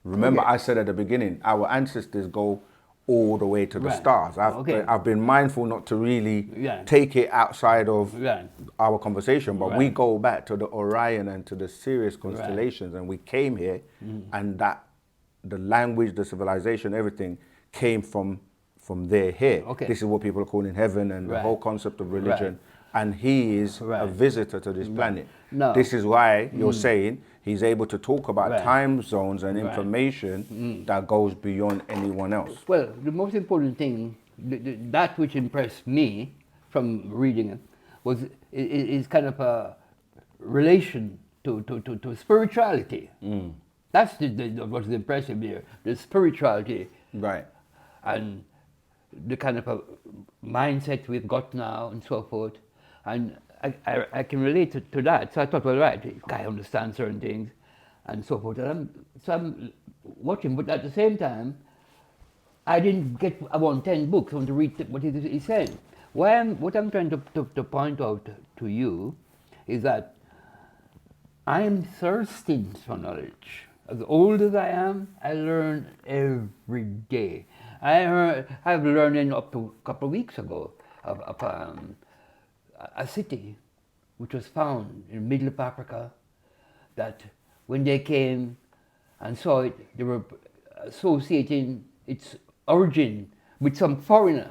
Remember, I said at the beginning, our ancestors go all the way to the stars. I've been mindful not to really take it outside of our conversation, but we go back to the Orion and to the Sirius constellations, and we came here, and that the language, the civilization, everything came from there here. This is what people are calling heaven and the whole concept of religion. And he is a visitor to this planet. This is why you're saying he's able to talk about time zones and information that goes beyond anyone else. Well, the most important thing, that which impressed me from reading it, was is kind of a relation to spirituality. That's what was impressive here, the spirituality. Right. And the kind of a mindset we've got now and so forth. And I can relate to that. So I thought, well, right, this guy understands certain things and so forth. And I'm watching, but at the same time, I didn't get about 10 books. I want to read what he said. What I'm trying to point out to you is that I'm thirsting for knowledge. As old as I am, I learn every day. I've learned up to a couple of weeks ago of a city which was found in the middle of Africa, that when they came and saw it, they were associating its origin with some foreigner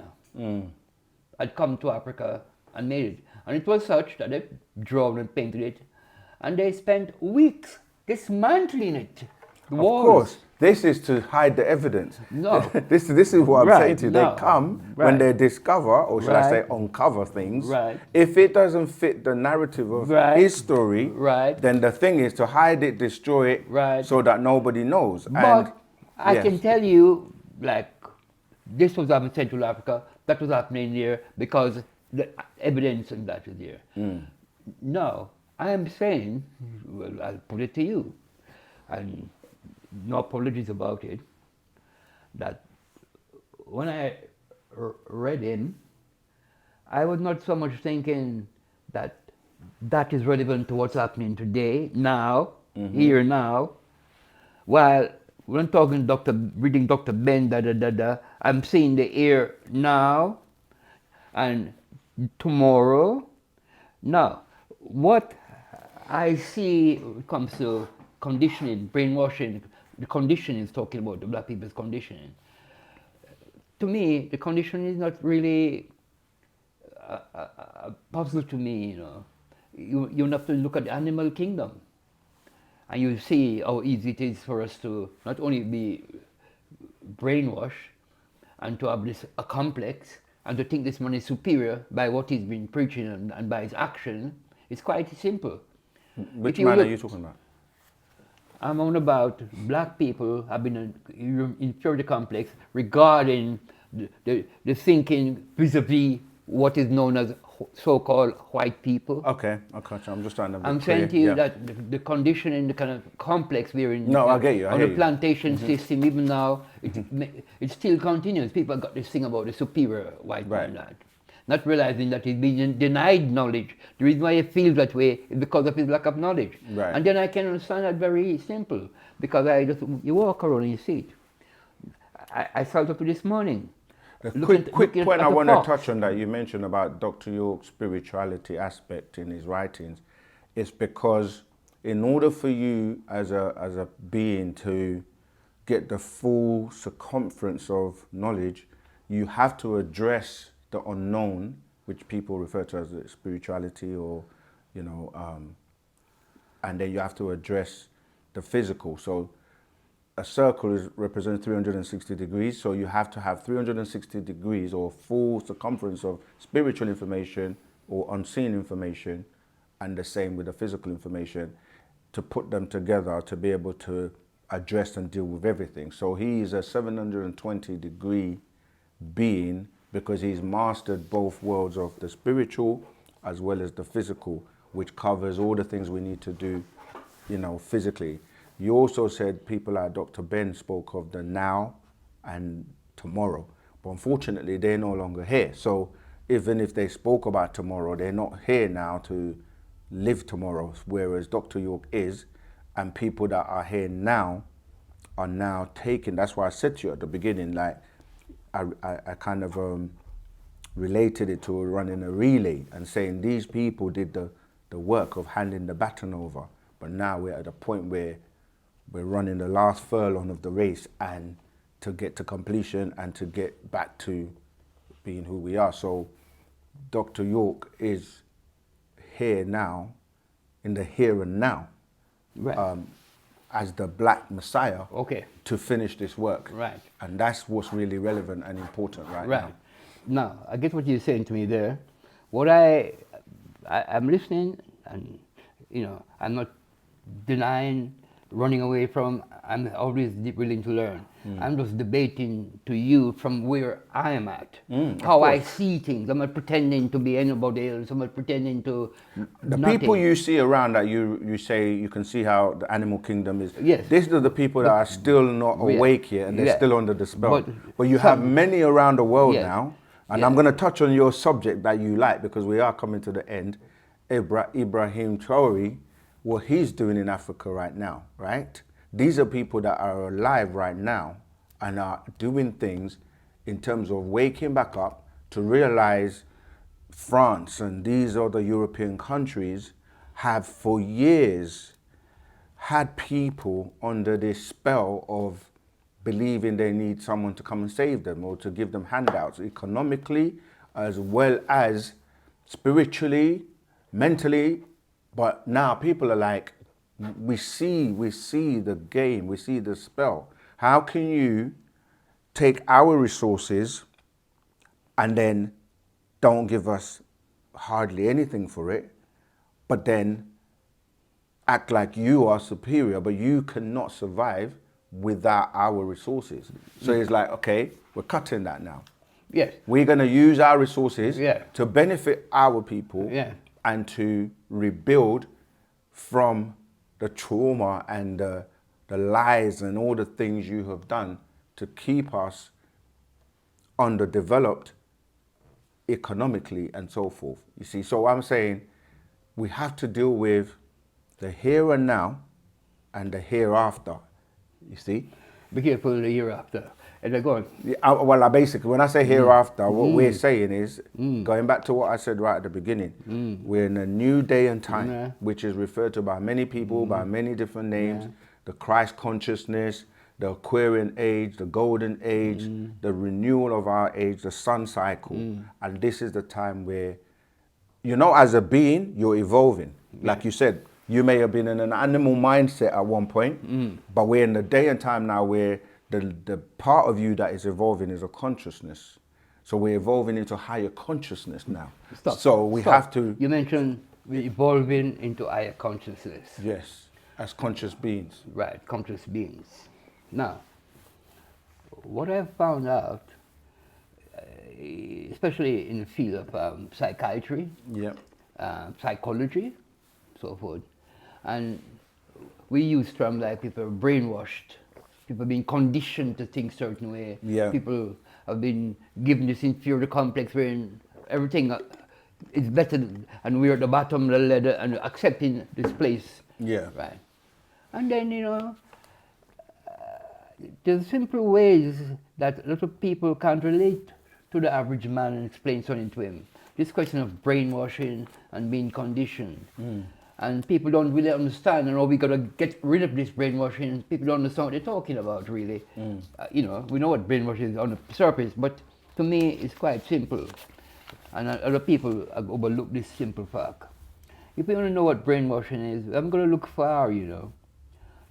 had come to Africa and made it. And it was such that they drawn and painted it, and they spent weeks dismantling it. The walls. Of course. This is to hide the evidence. No. This is what I'm saying to you. They come when they discover, or should I say uncover things. If it doesn't fit the narrative of his story, then the thing is to hide it, destroy it, so that nobody knows. But I can tell you, like, this was happening in Central Africa, that was happening here, because the evidence and that is here. No, I am saying, well, I'll put it to you, and no apologies about it, that when I read him, I was not so much thinking that that is relevant to what's happening today, now, here now, while when I'm talking reading Dr. Ben, I'm seeing the here now and tomorrow. Now, what I see when it comes to conditioning, brainwashing, the conditioning is talking about the black people's conditioning. To me, the conditioning is not really a puzzle to me, you know. You have to look at the animal kingdom, and you see how easy it is for us to not only be brainwashed and to have this a complex and to think this man is superior by what he's been preaching and by his action. It's quite simple. Which man are you talking about? I'm on about black people have been in inferiority complex regarding the thinking vis-a-vis what is known as so-called white people. Okay, I'm just trying to be I'm clear. saying to you Yeah. that the condition in the kind of complex we're in No, I get you, I on hear the you. plantation system, even now, it still continues. People have got this thing about the superior white Right. man, that. Not realizing that he's been denied knowledge. The reason why he feels that way is because of his lack of knowledge. Right. And then I can understand that very simple, because you walk around and you see it. I felt up this morning. The looking quick point at I a want to fox. touch on that you mentioned about Dr. York's spirituality aspect in his writings is because in order for you as a being to get the full circumference of knowledge, you have to address the unknown, which people refer to as spirituality, or and then you have to address the physical. So a circle represents 360 degrees, so you have to have 360 degrees or full circumference of spiritual information or unseen information, and the same with the physical information, to put them together to be able to address and deal with everything. So he is a 720 degree being because he's mastered both worlds of the spiritual as well as the physical, which covers all the things we need to do, physically. You also said people like Dr. Ben spoke of the now and tomorrow, but unfortunately they're no longer here. So even if they spoke about tomorrow, they're not here now to live tomorrow, whereas Dr. York is, and people that are here now are now taken. That's why I said to you at the beginning, like I kind of related it to running a relay and saying these people did the work of handing the baton over, but now we're at a point where we're running the last furlong of the race and to get to completion and to get back to being who we are. So Dr. York is here now, in the here and now, Right. as the Black Messiah, Okay. to finish this work. Right. And that's what's really relevant and important right Right. now. Now, I get what you're saying to me there. What I'm listening, and I'm not denying, running away from. I'm always willing to learn. I'm just debating to you from where I am at, how I see things. I'm not pretending to be anybody else. I'm not pretending to The nothing. people you see around that you say you can see how the animal kingdom is. Yes. These are the people that are still not awake yet and they're Yeah. still under the spell. But But you have many around the world Yes. now. And Yeah. I'm going to touch on your subject that you like because we are coming to the end. Ibrahim Traore, what he's doing in Africa right now, right? These are people that are alive right now and are doing things in terms of waking back up to realize France and these other European countries have for years had people under this spell of believing they need someone to come and save them or to give them handouts economically as well as spiritually, mentally. But now people are like, we see the game, we see the spell. How can you take our resources and then don't give us hardly anything for it, but then act like you are superior, but you cannot survive without our resources. So it's like, okay, we're cutting that now. Yes. We're going to use our resources Yeah. to benefit our people Yeah. and to rebuild from the trauma and the lies and all the things you have done to keep us underdeveloped economically and so forth. You see, so I'm saying we have to deal with the here and now and the hereafter. You see? Be careful the year after. And they're going. Well, basically, when I say hereafter, what we're saying is, going back to what I said right at the beginning, we're in a new day and time, which is referred to by many people, by many different names, the Christ consciousness, the Aquarian age, the golden age, the renewal of our age, the sun cycle. And this is the time where, as a being, you're evolving. Like you said, you may have been in an animal mindset at one point, but we're in the day and time now where the part of you that is evolving is a consciousness. So we're evolving into higher consciousness now. So we have to... You mentioned we're evolving into higher consciousness. Yes, as conscious beings. Right, conscious beings. Now, what I've found out, especially in the field of psychiatry, Yeah. psychology, so forth. And we use terms like people are brainwashed, people have been conditioned to think certain way, Yeah. people have been given this inferior complex wherein everything is better and we're at the bottom of the ladder and accepting this place. Yeah. Right. And then, there's simple ways that a lot of people can't relate to the average man and explain something to him. This question of brainwashing and being conditioned. And people don't really understand, and we got to get rid of this brainwashing. People don't understand what they're talking about, really. We know what brainwashing is on the surface, but to me, it's quite simple. And other people have overlooked this simple fact. If you want to know what brainwashing is, I'm going to look far,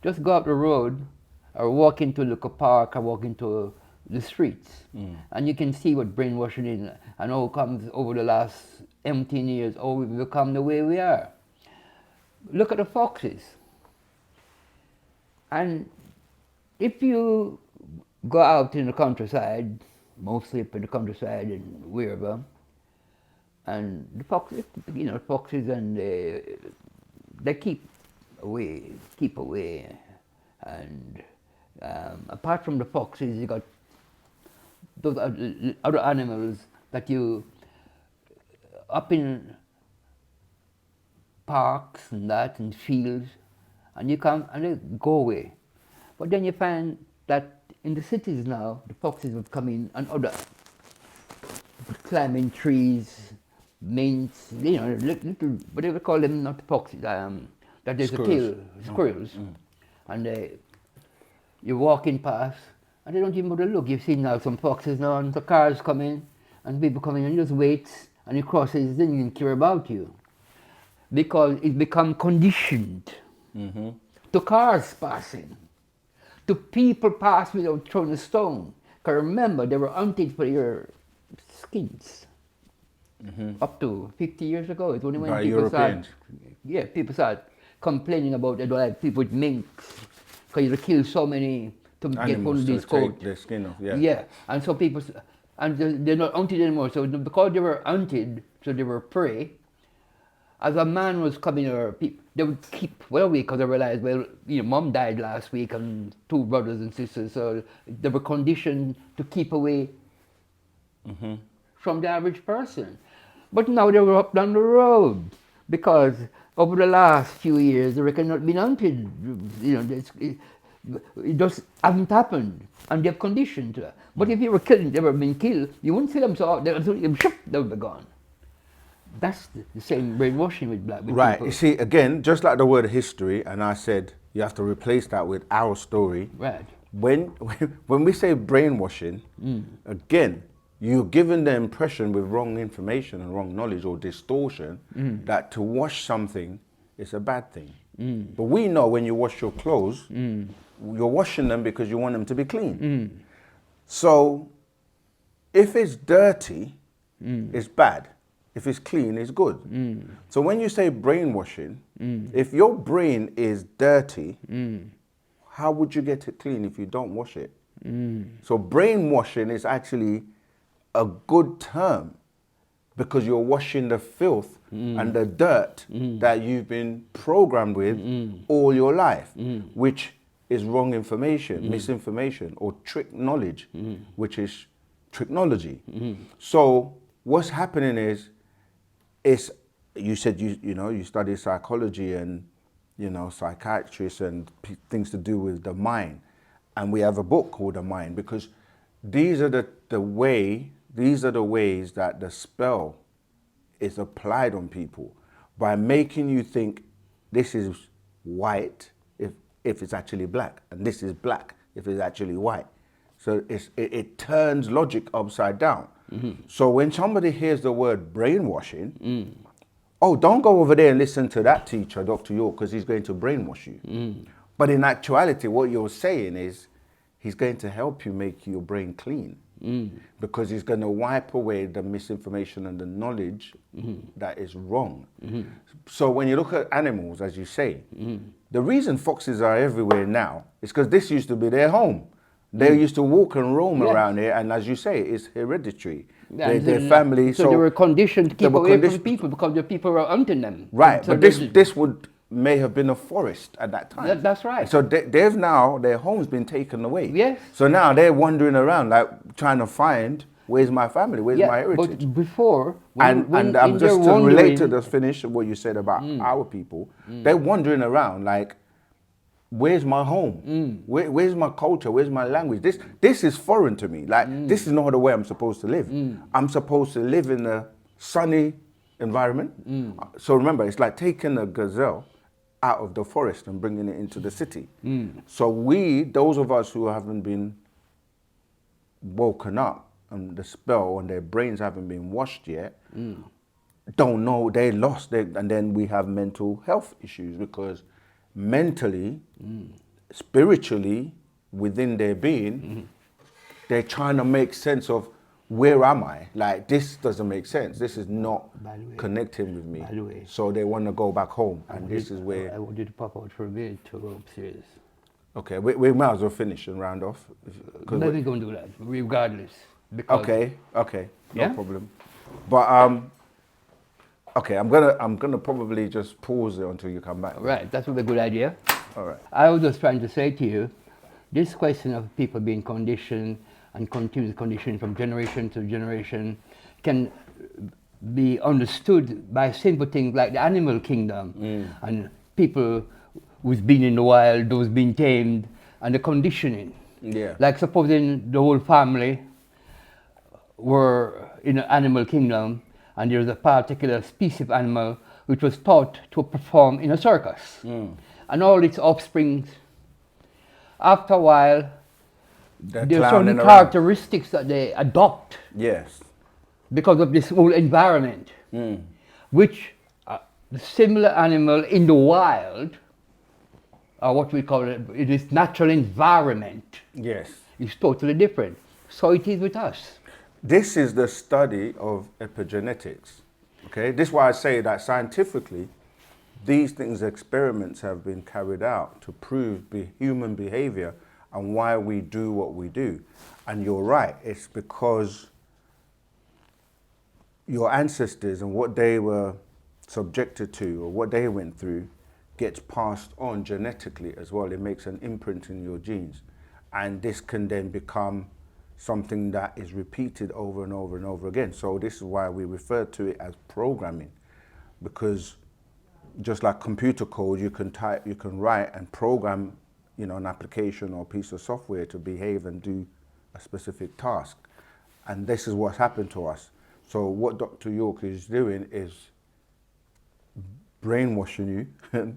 Just go up the road, or walk into a park, or walk into the streets, and you can see what brainwashing is, and how it comes over the last 18 years, how we've become the way we are. Look at the foxes. And if you go out in the countryside, mostly up in the countryside and wherever, and the foxes and they keep away. And apart from the foxes, you got those other animals that you, up in parks and that, and fields, and you come and they go away. But then you find that in the cities now, the foxes have come in and other climbing trees, mints, little, whatever call them, not foxes, that is a kill, squirrels. And you're walking past, and they don't even bother look. You've seen now some foxes now, and the cars come in, and people come in and just wait, and you cross it, they don't even care about you. Because it become conditioned to cars passing, to people pass without throwing a stone. Because remember, they were hunted for your skins. Up to 50 years ago, it only when By people Europeans. people started complaining about they don't like people with minks, because you kill so many to get one of these coats. Their skin off, Yeah, and so people, and they're not hunted anymore. So because they were hunted, so they were prey. As a man was coming, or they would keep well away because they realized, mom died last week and 2 brothers and sisters, so they were conditioned to keep away from the average person. But now they were up down the road because over the last few years they reckon not been hunted. It just hasn't happened, and they're conditioned to that. But if you were killed, they were being killed, you wouldn't see them, so they would be gone. That's the same brainwashing with black people. Right. You see, again, just like the word history, and I said you have to replace that with our story. Right. When we say brainwashing, again, you're given the impression with wrong information and wrong knowledge or distortion that to wash something is a bad thing. But we know when you wash your clothes, you're washing them because you want them to be clean. So if it's dirty, it's bad. If it's clean, it's good. So when you say brainwashing, if your brain is dirty, how would you get it clean if you don't wash it? So brainwashing is actually a good term because you're washing the filth and the dirt that you've been programmed with all your life, which is wrong information, misinformation, or trick knowledge, which is technology. So what's happening is, you said you study psychology and psychiatrists and things to do with the mind, and we have a book called The Mind because these are the ways that the spell is applied on people by making you think this is white if it's actually black, and this is black if it's actually white. So it turns logic upside down. So when somebody hears the word brainwashing, oh, don't go over there and listen to that teacher, Dr. York, because he's going to brainwash you. But in actuality, what you're saying is he's going to help you make your brain clean because he's going to wipe away the misinformation and the knowledge that is wrong. So when you look at animals, as you say, the reason foxes are everywhere now is because this used to be their home. They used to walk and roam Yes. around here, and as you say, it's hereditary. And Their family, so they were conditioned to they keep were away from conditioned- people because the people were hunting them. Right, So but this would may have been a forest at that time. That's right. So they've now, their home's been taken away. Yes. So now they're wandering around like trying to find, where's my family, where's my heritage? But before, And just to relate to the finish of what you said about our people, they're wandering around like, where's my home? Where's my culture? Where's my language? This is foreign to me. Like, this is not the way I'm supposed to live. I'm supposed to live in a sunny environment. So remember, it's like taking a gazelle out of the forest and bringing it into the city. So those of us who haven't been woken up and the spell and their brains haven't been washed yet, don't know, they're lost. And then we have mental health issues because mentally, spiritually, within their being, they're trying to make sense of, where am I? Like, this doesn't make sense. This is not connecting with me. By the way, so they want to go back home. And this is where... I want you to pop out for a bit to go upstairs. Okay, we might as well finish and round off. We're going to do that, regardless. Because okay, Yeah? no problem. But, okay, I'm gonna probably just pause it until you come back. Right, that was a good idea. All right. I was just trying to say to you, this question of people being conditioned and continuous conditioning from generation to generation can be understood by simple things like the animal kingdom and people who's been in the wild, those being tamed, and the conditioning. Yeah. Like supposing the whole family were in an animal kingdom and there's a particular species of animal which was taught to perform in a circus. And all its offspring, after a while, there's certain characteristics that they adopt. Yes. Because of this whole environment, which the similar animal in the wild, or what we call it is natural environment. Yes. Is totally different. So it is with us. This is the study of epigenetics. Okay, this is why I say that scientifically, these things, experiments have been carried out to prove human behavior and why we do what we do. And you're right, it's because your ancestors and what they were subjected to or what they went through gets passed on genetically as well. It makes an imprint in your genes. And this can then become something that is repeated over and over and over again. So this is why we refer to it as programming, because just like computer code, you can type, you can write and program, an application or piece of software to behave and do a specific task. And this is what's happened to us. So what Dr. York is doing is brainwashing you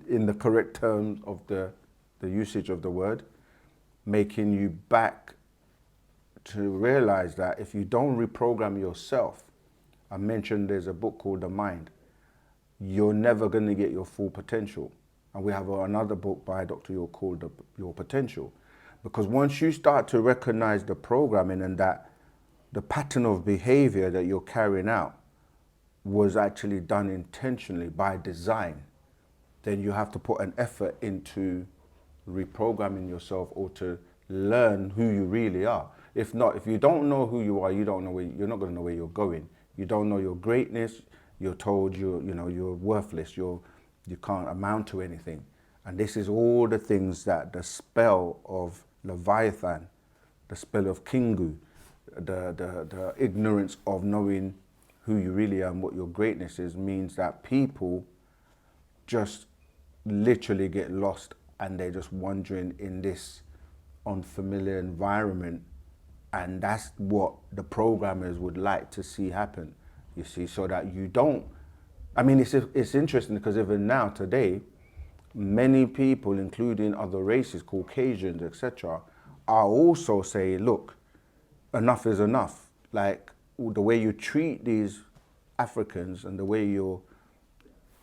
in the correct terms of the usage of the word, making you back to realize that if you don't reprogram yourself, I mentioned there's a book called The Mind, you're never going to get your full potential. And we have another book by Dr. York called Your Potential. Because once you start to recognize the programming and that the pattern of behavior that you're carrying out was actually done intentionally by design, then you have to put an effort into reprogramming yourself or to learn who you really are. If not, if you don't know who you are, you don't know you're not going to know where you're going. You don't know your greatness. You're told you're worthless. You can't amount to anything. And this is all the things that the spell of Leviathan, the spell of Kingu, the ignorance of knowing who you really are and what your greatness is, means that people just literally get lost and they're just wandering in this unfamiliar environment. And that's what the programmers would like to see happen, you see, so that you don't, I mean, it's interesting because even now, today, many people, including other races, Caucasians, etc., are also saying, look, enough is enough. Like, the way you treat these Africans and the way you,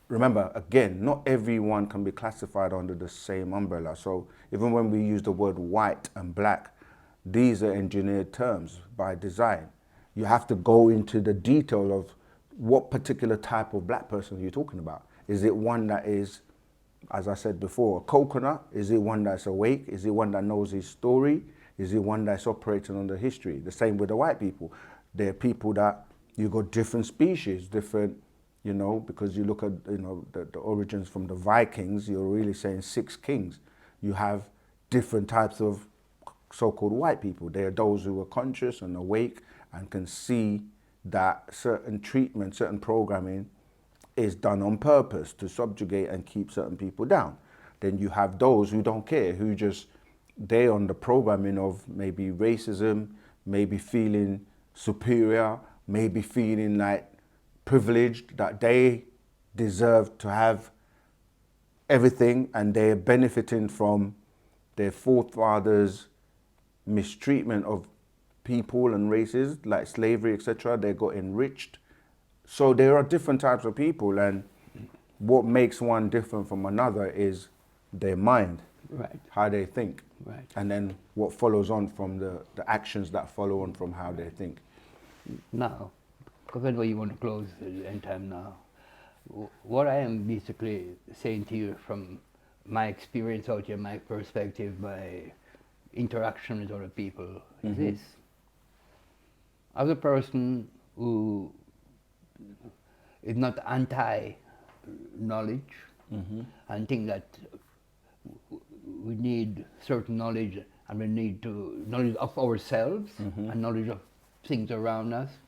remember, again, not everyone can be classified under the same umbrella. So even when we use the word white and black, these are engineered terms by design. You have to go into the detail of what particular type of black person you're talking about. Is it one that is, as I said before, a coconut? Is it one that's awake? Is it one that knows his story? Is it one that's operating under history? The same with the white people. They're people that you got different species, different, you know, because you look at, you know, the origins from the Vikings, you're really saying 6 kings. You have different types of so-called white people. They are those who are conscious and awake and can see that certain treatment, certain programming is done on purpose to subjugate and keep certain people down. Then you have those who don't care, who just, they're on the programming of maybe racism, maybe feeling superior, maybe feeling like privileged, that they deserve to have everything and they're benefiting from their forefathers' mistreatment of people and races like slavery, etc. They got enriched. So there are different types of people, and what makes one different from another is their mind, Right. how they think, Right. and then what follows on from the actions that follow on from how they think. Now, because you want to close the end time now, what I am basically saying to you from my experience out here, my perspective, my interaction with other people, is this. As a person who is not anti-knowledge and think that we need certain knowledge, and we need to knowledge of ourselves and knowledge of things around us.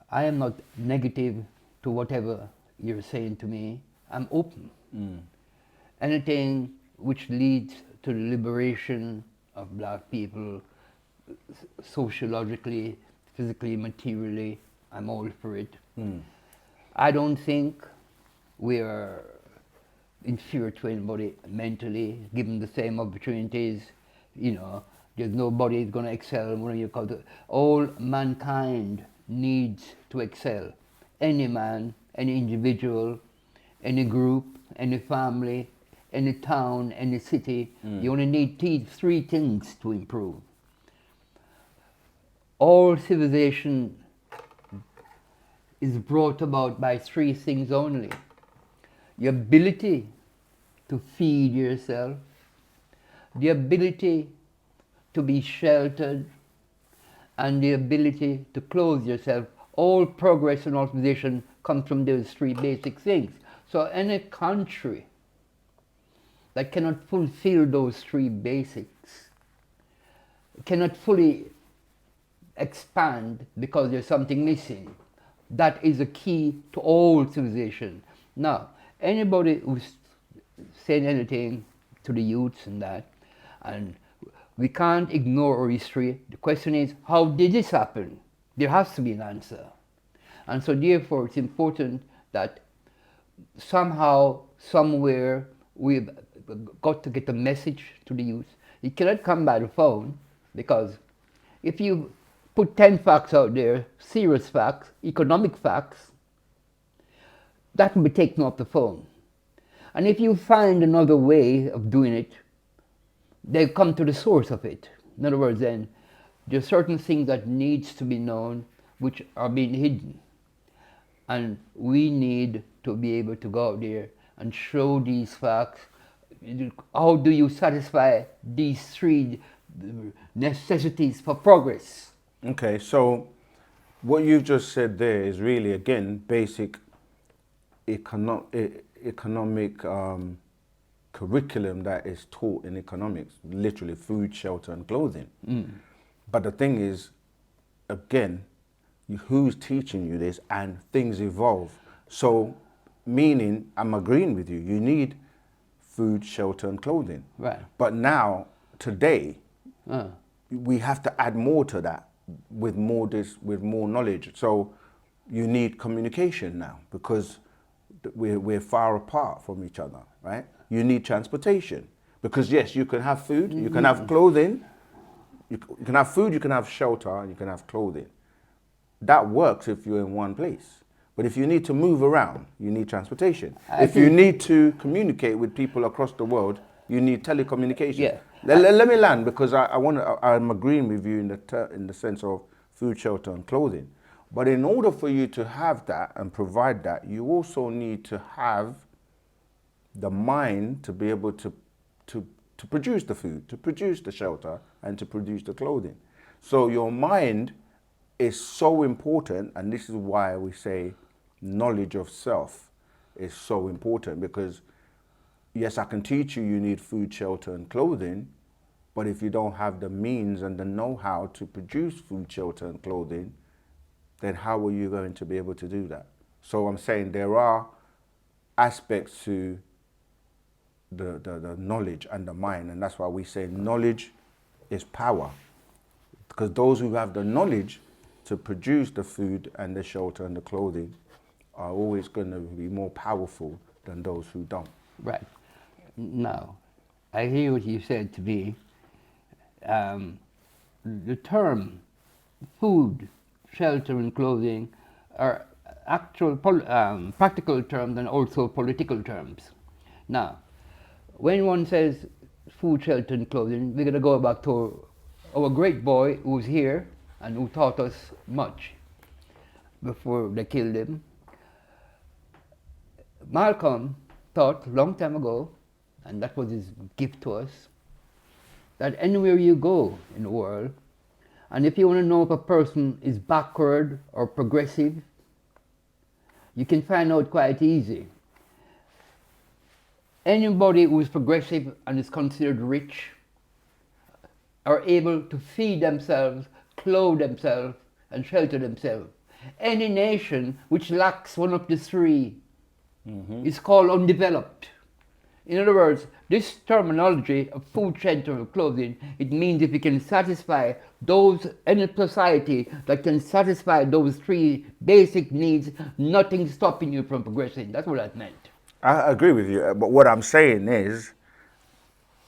I am not negative to whatever you're saying to me. I'm open. Anything which leads to the liberation of black people, sociologically, physically, materially, I'm all for it. I don't think we are inferior to anybody mentally, given the same opportunities. You know, there's nobody is going to excel when you call it. All mankind needs to excel. Any man, any individual, any group, any family, any town, any city. You only need 3 things to improve. All civilization is brought about by 3 things only. Your ability to feed yourself, the ability to be sheltered, and the ability to clothe yourself. All progress and civilization comes from those 3 basic things. So any country that cannot fulfill those 3 basics cannot fully expand because there's something missing. That is the key to all civilization. Now, anybody who's saying anything to the youths and that, and we can't ignore our history. The question is, how did this happen? There has to be an answer. And so therefore it's important that somehow, somewhere, we've got to get a message to the youth. It cannot come by the phone, because if you put 10 facts out there, serious facts, economic facts, that will be taken off the phone. And if you find another way of doing it, they come to the source of it. In other words, then, there are certain things that needs to be known which are being hidden. And we need to be able to go out there and show these facts. How do you satisfy these 3 necessities for progress? Okay, so what you've just said there is really, again, basic economic curriculum that is taught in economics, literally food, shelter, and clothing. But the thing is, again, who's teaching you this, and things evolve. So, meaning, I'm agreeing with you, you need food, shelter, and clothing. Right. But now, today, we have to add more to that with more knowledge. So you need communication now, because we're far apart from each other, right? You need transportation, because yes, you can have food, you can have clothing, you can have food, you can have shelter, and you can have clothing. That works if you're in one place. But if you need to move around, you need transportation. If you need to communicate with people across the world, you need telecommunications. Yeah. Let me land, because I'm agreeing with you in the sense of food, shelter, and clothing. But in order for you to have that and provide that, you also need to have the mind to be able to to produce the food, to produce the shelter, and to produce the clothing. So your mind is so important, and this is why we say knowledge of self is so important, because yes, I can teach you you need food, shelter, and clothing, but if you don't have the means and the know-how to produce food, shelter, and clothing, then how are you going to be able to do that? So I'm saying there are aspects to the knowledge and the mind, and that's why we say knowledge is power, because those who have the knowledge to produce the food and the shelter and the clothing are always going to be more powerful than those who don't. Right. Now, I hear what you said to me. The term food, shelter, and clothing are actual practical terms and also political terms. Now, when one says food, shelter, and clothing, we're going to go back to our great boy who's here and who taught us much before they killed him. Malcolm thought a long time ago, and that was his gift to us, that anywhere you go in the world, and if you want to know if a person is backward or progressive, you can find out quite easy. Anybody who is progressive and is considered rich are able to feed themselves, clothe themselves, and shelter themselves. Any nation which lacks one of the three is called undeveloped. In other words, this terminology of food, shelter, and clothing, it means if you can satisfy those in a society that can satisfy those three basic needs, nothing's stopping you from progressing. That's what that meant. I agree with you, but what I'm saying is,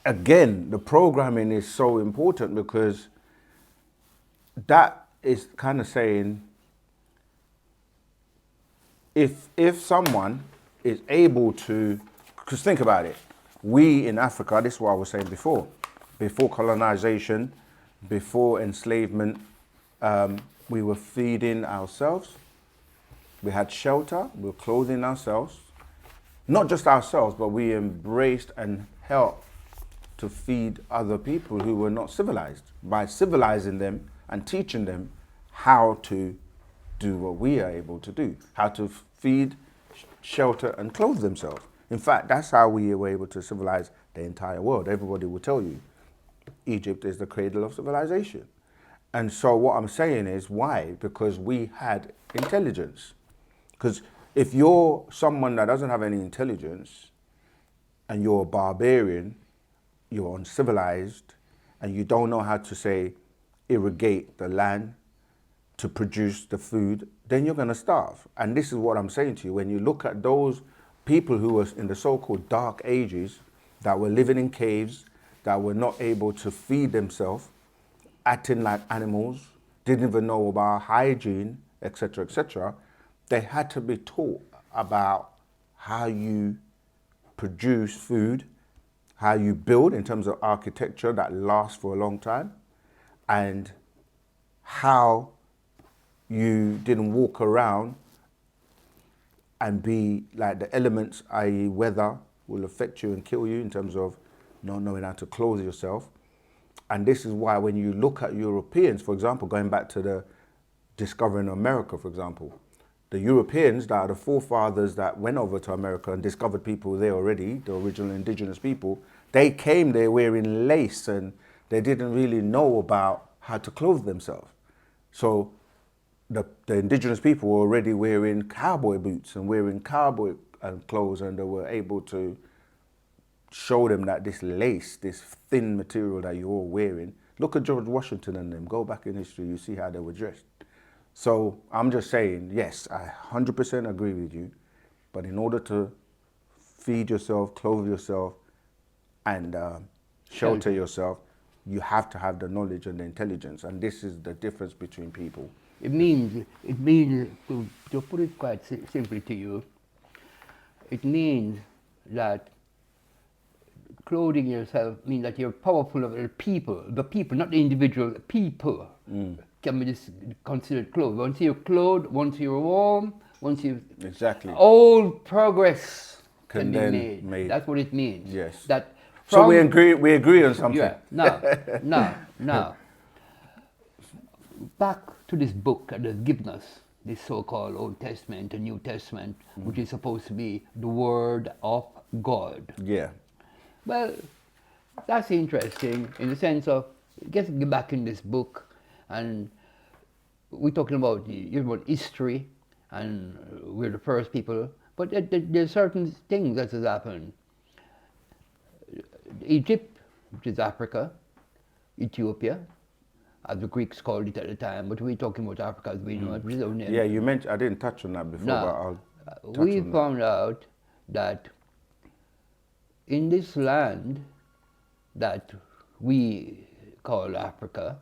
again, the programming is so important, because that is kind of saying if someone is able to, because think about it, we in Africa, this is what I was saying before colonization, before enslavement, we were feeding ourselves, we had shelter, we were clothing ourselves, not just ourselves, but we embraced and helped to feed other people who were not civilized, by civilizing them and teaching them how to do what we are able to do, how to feed, shelter, and clothe themselves. In fact, that's how we were able to civilize the entire world. Everybody will tell you Egypt is the cradle of civilization. And so what I'm saying is, why? Because we had intelligence. Because if you're someone that doesn't have any intelligence and you're a barbarian, you're uncivilized, and you don't know how to, say, irrigate the land to produce the food, then you're going to starve. And this is what I'm saying to you. When you look at those people who were in the so-called dark ages, that were living in caves, that were not able to feed themselves, acting like animals, didn't even know about hygiene, etc., they had to be taught about how you produce food, how you build in terms of architecture that lasts for a long time, and how you didn't walk around and be like the elements, i.e. weather, will affect you and kill you in terms of not knowing how to clothe yourself. And this is why when you look at Europeans, for example, going back to the discovering America, for example, the Europeans that are the forefathers that went over to America and discovered people there already, the original indigenous people, they came there wearing lace and they didn't really know about how to clothe themselves. So the indigenous people were already wearing cowboy boots and wearing cowboy clothes, and they were able to show them that this lace, this thin material that you're all wearing, look at George Washington and them, go back in history, you see how they were dressed. So I'm just saying, yes, I 100% agree with you, but in order to feed yourself, clothe yourself, and shelter yourself, you have to have the knowledge and the intelligence, and this is the difference between people. It means to put it quite simply to you, it means that clothing yourself means that you're powerful of the people, not the individual, people can be considered clothed. Once you're clothed, once you're warm, once you... Exactly. All progress can be then made. That's what it means. Yes. That So we agree on something. Yeah. Now, back to this book that has given us this so-called Old Testament and New Testament, which is supposed to be the Word of God. Yeah. Well, that's interesting in the sense of, get back in this book, and we're talking about history, and we're the first people, but there's certain things that has happened. Egypt, which is Africa, Ethiopia, as the Greeks called it at the time, but we're talking about Africa as we know it. Yeah, you mentioned, I didn't touch on that before, but I'll touch we on found out that in this land that we call Africa,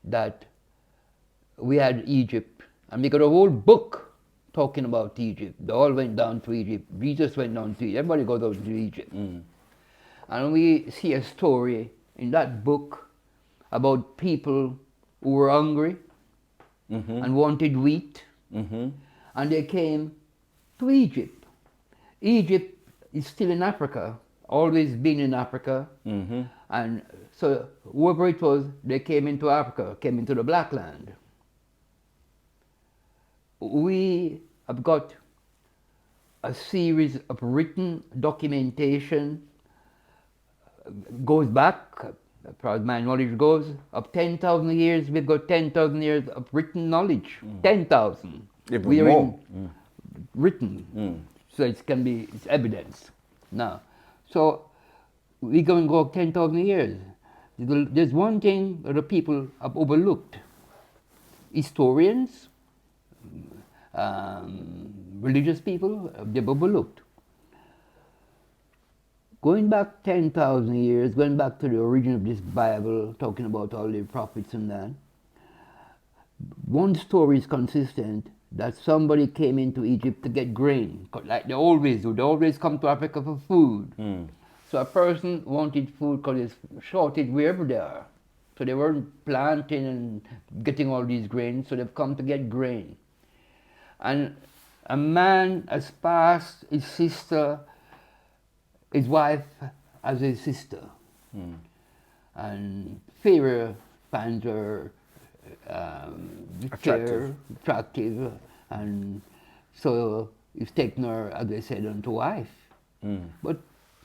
that we had Egypt, and we got a whole book talking about Egypt. They all went down to Egypt. Jesus went down to Egypt. Everybody goes down to Egypt. And we see a story in that book about people who were hungry and wanted wheat, and they came to Egypt. Egypt is still in Africa, always been in Africa, and so whoever it was, they came into Africa, came into the black land. We have got a series of written documentation, goes back, as far as my knowledge goes, of 10,000 years. We've got 10,000 years of written knowledge. 10,000. Even more. Written. So it's evidence. Now, so we're going to go 10,000 years. There's one thing that the people have overlooked. Historians, religious people, they've overlooked. Going back 10,000 years, going back to the origin of this Bible, talking about all the prophets and that, one story is consistent that somebody came into Egypt to get grain, like they always do. They always come to Africa for food. So a person wanted food because there's shortage wherever they are. So they weren't planting and getting all these grains, so they've come to get grain. And a man has passed his sister, his wife as his sister. And Pharaoh finds her attractive, and so he's taken her, as they said, unto wife. But,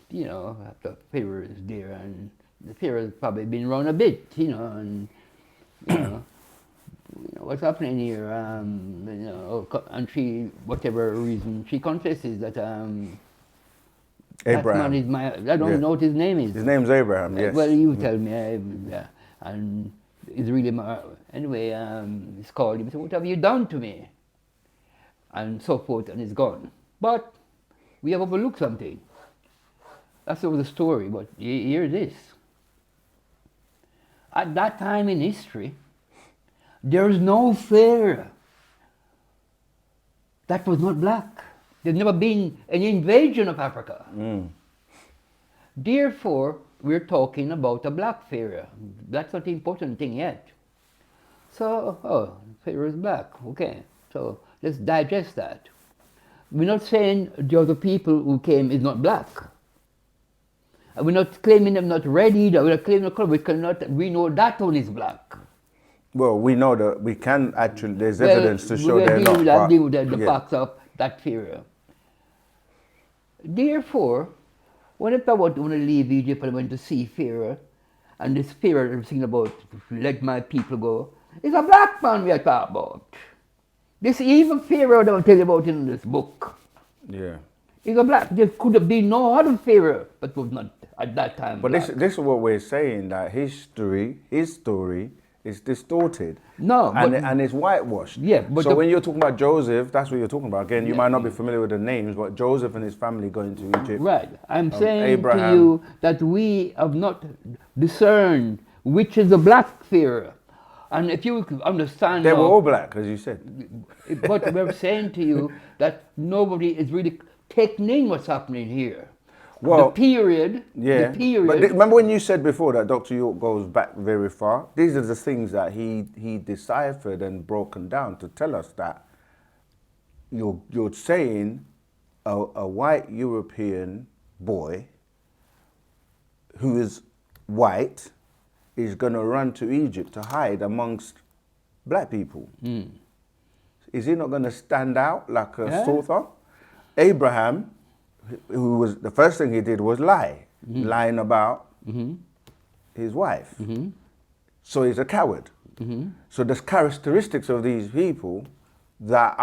you know, after Pharaoh is there, and the Pharaoh's probably been around a bit, you know, and, you know, what's happening here, you know, and she, whatever reason, she confesses that Abraham. that man is my, I don't know what his name is. His name's Abraham, yes. Well, you tell me, yeah. And it's really my, anyway, it's called him, he said, what have you done to me? And so forth, and it's gone. But we have overlooked something. That's over the story, but hear this. At that time in history, there's no Pharaoh that was not black. There's never been an invasion of Africa. Therefore, we're talking about a black Pharaoh. That's not the important thing yet. So, Pharaoh is black. Okay, so let's digest that. We're not saying the other people who came is not black. We're not claiming them not red either. We're not claiming the color. We know that one is black. Well, we know that we can actually, there's evidence to show they're not. We'll deal with the facts of that Pharaoh. Therefore, when I want to leave Egypt and I went to see Pharaoh, and this Pharaoh that I'm thinking about, let my people go, it's a black man we are talking about. This evil Pharaoh that I'm telling you about in this book. Yeah. He's a black. There could have been no other Pharaoh, but was not at that time. But black. this is what we're saying, that his story is distorted. No, and it's whitewashed. Yeah, but so when you're talking about Joseph, that's what you're talking about. Again, you might not be familiar with the names, but Joseph and his family going to Egypt. Right. I'm saying Abraham. to you that we have not discerned which is the black Pharaoh. And if you understand... They were all black, as you said. But we're saying to you that nobody is really taking in what's happening here. Well, the period. But remember when you said before that Dr. York goes back very far? These are the things that he deciphered and broken down to tell us that you're saying a white European boy who is white is going to run to Egypt to hide amongst black people? Is he not going to stand out like a sore thumb? Abraham, who was the first thing he did was lying about his wife. So he's a coward. So there's characteristics of these people that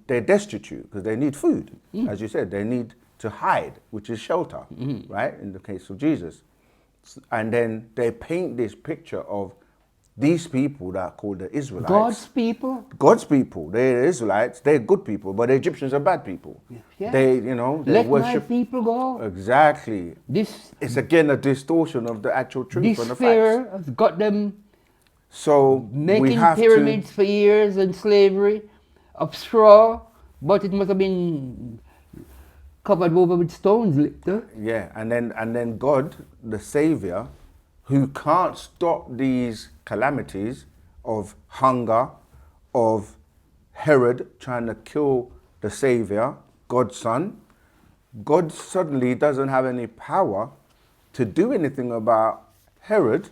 they're destitute because they need food. As you said, they need to hide, which is shelter, right? In the case of Jesus. And then they paint this picture of these people that are called the Israelites. God's people? God's people. They're Israelites. They're good people, but the Egyptians are bad people. Yeah. They Let worship. my people go. Exactly. It's again a distortion of the actual truth and the This fear facts. has got them So we making have pyramids for years and slavery of straw, but it must have been covered over with stones. Yeah, and then God, the Savior, who can't stop these calamities of hunger, of Herod trying to kill the Savior, God's Son, God suddenly doesn't have any power to do anything about Herod,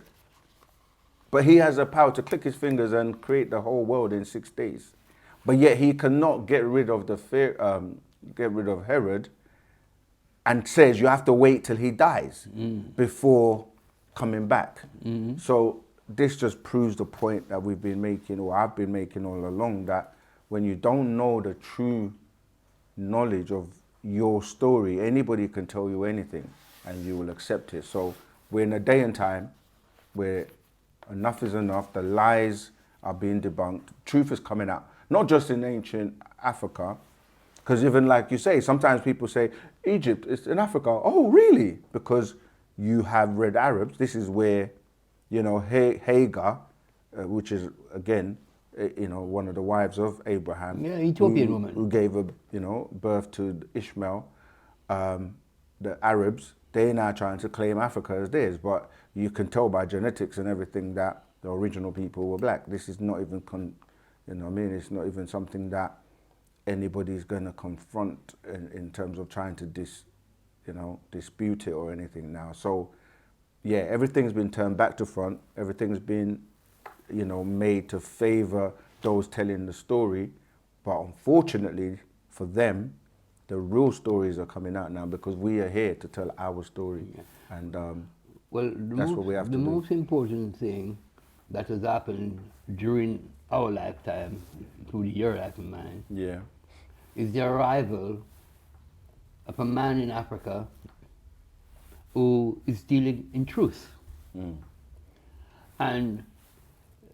but he has the power to click his fingers and create the whole world in 6 days. But yet he cannot get rid of Herod, and says you have to wait till he dies before coming back. So this just proves the point that we've been making, or I've been making all along, that when you don't know the true knowledge of your story, anybody can tell you anything and you will accept it. So we're in a day and time where enough is enough, the lies are being debunked, truth is coming out, not just in ancient Africa, because even like you say, sometimes people say, Egypt is in Africa. Oh, really? Because you have red Arabs. This is where, Hagar, which is, again, one of the wives of Abraham. Yeah, Ethiopian woman. Who gave, birth to Ishmael. The Arabs, they're now trying to claim Africa as theirs. But you can tell by genetics and everything that the original people were black. This is not even, it's not even something that anybody's going to confront in terms of trying to dispute it or anything now. So yeah, everything's been turned back to front. Everything's been, made to favor those telling the story. But unfortunately for them, the real stories are coming out now because we are here to tell our story. Yeah. And that's what we have to do. The most important thing that has happened during our lifetime, including your life and mine, is the arrival of a man in Africa who is dealing in truth. And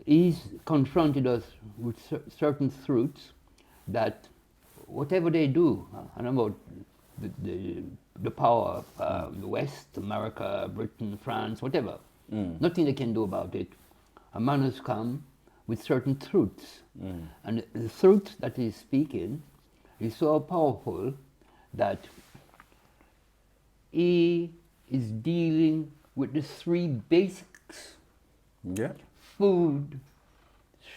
he's confronted us with certain truths that whatever they do, and about the power of the West, America, Britain, France, whatever, nothing they can do about it. A man has come with certain truths. And the truth that he's speaking is so powerful that he is dealing with the three basics. Yeah. Food,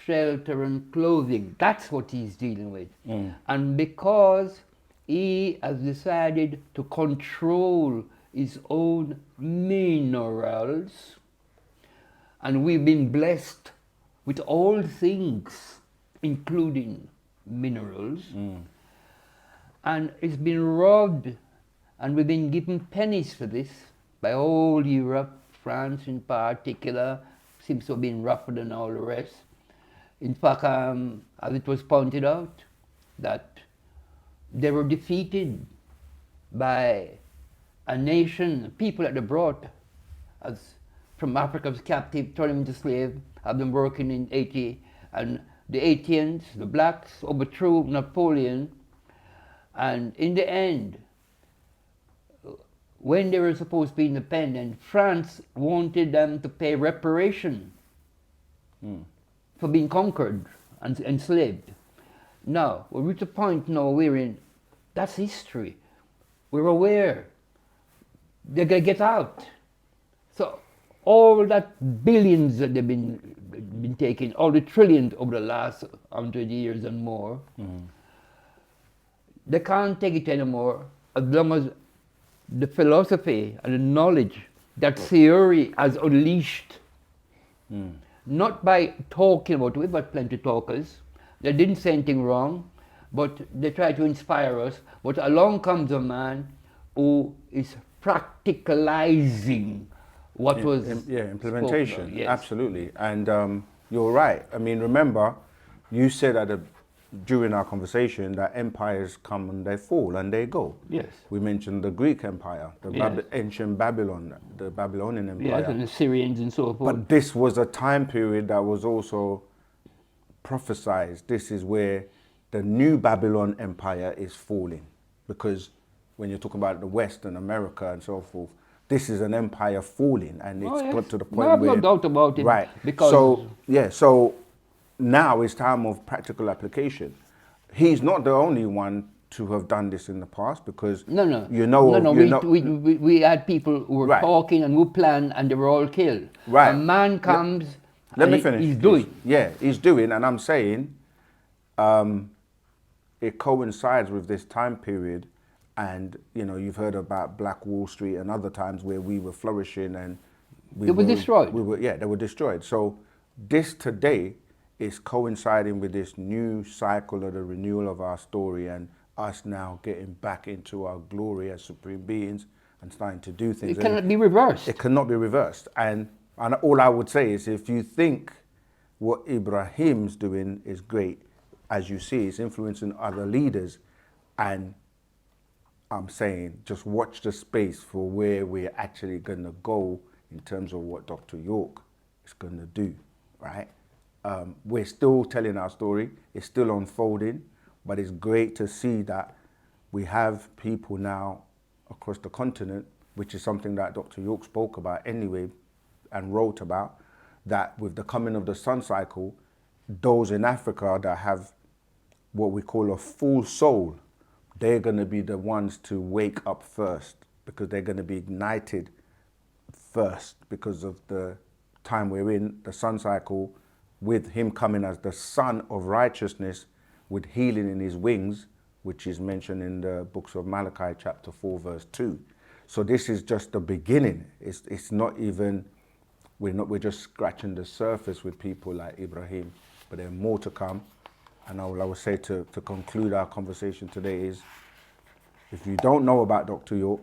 shelter and clothing. That's what he's dealing with. And because he has decided to control his own minerals, and we've been blessed with all things, including minerals, and it's been robbed, and we've been given pennies for this by all Europe, France in particular, seems to have been rougher than all the rest. In fact, as it was pointed out, that they were defeated by a nation, people that they brought from Africa as captive, turned them into slaves, have them working in Haiti, and the Haitians, the blacks, overthrew Napoleon, and in the end, when they were supposed to be independent, France wanted them to pay reparation for being conquered and enslaved. Now, we're at a point now we're in, that's history. We're aware they're going to get out. So all that billions that they've been taking, all the trillions over the last 100 years and more, they can't take it anymore as long as the philosophy and the knowledge that theory has unleashed, not by talking about it. We've got plenty of talkers. They didn't say anything wrong, but they try to inspire us. But along comes a man who is practicalizing what was implementation. spoken of. Yes. Absolutely. And you're right. I mean, remember, you said during our conversation that empires come and they fall and they go. Yes. We mentioned the Greek Empire, the ancient Babylon, the Babylonian Empire. Yes, and the Syrians and so forth. But this was a time period that was also prophesied. This is where the new Babylon Empire is falling. Because when you're talking about the West and America and so forth, this is an empire falling, and it's got to the point I have where... no doubt about it. Right. Because So now it's time of practical application. He's not the only one to have done this in the past, because we had people who were Right. talking and who planned, and they were all killed. Right. A man comes. Let me finish. He's doing. Yeah, he's doing, and I'm saying it coincides with this time period, and you've heard about Black Wall Street and other times where we were flourishing and They were destroyed. They were destroyed. So this today is coinciding with this new cycle of the renewal of our story and us now getting back into our glory as supreme beings and starting to do things. It cannot be reversed. It cannot be reversed. And all I would say is, if you think what Ibrahim's doing is great, as you see, it's influencing other leaders, and I'm saying just watch the space for where we're actually going to go in terms of what Dr. York is going to do, right? We're still telling our story. It's still unfolding, but it's great to see that we have people now across the continent, which is something that Dr. York spoke about anyway and wrote about, that with the coming of the sun cycle, those in Africa that have what we call a full soul, they're going to be the ones to wake up first, because they're going to be ignited first because of the time we're in, the sun cycle, with him coming as the Son of Righteousness with healing in his wings, which is mentioned in the books of Malachi chapter 4 verse 2. So this is just the beginning. It's not even, we're just scratching the surface with people like Ibrahim, but there's more to come. And all I would say to conclude our conversation today is, if you don't know about Dr. York,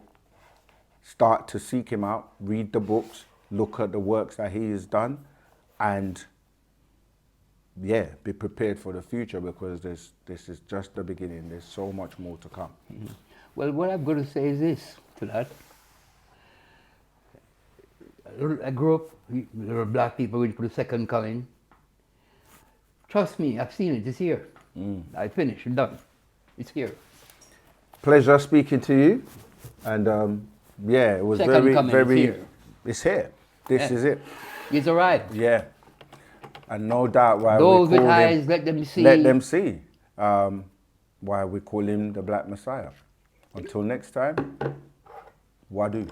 start to seek him out, read the books, look at the works that he has done, and be prepared for the future, because this is just the beginning. There's so much more to come. Mm-hmm. Well, what I'm going to say is this to that. I grew up, there were black people waiting for the second coming. Trust me, I've seen it. It's here. I finished and done. It's here. Pleasure speaking to you. And it was Second coming, very, it's here. It's here. This is it. It's arrived. Yeah. And no doubt why those we with call eyes, him, let them see. Let them see. Why we call him the Black Messiah. Until next time, Wadu.